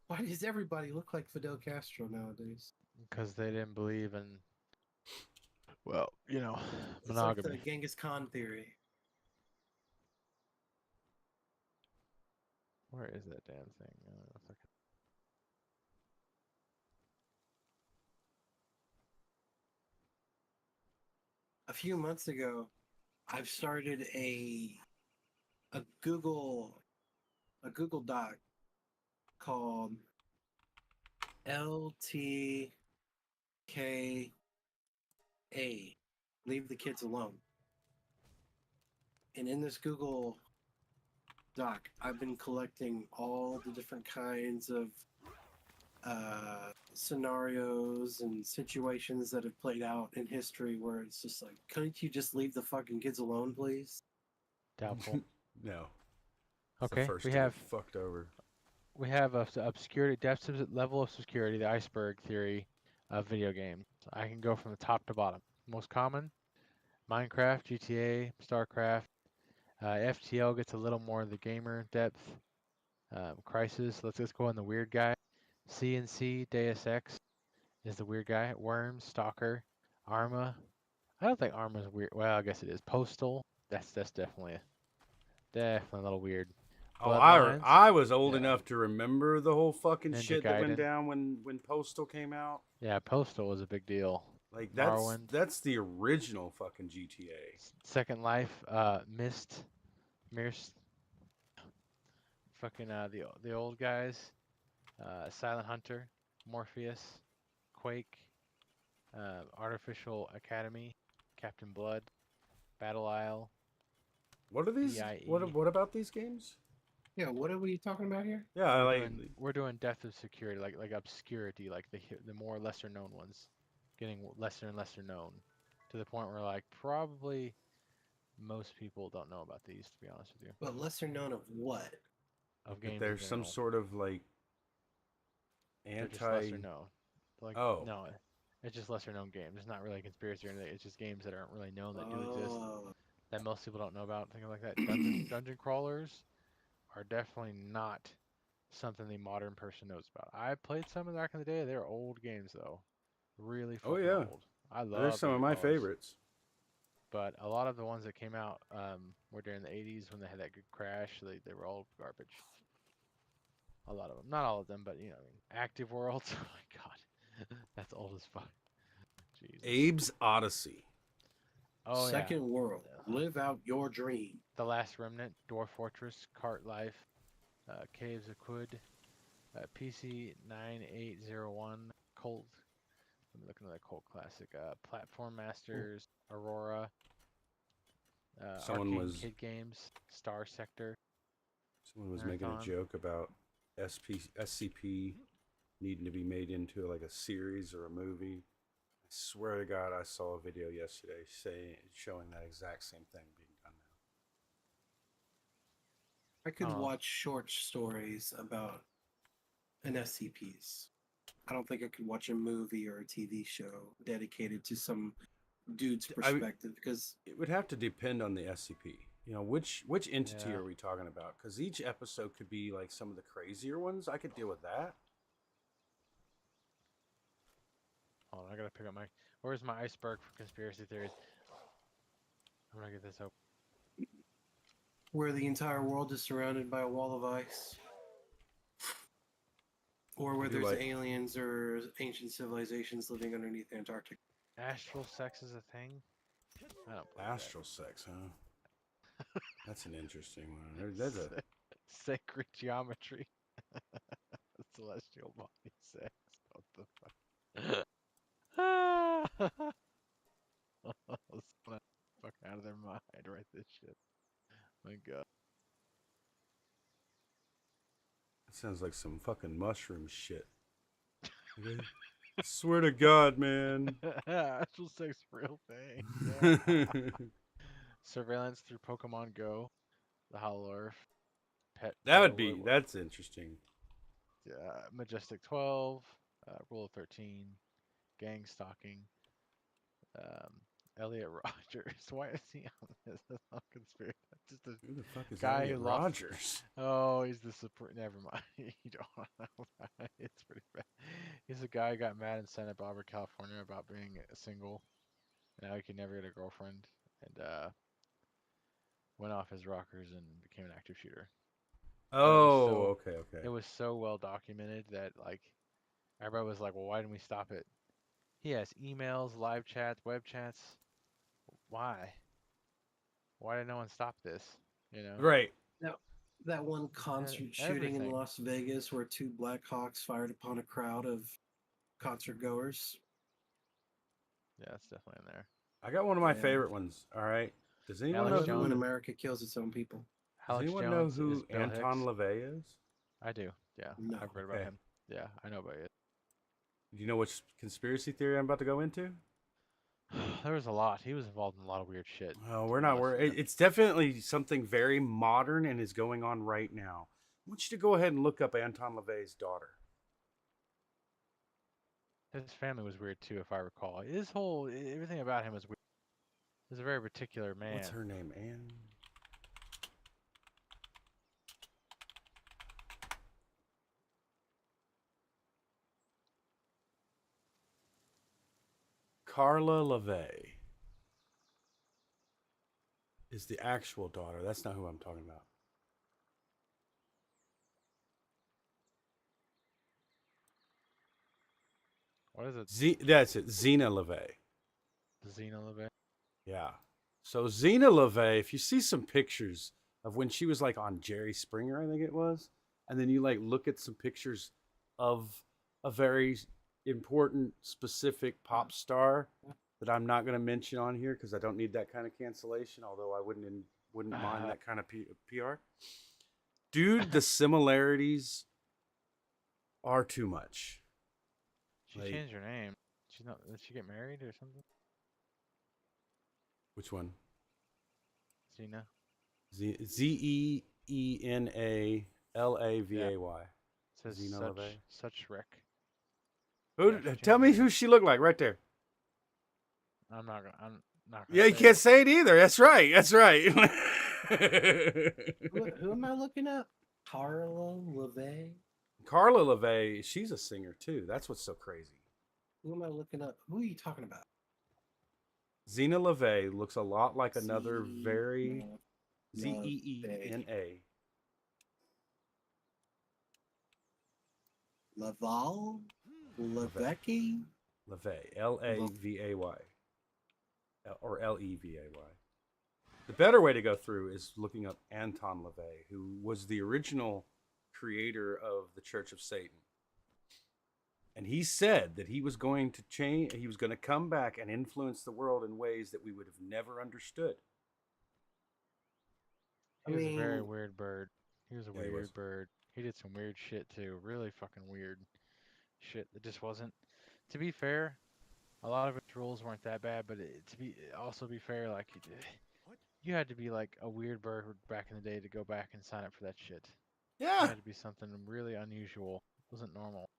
Why does everybody look like Fidel Castro nowadays? Because they didn't believe in. Well, It's like monogamy. the Genghis Khan theory. Where is that damn thing? If I can- A few months ago, I've started a Google Doc called LTKA. Leave the kids alone. And in this Google Doc, I've been collecting all the different kinds of scenarios and situations that have played out in history where it's just like, couldn't you just leave the fucking kids alone, please? Doubtful. No. It's Okay, the first we to get have fucked over. obscurity depth level of security, the iceberg theory of video games. I can go from the top to bottom. Most common: Minecraft, GTA, StarCraft. FTL gets a little more of the gamer depth. Crisis. Let's just go on the weird guy. CNC, Deus Ex is the weird guy. Worms, Stalker, Arma. I don't think Arma's weird. Well, I guess it is. Postal. That's definitely a little weird. Oh, Bloodlines. I was old Yeah. enough to remember the whole fucking Ninja shit that went Gaiden. down when Postal came out. Yeah, Postal was a big deal. Like Morrowind. that's the original fucking GTA. Second Life, Mist, fucking the old guys, Silent Hunter, Morpheus, Quake, Artificial Academy, Captain Blood, Battle Isle. What are these? EIE. What about these games? Yeah, what are we talking about here? Yeah, I like. We're doing depth of security, like obscurity, like the more lesser known ones, getting lesser and lesser known, to the point where like probably most people don't know about these. To be honest with you, But lesser known of what? of That games. there's in some general. sort of like They're just anti. lesser known. Like Oh. no, it's just lesser known games. It's not really a conspiracy or anything. It's just games that aren't really known that do exist, Oh, that most people don't know about. Things like that. Dungeon crawlers are definitely not something the modern person knows about. I played some of them back in the day. They're old games though, really Oh, fucking yeah. old. I love. There's some of dungeon my crawlers. favorites. But a lot of the ones that came out were during the 80s when they had that good crash. They were all garbage. A lot of them, not all of them, but you know, I mean, Active Worlds. Oh my god, that's old as fuck. Jesus. Abe's Odyssey. Oh yeah. Second World. Live out your dream. The Last Remnant, Dwarf Fortress, Cart Life, Caves of Quid, PC 9801, Colt. Let me look into that Colt classic. Platform Masters, Aurora, Someone Arcade was Kid Games, Star Sector. someone was making a Marathon. joke about SCP needing to be made into like a series or a movie. I swear to God, I saw a video yesterday showing that exact same thing being done now. I could Oh. watch short stories about an SCPs. I don't think I could watch a movie or a TV show dedicated to some dude's perspective because It would have to depend on the SCP. You know, which entity Yeah. are we talking about? Because each episode could be like some of the crazier ones. I could deal with that. Hold on, I gotta pick up my. Where's my iceberg for conspiracy theories? I'm gonna get this open. where the entire world is surrounded by a wall of ice, or where I do there's like- aliens or ancient civilizations living underneath Antarctica. Astral sex is a thing? I don't believe Astral sex, huh? That's an interesting one. That's a that. Sacred geometry. Celestial body sex. What the fuck? Someone fuck out of their mind. Write this shit. My god. that sounds like some fucking mushroom shit. Okay? Swear to God, man. Astral sex real thing. Surveillance through Pokemon Go. The Hollow Earth. Pet. That would photo, be. what- That's interesting. Majestic 12. Rule of 13. Gang stalking. Elliot Rogers. Why is he on this? That's not conspiracy. That's just a Who the fuck is guy Elliot who lost. Rogers? Oh, he's the support. Never mind. You don't know that. It's pretty bad. He's a guy who got mad and sent up Albert, California about being single. Now he can never get a girlfriend. And went off his rockers and became an active shooter. Oh, okay. It was so well documented that like everybody was like, well, why didn't we stop it? He has emails, live chats, web chats. Why? Why did no one stop this? You know? Right. That one concert shooting in everything. Las Vegas where two Blackhawks fired upon a crowd of concert goers. Yeah, it's definitely in there. I got one of my Yeah. favorite ones. All right. Does anyone Alex know Love it who? when Jones. America kills its own people. Does Alex anyone Jones know who is Bill Anton Hicks. LaVey is? I do. Yeah, No. I've read about Okay. him. Yeah, I know about it. Do you know which conspiracy theory I'm about to go into? There was a lot. He was involved in a lot of weird shit. Oh, to we're be not honest with worried. you. It's definitely something very modern and is going on right now. I want you to go ahead and look up Anton LaVey's daughter. His family was weird too, if I recall. Everything about him was weird. He's a very particular man. What's her name? Anne? Carla LaVey is the actual daughter. That's not who I'm talking about. What is it? That's it. Zena LaVey. Xena LaVey? Yeah. So Zena LaVey, if you see some pictures of when she was like on Jerry Springer, I think it was, and then you like look at some pictures of a very important specific pop star that I'm not going to mention on here because I don't need that kind of cancellation, although I wouldn't mind that kind of PR. Dude, the similarities are too much. She Like- changed her name. She's not. Did she get married or something? Which one? Xena. Zenalavay. Says Xena such LaVey. such Shrek. Who? Yeah, she Tell changed me her who name. she looked like right there. I'm not gonna Yeah, you say can't it. say it either. That's right. That's right. Who am I looking up? Carla LaVey? Carla LaVey, she's a singer too. That's what's so crazy. Who am I looking up? Who are you talking about? Zena LeVay looks a lot like another very LeVay. Zeena. Laval? Levecki? LeVay, Lavay, or Levay. The better way to go through is looking up Anton LaVey, who was the original creator of the Church of Satan. And he said that he was going to change, he was going to come back and influence the world in ways that we would have never understood. He was a very weird bird. He was a Yeah, he weird was. bird. He did some weird shit too. Really fucking weird shit that just wasn't. To be fair, a lot of his rules weren't that bad, but also be fair, like you had to be like a weird bird back in the day to go back and sign up for that shit. Yeah. It had to be something really unusual. It wasn't normal.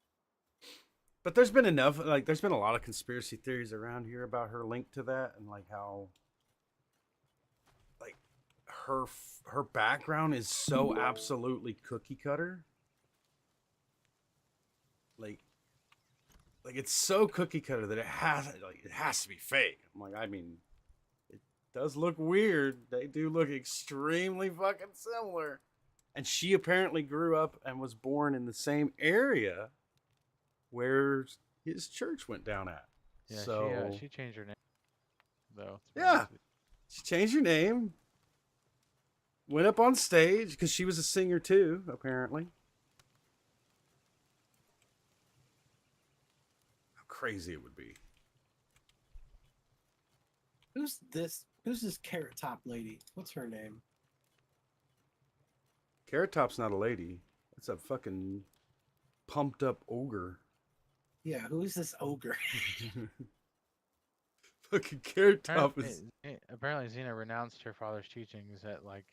But there's been enough, like, there's been a lot of conspiracy theories around here about her link to that, and like how, like, her background is so absolutely cookie cutter. Like it's so cookie cutter that it has to be fake. I'm like, I mean, it does look weird. They do look extremely fucking similar. And she apparently grew up and was born in the same area where his church went down at. Yeah, so she changed her name though. Yeah, she changed her name. Went up on stage because she was a singer too, apparently. How crazy it would be. Who's this Carrot Top lady? What's her name? Carrot Top's not a lady. That's a fucking pumped up ogre. Yeah, who is this ogre? Fucking Carrot Top is. Apparently, Xena renounced her father's teachings at like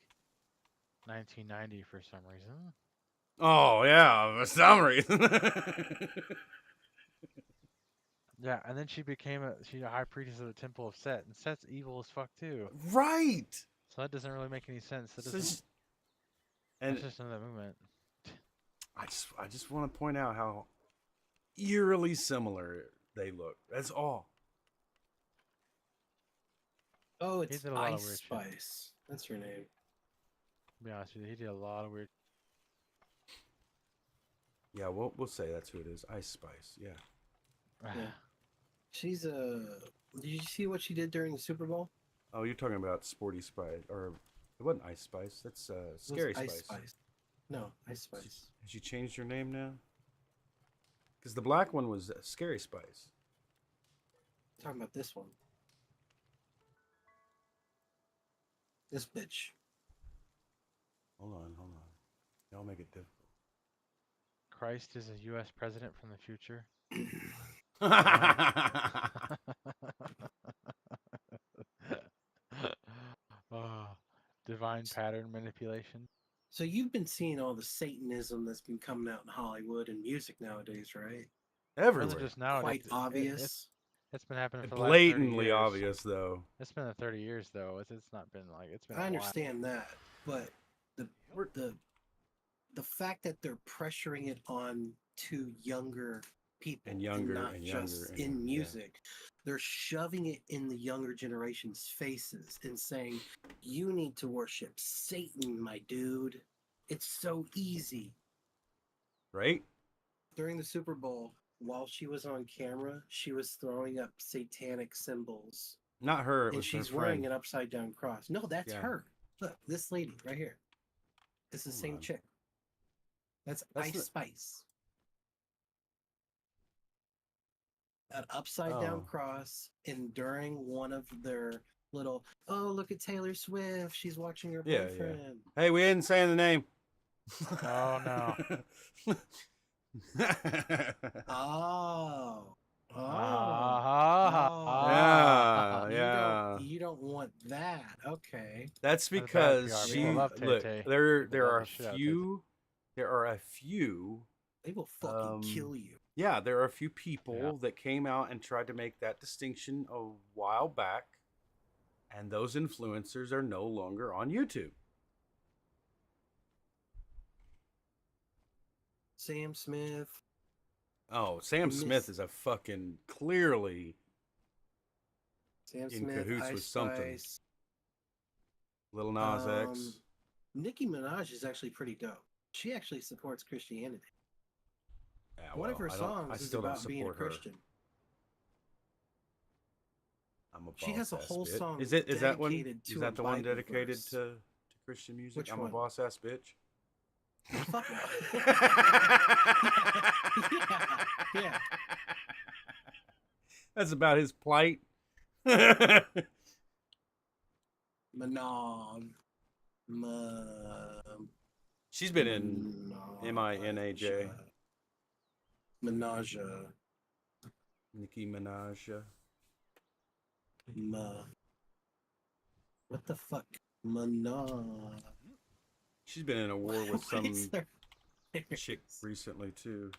1990 for some reason. Oh yeah, for some reason. Yeah, and then she's a high priestess of the Temple of Set, and Set's evil as fuck too. Right. So that doesn't really make any sense. That's just another movement. I just want to point out how eerily similar they look. That's all. Oh, it's Ice Spice. That's her name. To be honest with you, he did a lot of weird. Yeah, we'll say that's who it is. Ice Spice. Yeah. Yeah. She's a. Did you see what she did during the Super Bowl? Oh, you're talking about Sporty Spice, or it wasn't Ice Spice. That's Scary Spice. Ice Spice. No, Ice Spice. Has she changed her name now? Because the black one was Scary Spice. I'm talking about this one. This bitch. Hold on. Y'all make it difficult. Christ is a U.S. president from the future. Divine pattern manipulation. So you've been seeing all the Satanism that's been coming out in Hollywood and music nowadays, right? Everywhere. Just now. Quite obvious. It's been happening for blatantly obvious, though. It's been 30 years, though. It's not been like it's been. I understand that, but the fact that they're pressuring it on to younger people and younger not just in music, they're shoving it in the younger generation's faces and saying, "You need to worship Satan, my dude. It's so easy." Right? During the Super Bowl, while she was on camera, she was throwing up satanic symbols. Not her. It and was she's her wearing friend. an upside down cross. No, that's her. Look, this lady right here. It's the same chick. That's Ice Spice. An upside down cross, and during one of their little, oh, look at Taylor Swift. She's watching her boyfriend. Yeah. Hey, we didn't say the name. Oh, no. Yeah. You don't want that. Okay. That's because there are a few. They will fucking kill you. Yeah, there are a few people that came out and tried to make that distinction a while back, and those influencers are no longer on YouTube. Sam Smith. Oh, Sam Smith is a fucking clearly Sam in Smith, cahoots Ice with something. Spice. Lil Nas X. Nicki Minaj is actually pretty dope. She actually supports Christianity. Yeah, One of her I songs is still don't about being a support her. Christian. I'm a She has a boss-ass whole bitch. song Is that one? dedicated Is to that a the one Bible dedicated verse. to Christian music? Which I'm one? a boss ass bitch. Fuck no. Yeah. That's about his plight. Minaj. She's been in Minaj. Minaj. Nicki Minaj. What the fuck? Minaj. She's been in a war with What is some her- chick recently too.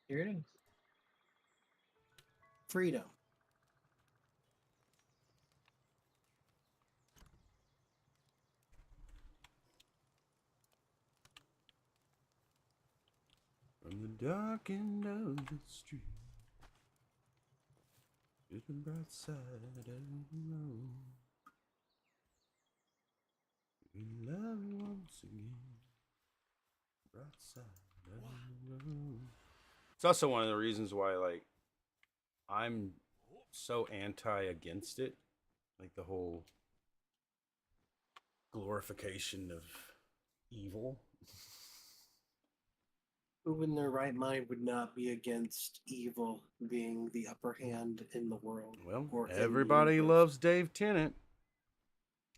Here it is. Freedom. From the dark end of the street to the bright side of the road. We love you once again. Bright side of the road. It's also one of the reasons why, like, I'm so against it. Like the whole glorification of evil. Who in their right mind would not be against evil being the upper hand in the world? Well, or in the everybody universe? loves Dave Tennant.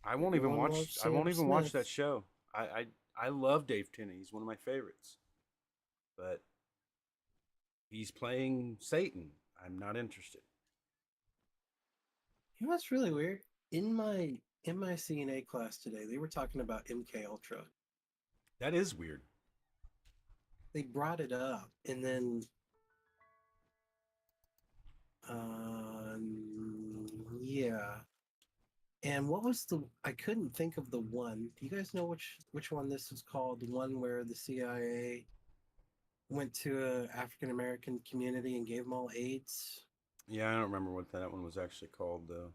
I won't even Everyone watch. loves I won't Sam even watch Smith. that show. I love Dave Tennant. He's one of my favorites. But he's playing Satan. I'm not interested. You know what's really weird? In my CNA class today, they were talking about MK Ultra. That is weird. They brought it up, and then yeah. And what was I couldn't think of the one. Do you guys know which one this is called? The one where the CIA went to a African American community and gave them all AIDS? Yeah, I don't remember what that one was actually called though.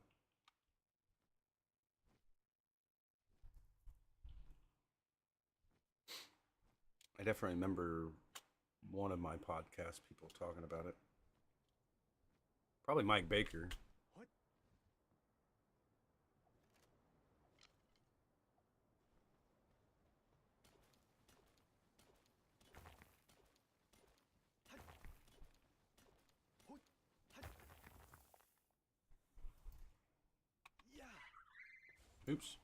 I definitely remember one of my podcast people talking about it. Probably Mike Baker. Oops.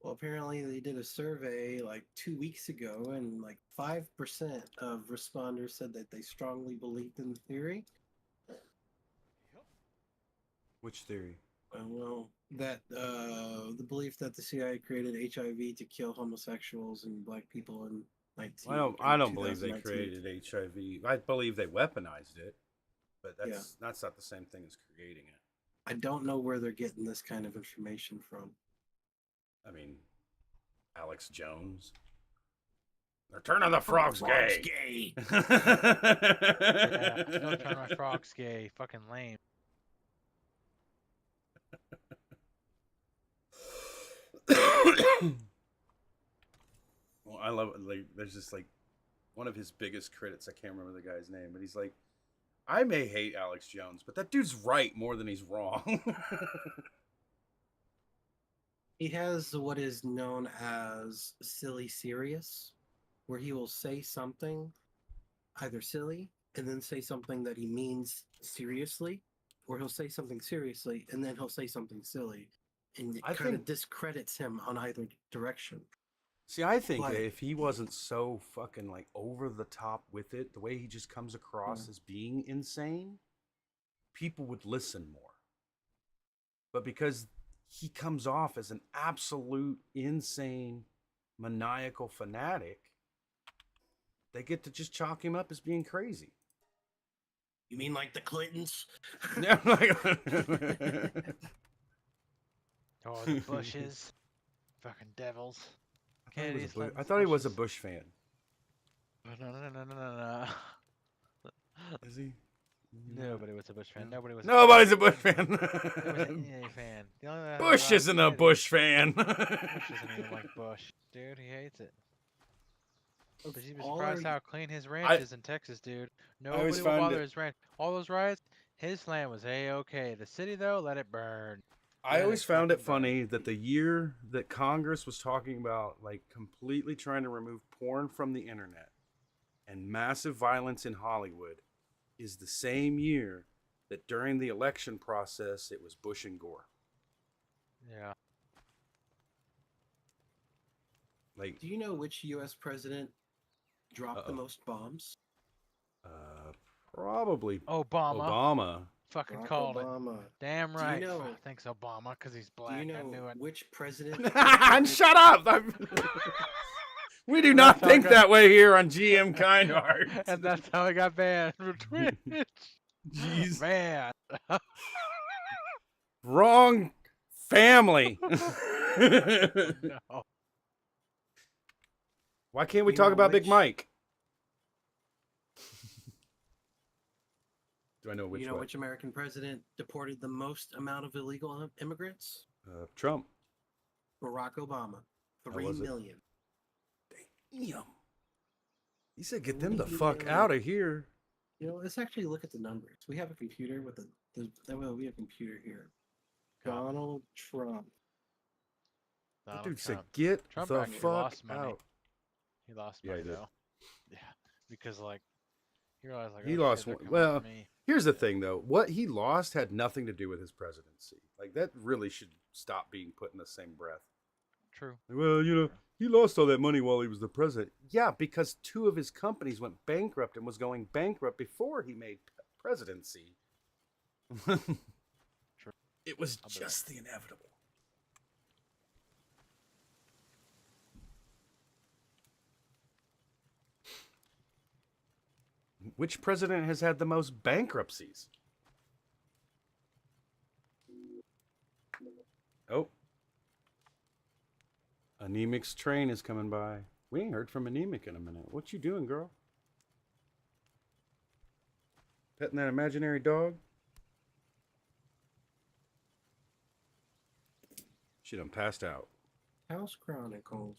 Well, apparently they did a survey like 2 weeks ago, and like 5% of responders said that they strongly believed in the theory. Which theory? Well, that the belief that the CIA created HIV to kill homosexuals and black people in 19. I don't believe they created HIV. I believe they weaponized it, but that's not the same thing as creating it. I don't know where they're getting this kind of information from. I mean, Alex Jones. They're turning the frogs gay. Yeah, don't turn my frogs gay. Fucking lame. Well, I love it. Like, there's just like one of his biggest critics. I can't remember the guy's name, but he's like, I may hate Alex Jones, but that dude's right more than he's wrong. He has what is known as silly serious, where he will say something either silly and then say something that he means seriously, or he'll say something seriously and then he'll say something silly, and it I kind of think- discredits him on either direction. See, I think Like- that if he wasn't so fucking like over the top with it, the way he just comes across as being insane, people would listen more. But because he comes off as an absolute insane, maniacal fanatic, they get to just chalk him up as being crazy. You mean like the Clintons? Yeah, like- Oh, the Bushes. Fucking devils. Kennedy's letting I thought he was a Bushes- Bush fan. No. Is he? Nobody was a Bush fan. Nobody was. Nobody's a Bush fan. Nobody was an EA fan. The only one that Bush liked isn't a Kennedy- Bush fan. Bush doesn't even like Bush, dude. He hates it. But you'd be All surprised our- how clean his ranch is in Texas, dude. Nobody always will found bother it- his ranch. All those riots, his land was A-okay. The city, though, let it burn. I Let always it found it fucking burn. funny that the year that Congress was talking about like completely trying to remove porn from the internet and massive violence in Hollywood is the same year that during the election process it was Bush and Gore. Yeah. Like Do you know which U.S. president dropped the Uh-oh. most bombs? probably Obama. Obama. Fucking Barack called it. Obama. Damn Do you right. know- Thanks, Obama, because he's Do black. you I knew know it. which president? And shut up! We do not That's how think I got- that way here on GM Kind Heart. And that's how I got banned from Twitch. Jeez. Man. Wrong family. No. Why can't we You talk know about Big which- Mike? Do I know which you know one? which American president deported the most amount of illegal immigrants? Trump. Barack Obama. How 3 was it? million. Damn. He said, "Get them the 3 fuck million. out of here." You know, let's actually look at the numbers. We have a computer with we have a computer here. Donald Trump. That Donald dude said, Trump. "Get Trump the actually fuck lost money. out." He lost Yeah, money, he did. though. Yeah. Because, like, he realized, like, He oh, lost shit, they're one- coming well, for me. Here's the thing, though. What he lost had nothing to do with his presidency. Like that really should stop being put in the same breath. True. Well, you know, he lost all that money while he was the president. Yeah, because 2 of his companies went bankrupt and was going bankrupt before he made presidency. True. It was I'll be just the inevitable. Which president has had the most bankruptcies? Oh. Anemic's train is coming by. We ain't heard from Anemic in a minute. What you doing, girl? Petting that imaginary dog? She done passed out. House Chronicles.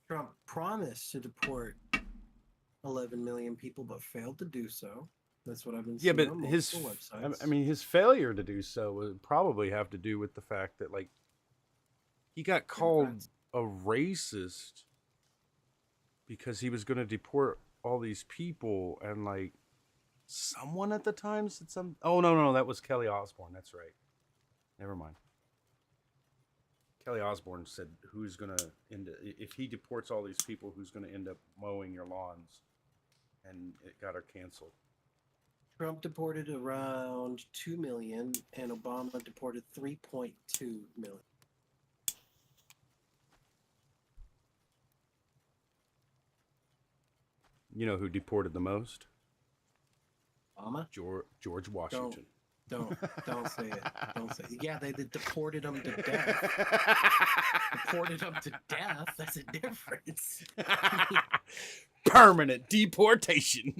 Trump promised to deport 11 million people, but failed to do so. That's what I've been Yeah, seeing but on his, multiple websites. I mean, his failure to do so would probably have to do with the fact that, like, he got called Democrats. a racist because he was going to deport all these people, and like, someone at the time said some. Oh no, that was Kelly Osbourne. That's right. Never mind. Kelly Osbourne said, "Who's gonna end if he deports all these people? Who's gonna end up mowing your lawns?" And it got her canceled. Trump deported around 2 million, and Obama deported 3.2 million. You know who deported the most? Obama? George Washington. Don't say it. Don't say it. Yeah, they deported him to death. Deported him to death. That's a difference. Permanent deportation.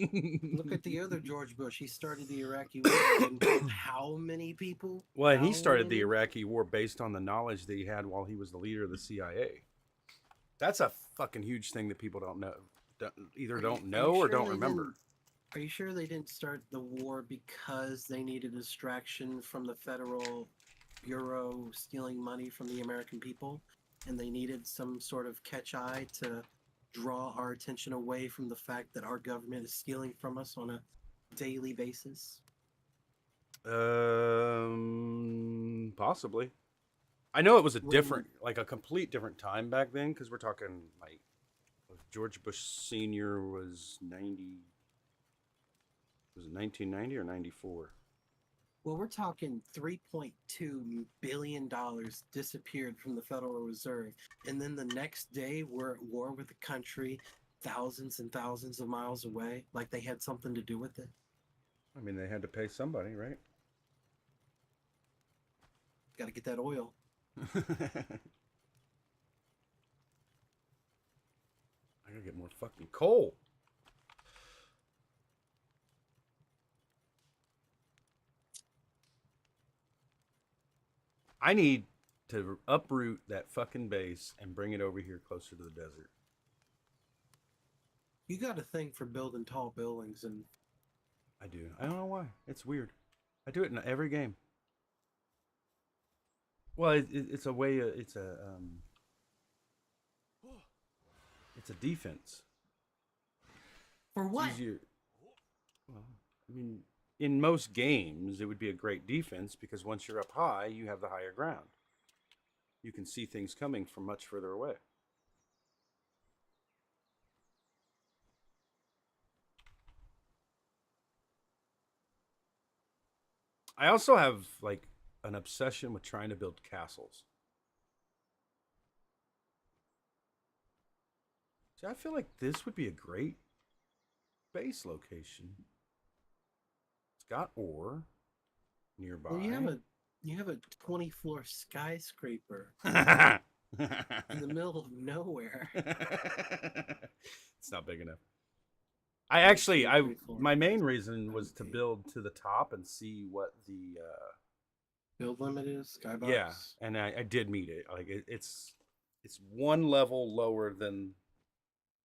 Look at the other George Bush. He started the Iraqi war and killed how many people? Well, and he How started the many? Iraqi war based on the knowledge that he had while he was the leader of the CIA. That's a fucking huge thing that people don't know. Either Are you- don't are you know or sure don't they remember. didn't- Are you sure they didn't start the war because they needed a distraction from the federal bureau stealing money from the American people, and they needed some sort of catch eye to draw our attention away from the fact that our government is stealing from us on a daily basis? Possibly. I know it was a When- different, like a complete different time back then, because we're talking like George Bush Senior was 90. Was it 1990 or 94? Well, we're talking $3.2 billion disappeared from the Federal Reserve. And then the next day, we're at war with a country thousands and thousands of miles away, like they had something to do with it. I mean, they had to pay somebody, right? Got to get that oil. I gotta get more fucking coal. I need to uproot that fucking base and bring it over here closer to the desert. You got a thing for building tall buildings, and I do. I don't know why. It's weird. I do it in every game. Well, it's a way. It's a defense. for It's what? easier. Well, I mean, in most games, it would be a great defense because once you're up high, you have the higher ground. You can see things coming from much further away. I also have like an obsession with trying to build castles. See, I feel like this would be a great base location. It's got ore nearby. Well, you have a 20-floor skyscraper in the middle of nowhere. It's not big enough. My main reason was to build to the top and see what the Build limit is skybox. yeah, and I did meet it. Like it's one level lower than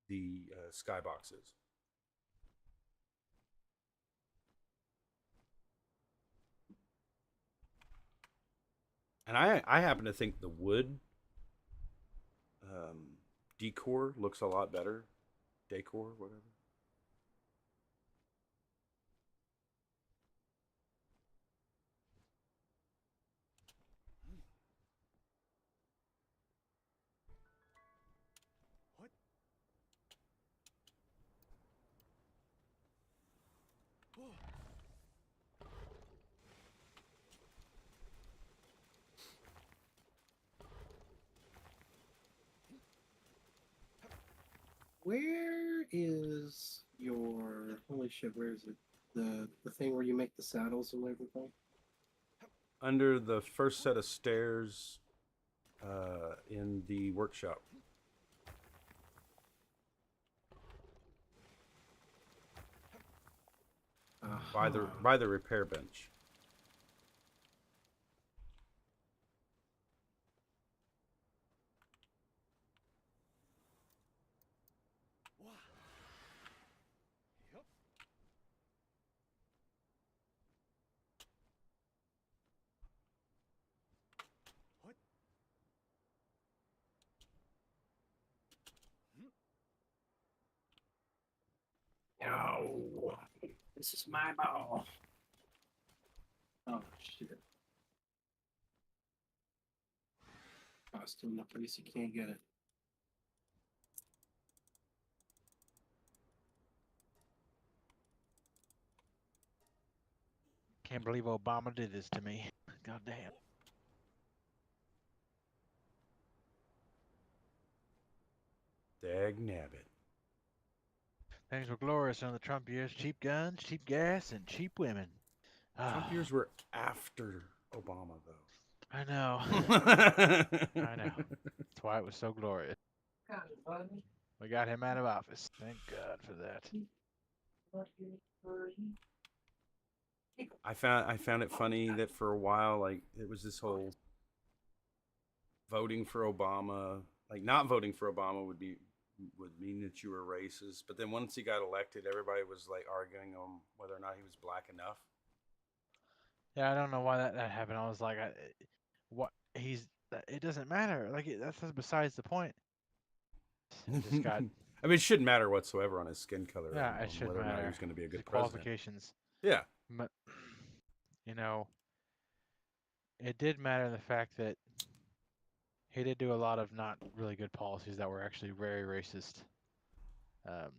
the skybox is. And I happen to think the wood decor looks a lot better. Decor, whatever. Where is your holy shit? Where is it? The thing where you make the saddles and everything. Under the first set of stairs in the workshop. By the repair bench. No, this is my ball. Oh shit! Oh, it's still enough place you can't get it. Can't believe Obama did this to me. God damn. Dag nabbit. Things were glorious under the Trump years. Cheap guns, cheap gas, and cheap women. Trump years were after Obama, though. I know. I know. That's why it was so glorious. We got him out of office. Thank God for that. I found it funny that for a while, like it was this whole voting for Obama, like not voting for Obama would mean that you were racist. But then once he got elected, everybody was like arguing on whether or not he was black enough. Yeah, I don't know why that happened. I was like, what? It doesn't matter. Like that's besides the point. It just got. I mean, it shouldn't matter whatsoever on his skin color. Yeah, on it shouldn't whether or not matter. he's going to be a The good president. qualifications. Yeah. But, you know, it did matter the fact that he did do a lot of not really good policies that were actually very racist um,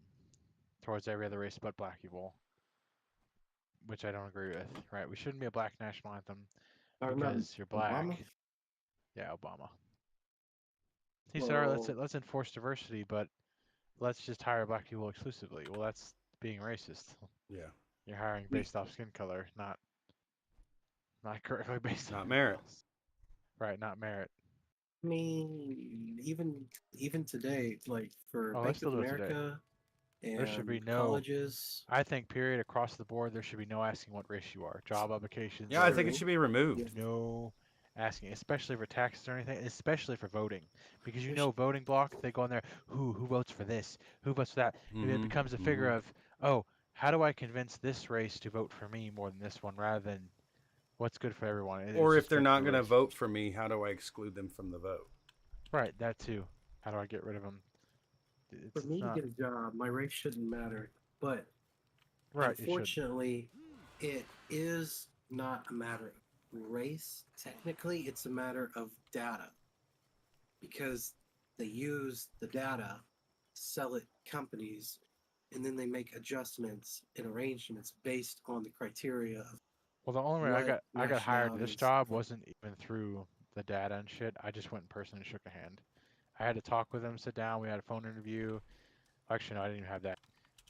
towards every other race but black people, which I don't agree with. Right? We shouldn't be a black national anthem I remember because you're black. Obama. Yeah, Obama. He said, "All right, Well, let's enforce diversity, but let's just hire black people exclusively." Well, that's being racist. Yeah. You're hiring based off skin color, not correctly based on Not anything merit. else. Right, not merit. I mean, even today, like for Oh, let's Bank of still do it today. America There should be and no. colleges. I think, period, across the board, there should be no asking what race you are. Job applications. Yeah, I think it True. should be removed. Yeah. No asking, especially for taxes or anything, especially for voting, because you There know voting block. They go in there. Who votes for this? Who votes for that? And it Mhm, becomes a figure of, oh, how do I convince this race to vote for me more than this one, rather than what's good for everyone. Or It's if just they're good not for going to race. vote for me, how do I exclude them from the vote? Right, that too. How do I get rid of them? For It's me to not get a job, my race shouldn't matter. But right. It should. unfortunately, it is not a matter of race. Technically, it's a matter of data. Because they use the data, sell it to companies, and then they make adjustments and arrangements based on the criteria of Well, the only way what I got hired to this nationalities. job wasn't even through the data and shit. I just went in person and shook a hand. I had to talk with them, sit down. We had a phone interview. Actually, no, I didn't even have that.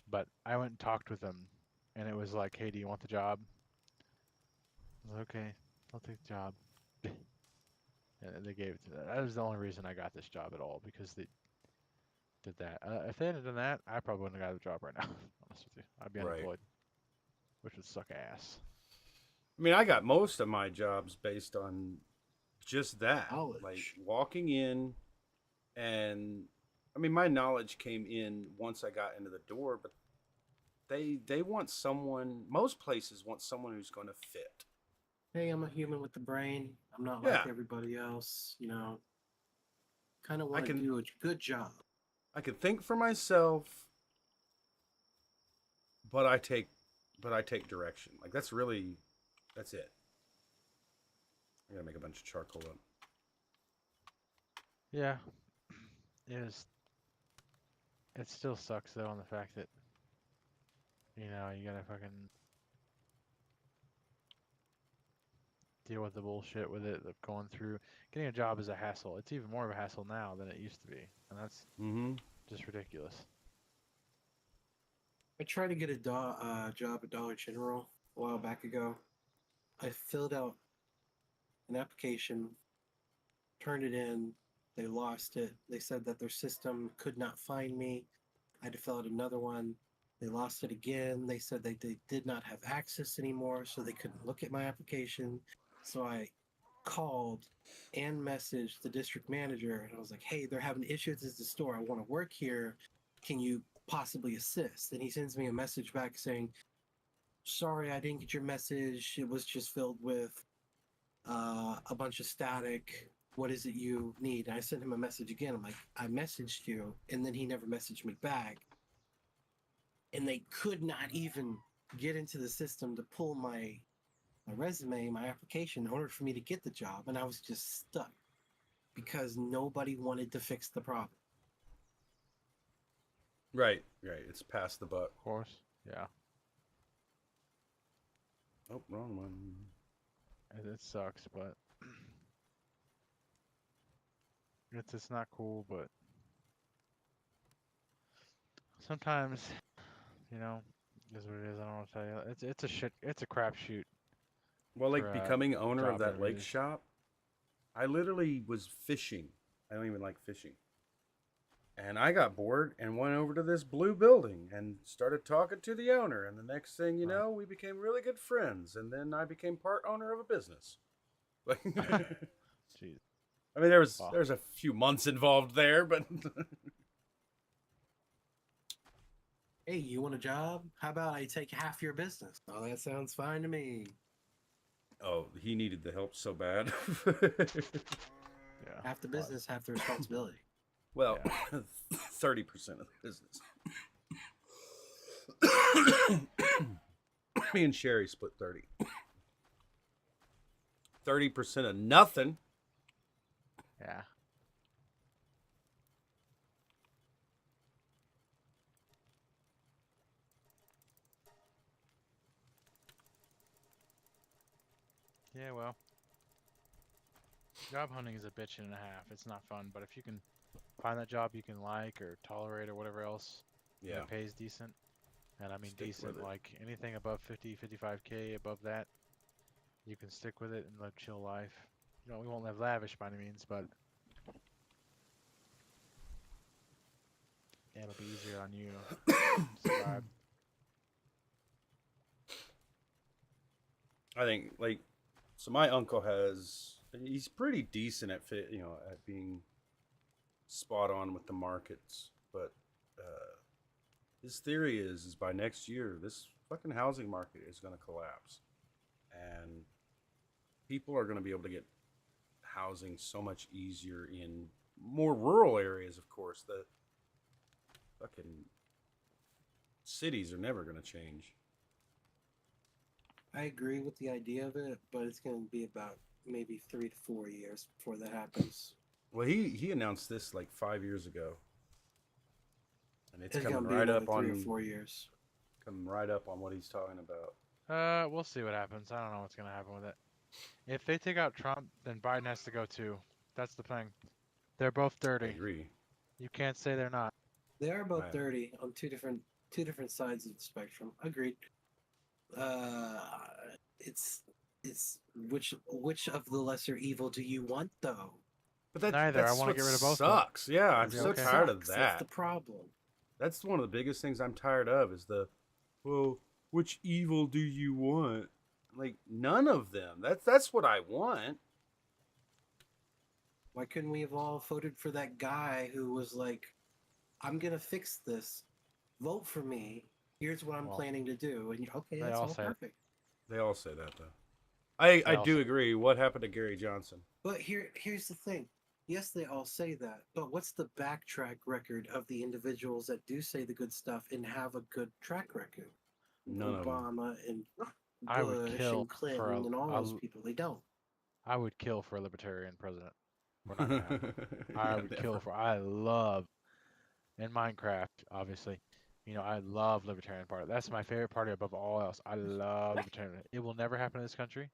But I went and talked with them, and it was like, "Hey, do you want the job?" I was like, "Okay, I'll take the job." And they gave it to that. That was the only reason I got this job at all, because they did that. If they hadn't done that, I probably wouldn't have got the job right now. Honest with you, I'd be Right. unemployed, which would suck ass. I mean, I got most of my jobs based on just that. Knowledge. Like walking in, and I mean, my knowledge came in once I got into the door, but they want someone, most places want someone who's going to fit. Hey, I'm a human with the brain. I'm not Yeah. like everybody else, you know. Kind of want to can- do a good job. I can think for myself, but I take direction. Like that's it. I gotta make a bunch of charcoal up. Yeah, it still sucks though on the fact that you gotta fucking deal with the bullshit with it of going through. Getting a job is a hassle. It's even more of a hassle now than it used to be, and that's just ridiculous. I tried to get a job at Dollar General a while back ago. I filled out an application, turned it in. They lost it. They said that their system could not find me. I had to fill out another one. They lost it again. They said they did not have access anymore, so they couldn't look at my application. So I called and messaged the district manager, and I was like, hey, they're having issues at the store. I want to work here. Can you possibly assist? And he sends me a message back saying, sorry, I didn't get your message. It was just filled with a bunch of static. What is it you need? And I sent him a message again. I'm like, I messaged you, and then he never messaged me back. And they could not even get into the system to pull my resume, my application, in order for me to get the job. And I was just stuck because nobody wanted to fix the problem. Right. It's past the buck. Of course, yeah. Oh, wrong one. It sucks, but it's not cool. But sometimes, is what it is. I don't want to tell you. It's a crapshoot. Well, like For, becoming owner of job that lake interviews. shop, I literally was fishing. I don't even like fishing. And I got bored and went over to this blue building and started talking to the owner. And the next thing you Right. know, we became really good friends. And then I became part owner of a business. Like, Jeez. I mean, there's Wow. a few months involved there, but Hey, you want a job? How about I take half your business? Oh, that sounds fine to me. oh, he needed the help so bad. Yeah. Half the business, half the responsibility. Well, Yeah. 30% of the business. Me and Sherry split 30. 30% of nothing. Yeah. Yeah, well. Job hunting is a bitch and a half. It's not fun, but if you can find that job you can like or tolerate or whatever else, and Yeah. it pays decent, and I mean Stick with decent, it. like anything above 50, 55K, above that, you can stick with it and live chill life. You know, we won't live lavish by any means, but yeah, it'll be easier on you to survive. I think like so my uncle he's pretty decent at at being spot on with the markets, but his theory is by next year this fucking housing market is going to collapse, and people are going to be able to get housing so much easier in more rural areas. Of course, the fucking cities are never going to change. I agree with the idea of it, but it's going to be about maybe 3 to 4 years before that happens. Well, he announced this like 5 years ago, and it's It's coming going to be right another up 3 or on 4 years. coming right up on what he's talking about. We'll see what happens. I don't know what's gonna happen with it. If they take out Trump, then Biden has to go too. That's the thing. They're both I dirty. agree. You can't say they're not. They are both Right. dirty on two different sides of the spectrum. Agreed. It's which of the lesser evil do you want though? But Neither. I that's wanna what get rid of both of them. sucks. Yeah, I'm That'd be so okay. tired of Sucks, That's that. the problem. That's one of the biggest things I'm tired of is well, which evil do you want? Like none of them. That's what I want. Why couldn't we have all voted for that guy who was like, "I'm gonna fix this. Vote for me. Here's what I'm Well, planning to do." And you're, okay, they that's all all say it. perfect. They all say that though. I They all do say- agree. What happened to Gary Johnson? But here's the thing. Yes, they all say that, but what's the backtrack record of the individuals that do say the good stuff and have a good track record? None of them. Obama and I would Bush kill and for Clinton and all a those people. They don't. I would kill for a libertarian president. We're not gonna have it. I Yeah, would kill never. for. I love in Minecraft, obviously. You know, I love Libertarian Party. That's my favorite party above all else. I love Libertarian. It will never happen in this country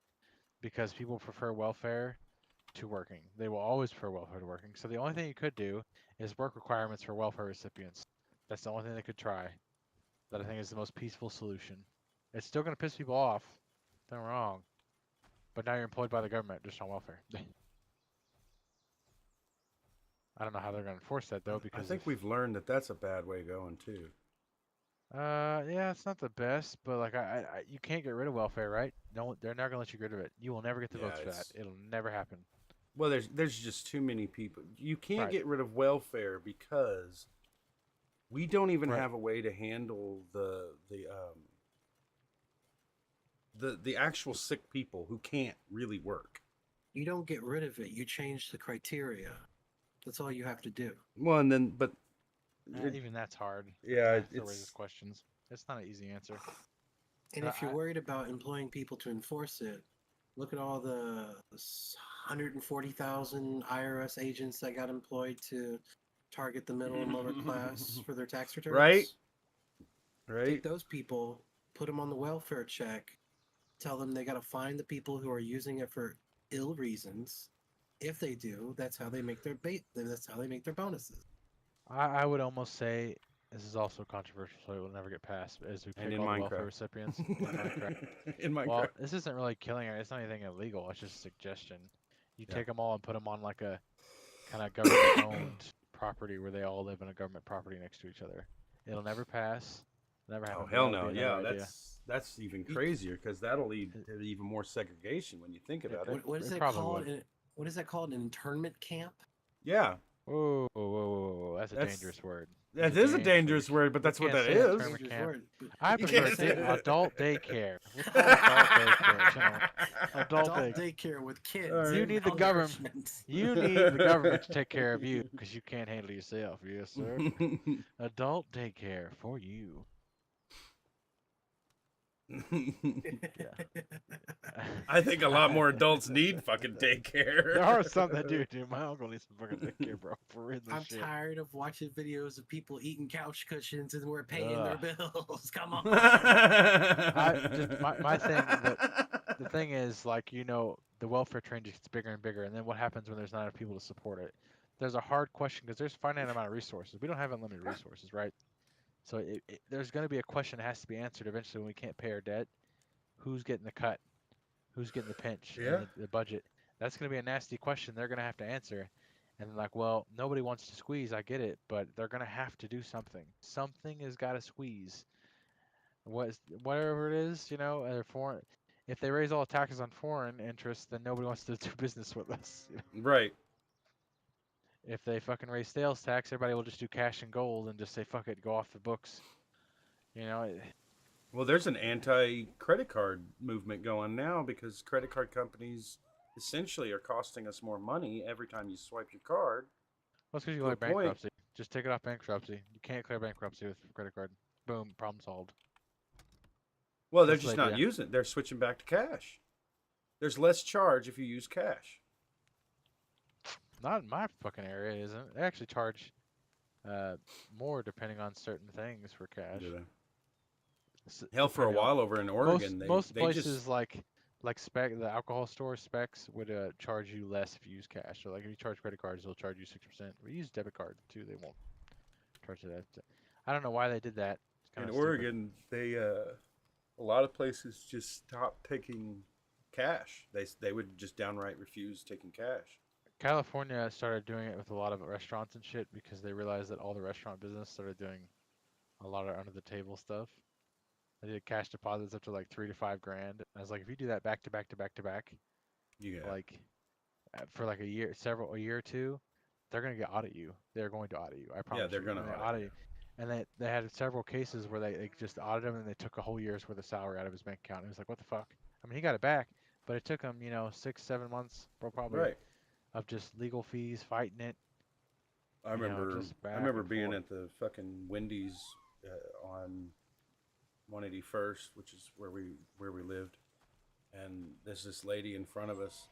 because people prefer welfare to working. They will always prefer welfare to working. So the only thing you could do is work requirements for welfare recipients. That's the only thing they could try. That I think is the most peaceful solution. It's still going to piss people off. Don't get me wrong. But now you're employed by the government just on welfare. I don't know how they're going to enforce that though I because think we've learned that that's a bad way going too. yeah, it's not the best, but like you can't get rid of welfare, right? No, they're not gonna let you get rid of it. You will never get the Yeah, votes for that. it's It'll never happen. well. There's just too many people. You can't Right. get rid of welfare because we don't even Right. have a way to handle the actual sick people who can't really work. You don't get rid of it. You change the criteria. That's all you have to do. Well, and then but it- Even that's hard. yeah, That still raises it's questions. It's not an easy answer. And But if you're worried about employing people to enforce it, look at all the 140,000 IRS agents that got employed to target the middle and lower class for their tax returns. Right. Take right. those people, put them on the welfare check, tell them they got to find the people who are using it for ill reasons. If they do, that's how they make their that's how they make their bonuses. I would almost say this is also controversial, so it will never get passed. As we And pick in all the welfare Minecraft. recipients in Minecraft. In Minecraft. Well, this isn't really killing it. It's not anything illegal. It's just a suggestion. You Yeah. take them all and put them on like a kind of government-owned property where they all live in a government property next to each other. It'll never pass. Never happen. Oh but hell that no! would be Yeah, another idea. that's even crazier because that'll lead to even more segregation when you think about it. What is It that probably called? would. What is that called? An internment camp? Yeah, Whoa, whoa, whoa, whoa, whoa. That's a That's- dangerous word. That It's is a dangerous word, but that's what can't that say that is. term. Dangerous Camp. word. I You prefer can't say that. adult daycare. We'll call it adult daycare, gentlemen. Adult Adult daycare. daycare with kids. Alright. You and need the government. malnourishment. You need the government to take care of you because you can't handle yourself. Yes, sir. Adult daycare for you. I think a lot more adults need fucking daycare. There are some that do, dude. My uncle needs some fucking daycare, bro. For real, I'm shit. tired of watching videos of people eating couch cushions and we're paying Ugh. their bills. Come on. My thing, the thing is, like, the welfare train just gets bigger and bigger, and then what happens when there's not enough people to support it? There's a hard question because there's a finite amount of resources. We don't have unlimited resources, right? So there's going to be a question that has to be answered eventually when we can't pay our debt. Who's getting the cut? Who's getting the pinch? Yeah. And the budget. That's going to be a nasty question they're going to have to answer. And they're like, well, nobody wants to squeeze. I get it, but they're going to have to do something. Something has got to squeeze. Whatever it is, foreign. If they raise all the taxes on foreign interests, then nobody wants to do business with us. Right. If they fucking raise sales tax, everybody will just do cash and gold and just say, fuck it, go off the books. Well, there's an anti-credit card movement going now because credit card companies essentially are costing us more money every time you swipe your card. Well, it's because you To go a like point. bankruptcy. Just take it off bankruptcy. You can't clear bankruptcy with a credit card. Boom, problem solved. Well, they're That's the just not idea. using it. They're switching back to cash. There's less charge if you use cash. Not in my fucking area, it isn't. They actually charge more depending on certain things for cash. Do they? S- Hell, for a depending on- while over in Oregon, most they places just like the alcohol store Specs would charge you less if you use cash. So like if you charge credit cards, they'll charge you 6%. If you use debit card too, they won't charge you that. I don't know why they did that. It's in kinda stupid. Oregon, they a lot of places just stopped taking cash. They would just downright refuse taking cash. California started doing it with a lot of restaurants and shit because they realized that all the restaurant business started doing a lot of under the table stuff. They did cash deposits up to like $3 to $5 grand. I was like, if you do that back to back to back to back, Yeah. like for like a year or two, they're gonna audit you. They're going to audit you. I promise. they're you. gonna And they audit you. And they had several cases where they just audited him and they took a whole year's worth of salary out of his bank account. It was like, what the fuck? I mean, he got it back, but it took him 6-7 months, probably, Right. of just legal fees, fighting it. I remember just back remember and being forth. at the fucking Wendy's on 181st, which is where we lived, and there's this lady in front of us,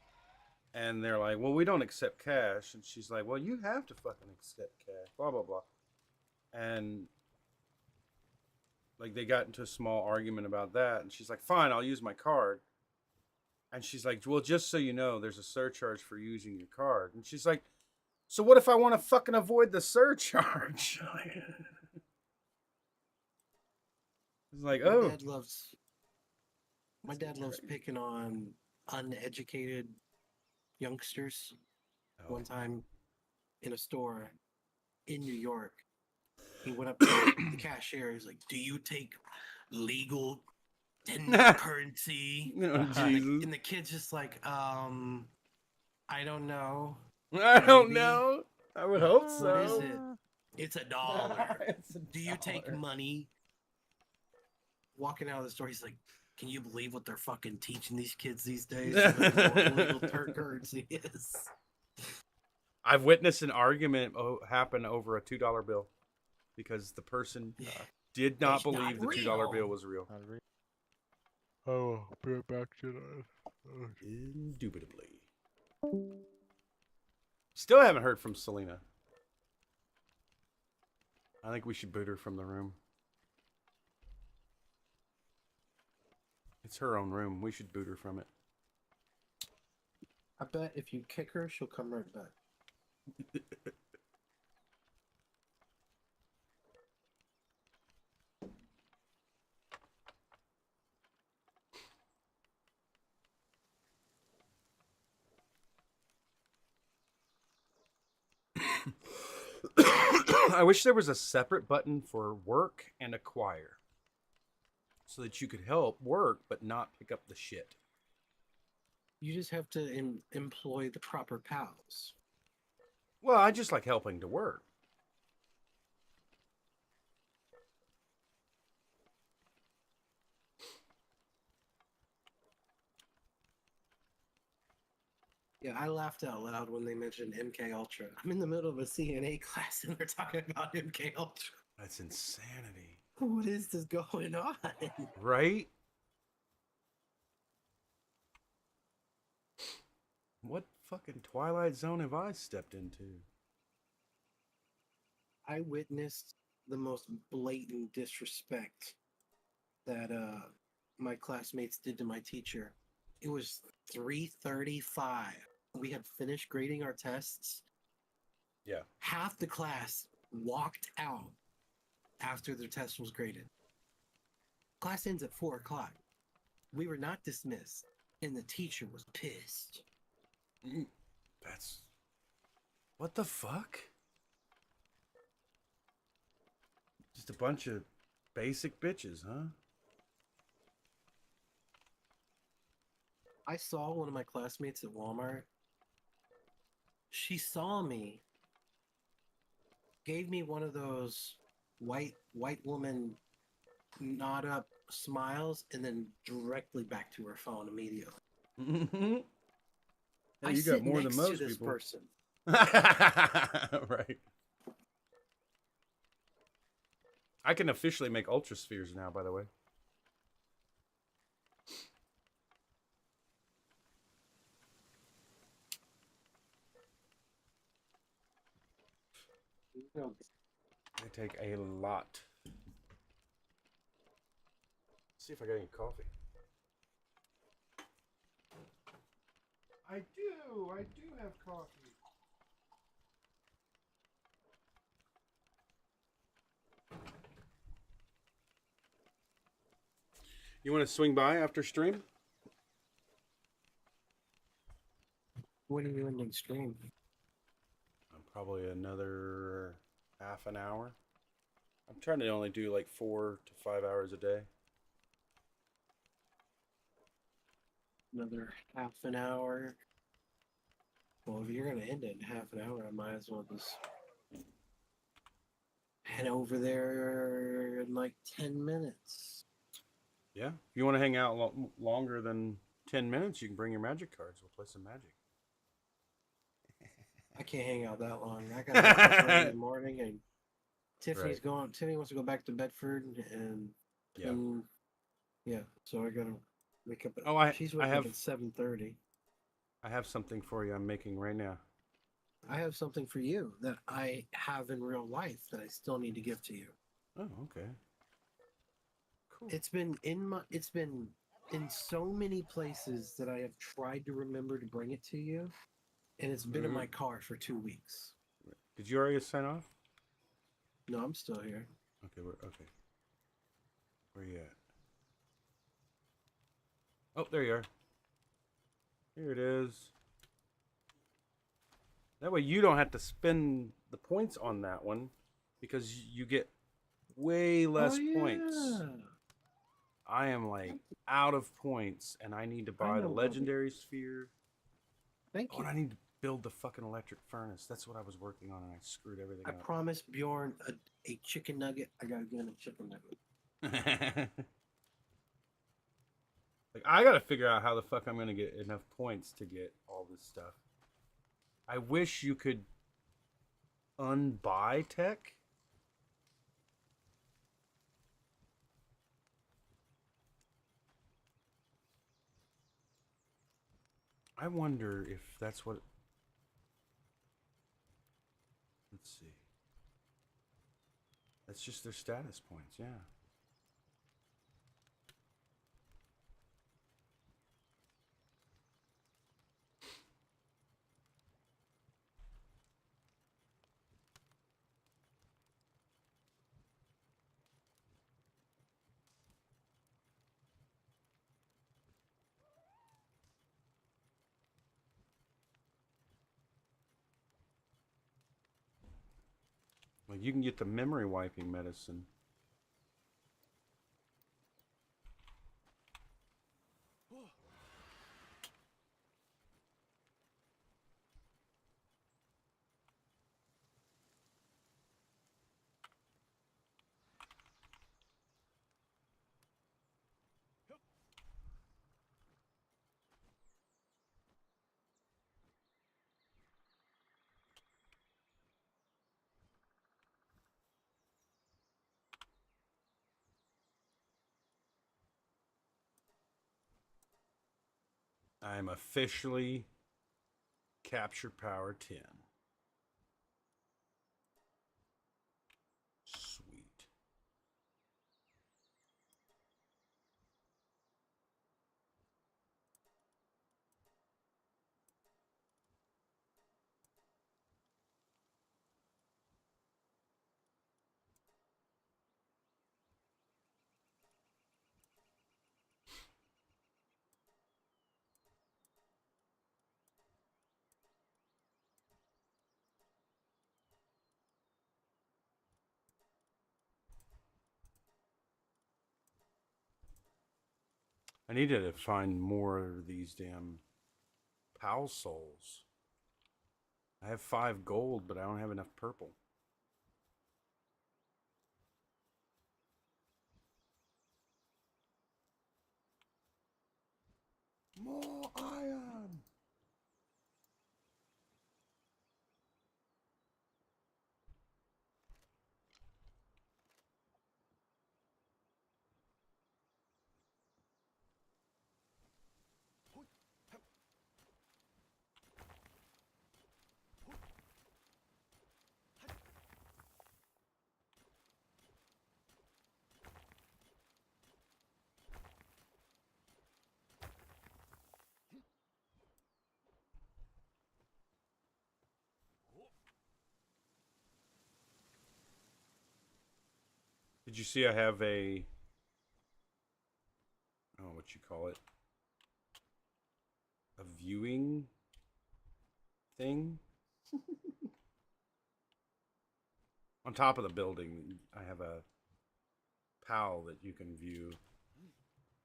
and they're like, "Well, we don't accept cash," and she's like, "Well, you have to fucking accept cash." Blah blah blah, and like they got into a small argument about that, and she's like, "Fine, I'll use my card." And she's like, "Well, just so you know, there's a surcharge for using your card." And she's like, "So what if I want to fucking avoid the surcharge?" It's like, oh, My dad loves picking on uneducated youngsters. One time in a store in New York, he went up to the cashier. He's like, "Do you take legal tender currency?" And the kid's just like, I don't know. I don't Maybe. know. I would hope so. What is it? It's $1. It's Do you take $1. money? Walking out of the store, he's like, "Can you believe what they're fucking teaching these kids these days? What illegal currency is." I've witnessed an argument happen over a $2 bill because the person did not It's not believe the $2 real. bill was real. Oh, put it back to Indubitably. Still haven't heard from Selena. I think we should boot her from the room. It's her own room. We should boot her from it. I bet if you kick her, she'll come right back. I wish there was a separate button for work and acquire so that you could help work but not pick up the shit. You just have to employ the proper pals. Well, I just like helping to work. Yeah, I laughed out loud when they mentioned MK Ultra. I'm in the middle of a CNA class and they're talking about MK Ultra. That's insanity. What is this going on? Right? What fucking Twilight Zone have I stepped into? I witnessed the most blatant disrespect that my classmates did to my teacher. It was 3:35. We had finished grading our tests. Yeah. Half the class walked out after their test was graded. Class ends at 4 o'clock. We were not dismissed, and the teacher was pissed. That's... What the fuck? Just a bunch of basic bitches, huh? I saw one of my classmates at Walmart. She saw me, gave me one of those white woman nod up smiles, and then directly back to her phone immediately. Hey, I you sit got more than next most to this people. person. Right. I can officially make ultra spheres now, by the way. They take a lot. Let's see if I got any coffee. I do have coffee. You want to swing by after stream? When are you ending stream? Probably another half an hour. I'm trying to only do like 4 to 5 hours a day. Another half an hour. Well, if you're gonna end it in half an hour, I might as well just head over there in like 10 minutes. Yeah. If you want to hang out longer than 10 minutes, you can bring your magic cards. We'll play some magic. I can't hang out that long. I gotta wake up early in the morning, and Tiffany's Right. going. Tiffany wants to go back to Bedford, and yeah. So I gotta wake up. She's waking up at 7:30. I have something for you I'm making right now. I have something for you that I have in real life that I still need to give to you. Oh, okay. Cool. It's been in so many places that I have tried to remember to bring it to you, and it's been in my car for 2 weeks. Did you already sign off? No, I'm still here. Okay, okay. Where you at? Oh, there you are. Here it is. That way you don't have to spend the points on that one because you get way less points. I am like out of points and I need to buy the legendary sphere. Thank you. And I need to build the fucking electric furnace. That's what I was working on and I screwed everything I up. promised Bjorn a chicken nugget. I gotta get him a chicken nugget. Like, I gotta figure out how the fuck I'm gonna get enough points to get all this stuff. I wish you could unbuy tech. I wonder if that's what... Let's see. That's just their status points, yeah. Well, you can get the memory wiping medicine. I'm officially capture power 10. Sweet. I need to find more of these damn PAL souls. I have 5 gold, but I don't have enough purple. More iron! Did you see I have a, oh, what you call it? A viewing thing? On top of the building, I have a PAL that you can view.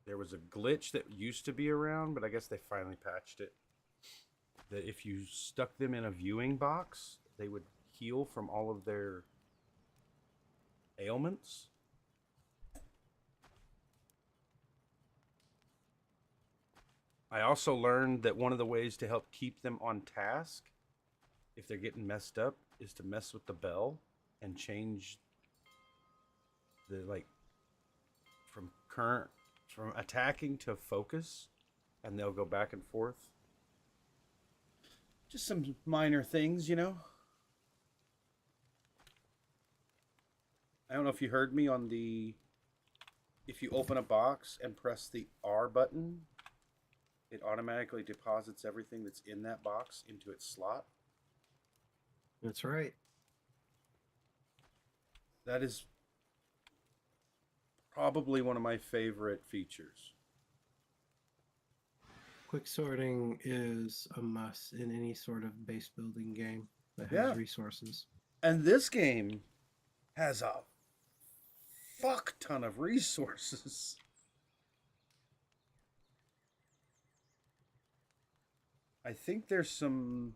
There was a glitch that used to be around, but I guess they finally patched it. That if you stuck them in a viewing box, they would heal from all of their ailments. I also learned that one of the ways to help keep them on task, if they're getting messed up, is to mess with the bell and change the, like, from attacking to focus, and they'll go back and forth. Just some minor things, you know. I don't know if you heard me on the, if you open a box and press the R button, it automatically deposits everything that's in that box into its slot. That's right. That is probably one of my favorite features. Quick sorting is a must in any sort of base building game that has resources. And this game has a fuck ton of resources. I think there's some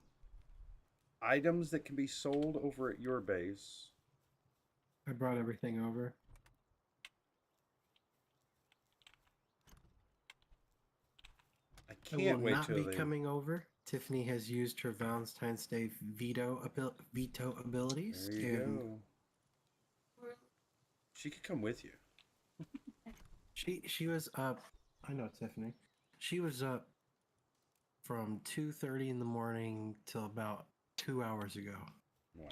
items that can be sold over at your base. I brought everything over. I can't will wait not till be they... coming over. Tiffany has used her Valentine's Day veto abilities. There you go. She could come with you. She was up. I know Tiffany. She was up from 2:30 in the morning till about 2 hours ago. Wow.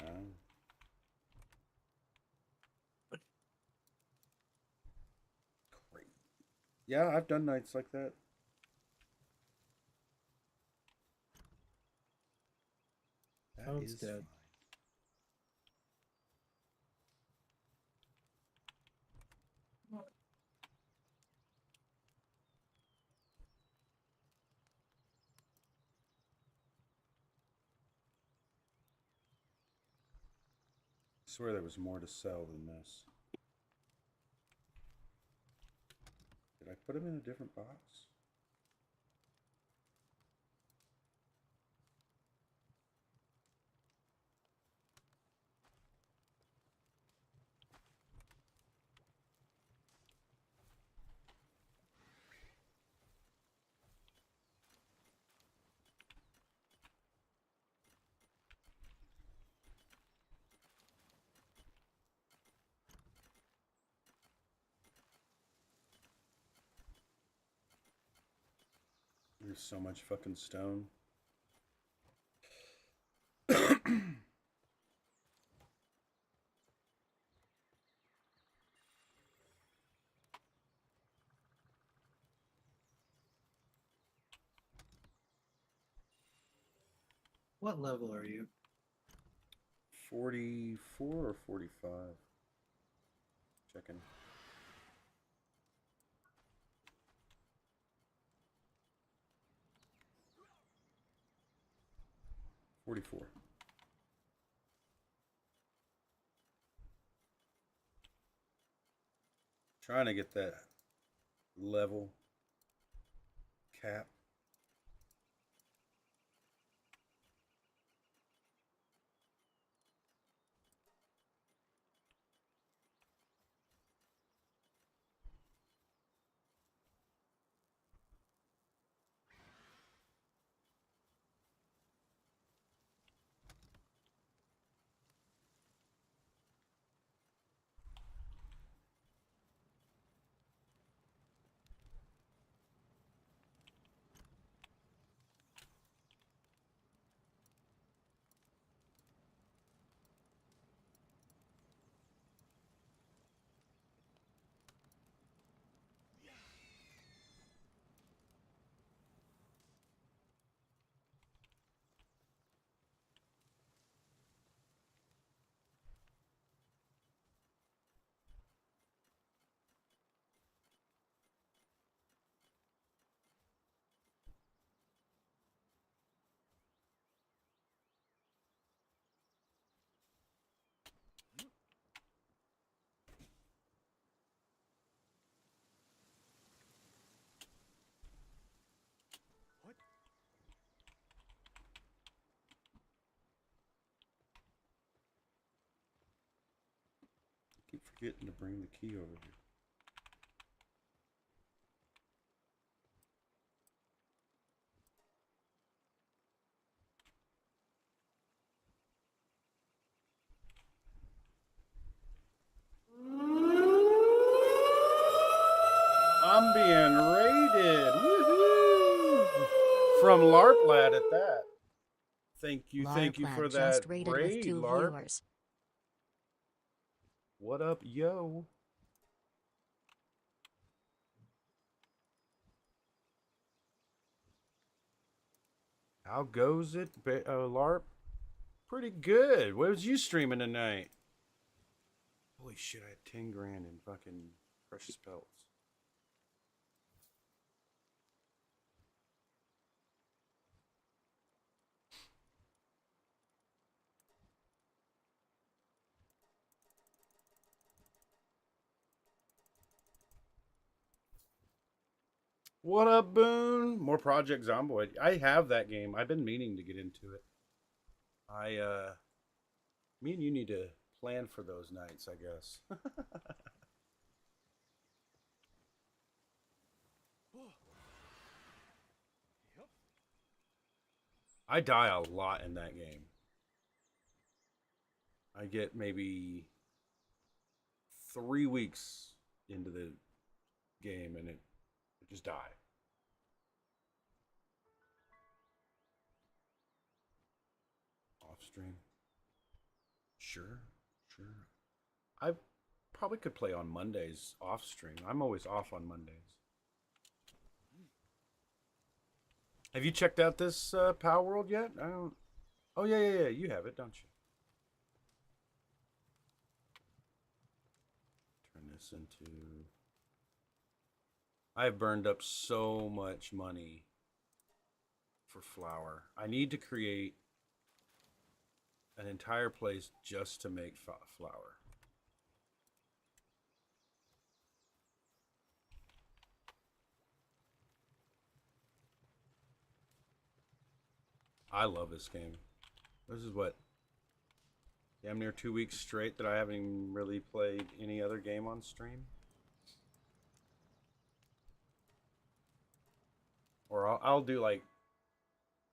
Great. Yeah, I've done nights like that. That is dead. fine. I swear there was more to sell than this. Did I put them in a different box? so much fucking stone. What level are you? 44 or 45? Checking. $44. Trying to get that level cap. Keep forgetting to bring the key over here. I'm being raided. Woohoo! From LARPLAD at that. Thank you for that just rated raid, with 2 LARP. viewers. What up, yo? How goes it, LARP? Pretty good. What was you streaming tonight? Holy shit, I had 10 grand in fucking precious pelts. What up, Boone? More Project Zomboid. I have that game. I've been meaning to get into it. Me and you need to plan for those nights, I guess. I die a lot in that game. I get maybe 3 weeks into the game and it just die. Off stream. Sure. I probably could play on Mondays off stream. I'm always off on Mondays. Have you checked out this Power World yet? I don't. Oh yeah. You have it, don't you? Turn this into. I've burned up so much money for flour. I need to create an entire place just to make flour. I love this game. This is what, damn near 2 weeks straight that I haven't really played any other game on stream. Or I'll do like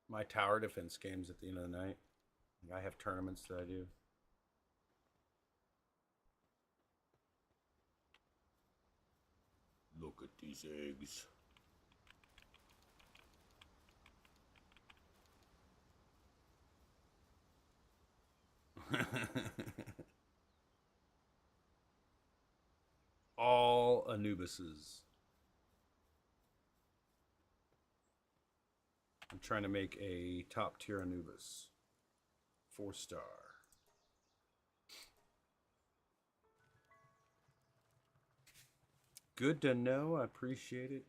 my tower defense games at the end of the night. I have tournaments that I do. Look at these eggs. All Anubises. I'm trying to make a top tier Anubis. 4-star. Good to know. I appreciate it.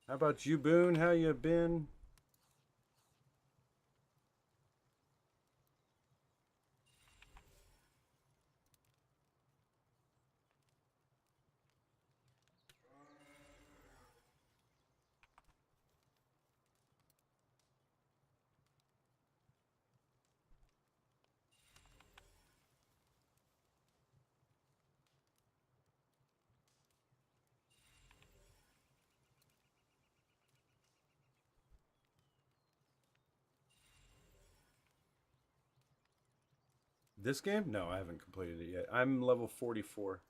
How about you, Boone? How you been? This game? No, I haven't completed it yet. I'm level 44.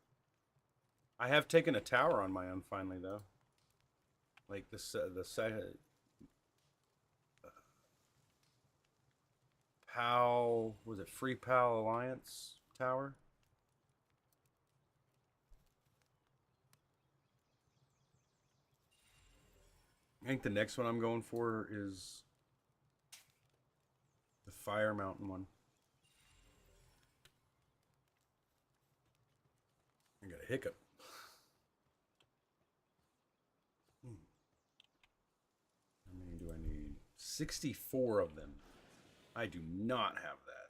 I have taken a tower on my own finally, though. Like PAL, was it Free PAL Alliance tower? I think the next one I'm going for is the Fire Mountain one. I got a hiccup. How many do I need? 64 of them. I do not have that.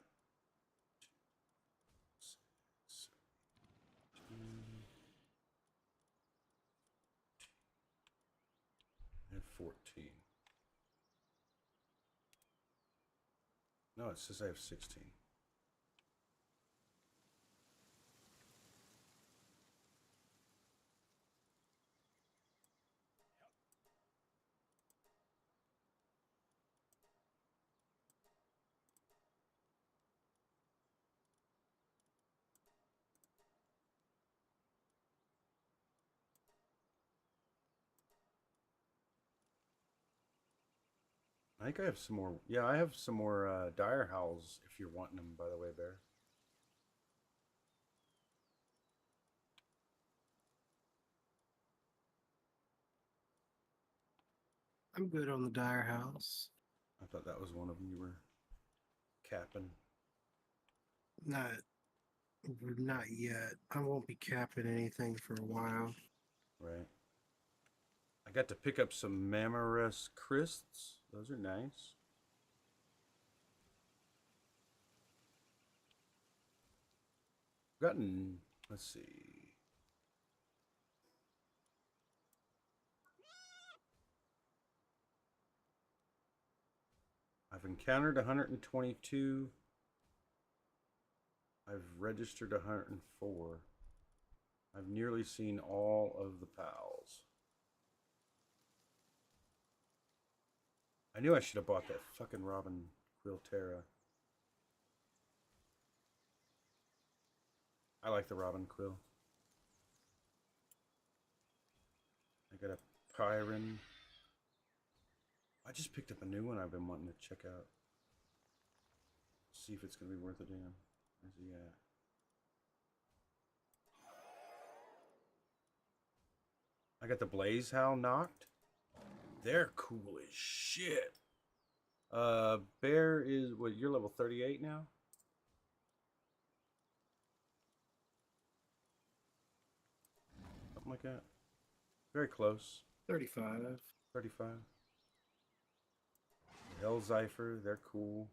14. No, it says I have 16. I think I have some more. Yeah, I have some more dire howls if you're wanting them, by the way, Bear. I'm good on the Dire House. I thought that was one of them you were capping. Not yet. I won't be capping anything for a while. Right. I got to pick up some Mammoris Crysts. Those are nice. Gotten, let's see. I've encountered 122. I've registered 104. I've nearly seen all of the pals. I knew I should have bought that fucking Robin Quiltera. I like the Robin Quill. I got a Pyron. I just picked up a new one I've been wanting to check out. See if it's going to be worth a damn. Where's he at? I got the Blaze Howl knocked. They're cool as shit. Bear is, what, you're level 38 now? Something like that. Very close. 35. 35. Hellzeifer, they're cool.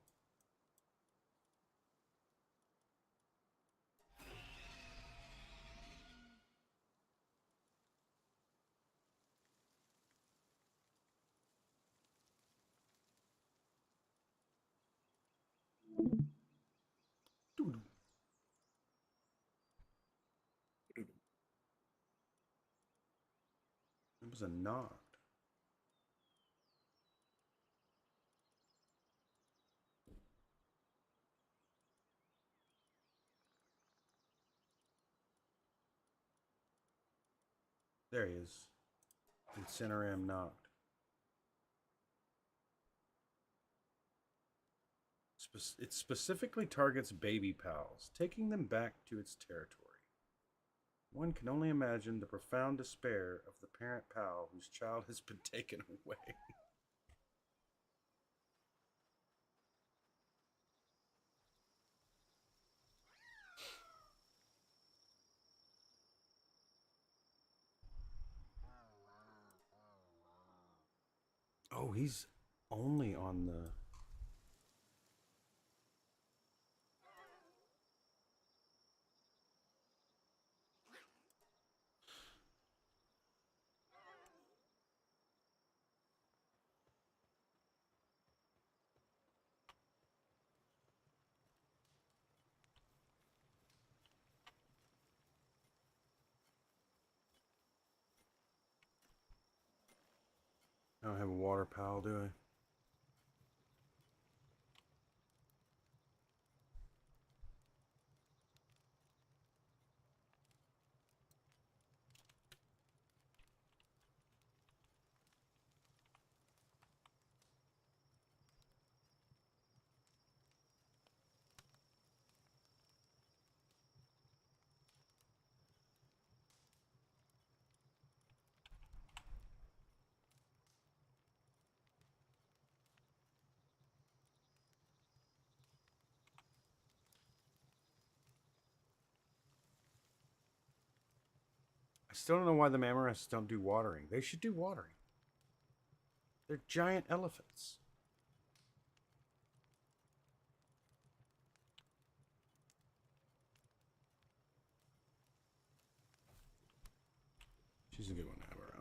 It was a knocked. There he is. Incineram knocked. It specifically targets baby pals, taking them back to its territory. One can only imagine the profound despair of the parent pal whose child has been taken away. Oh, he's only on the... I don't have a water pal, do I? I still don't know why the Mammoths don't do watering. They should do watering. They're giant elephants. She's a good one to have around.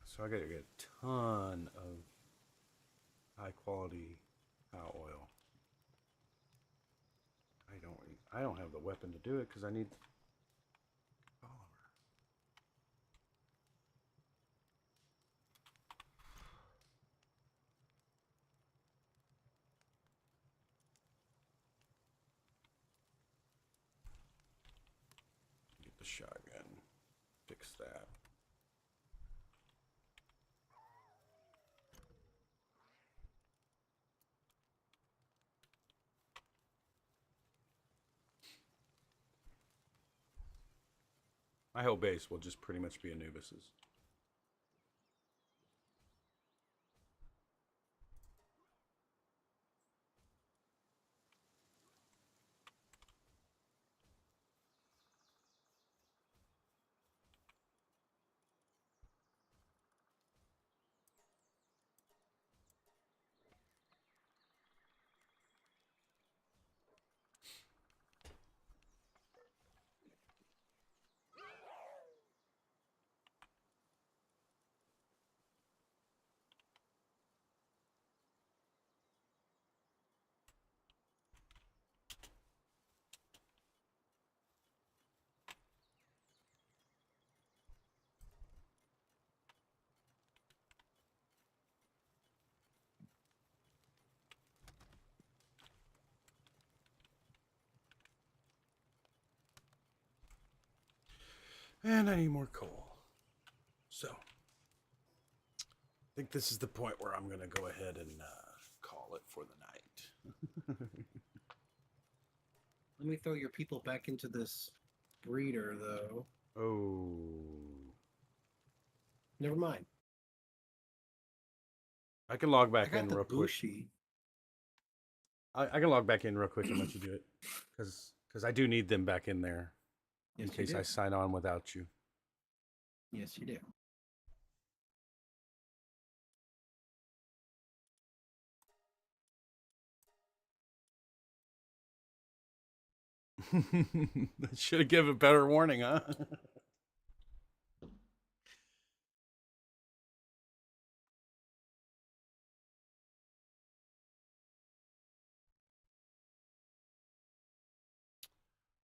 So I gotta get a ton of high quality cow oil. I don't have the weapon to do it because I need polymer. Get the shotgun. Fix that. My whole base will just pretty much be Anubis's. And I need more coal. So, I think this is the point where I'm going to go ahead and call it for the night. Let me throw your people back into this breeder, though. Oh. Never mind. I can log I back got in the real quick. bushy. I can log back in real quick and let you do it. Because I do need them back in there in Yes, you case do. I sign on without you. Yes, you do. Should have given a better warning, huh?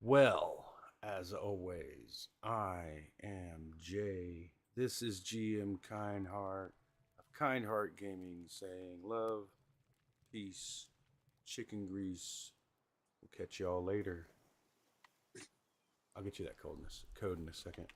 Well, as always, I am Jay. This is GM Kindheart of Kindheart Gaming saying love, peace, chicken grease. We'll catch y'all later. I'll get you that code in a second.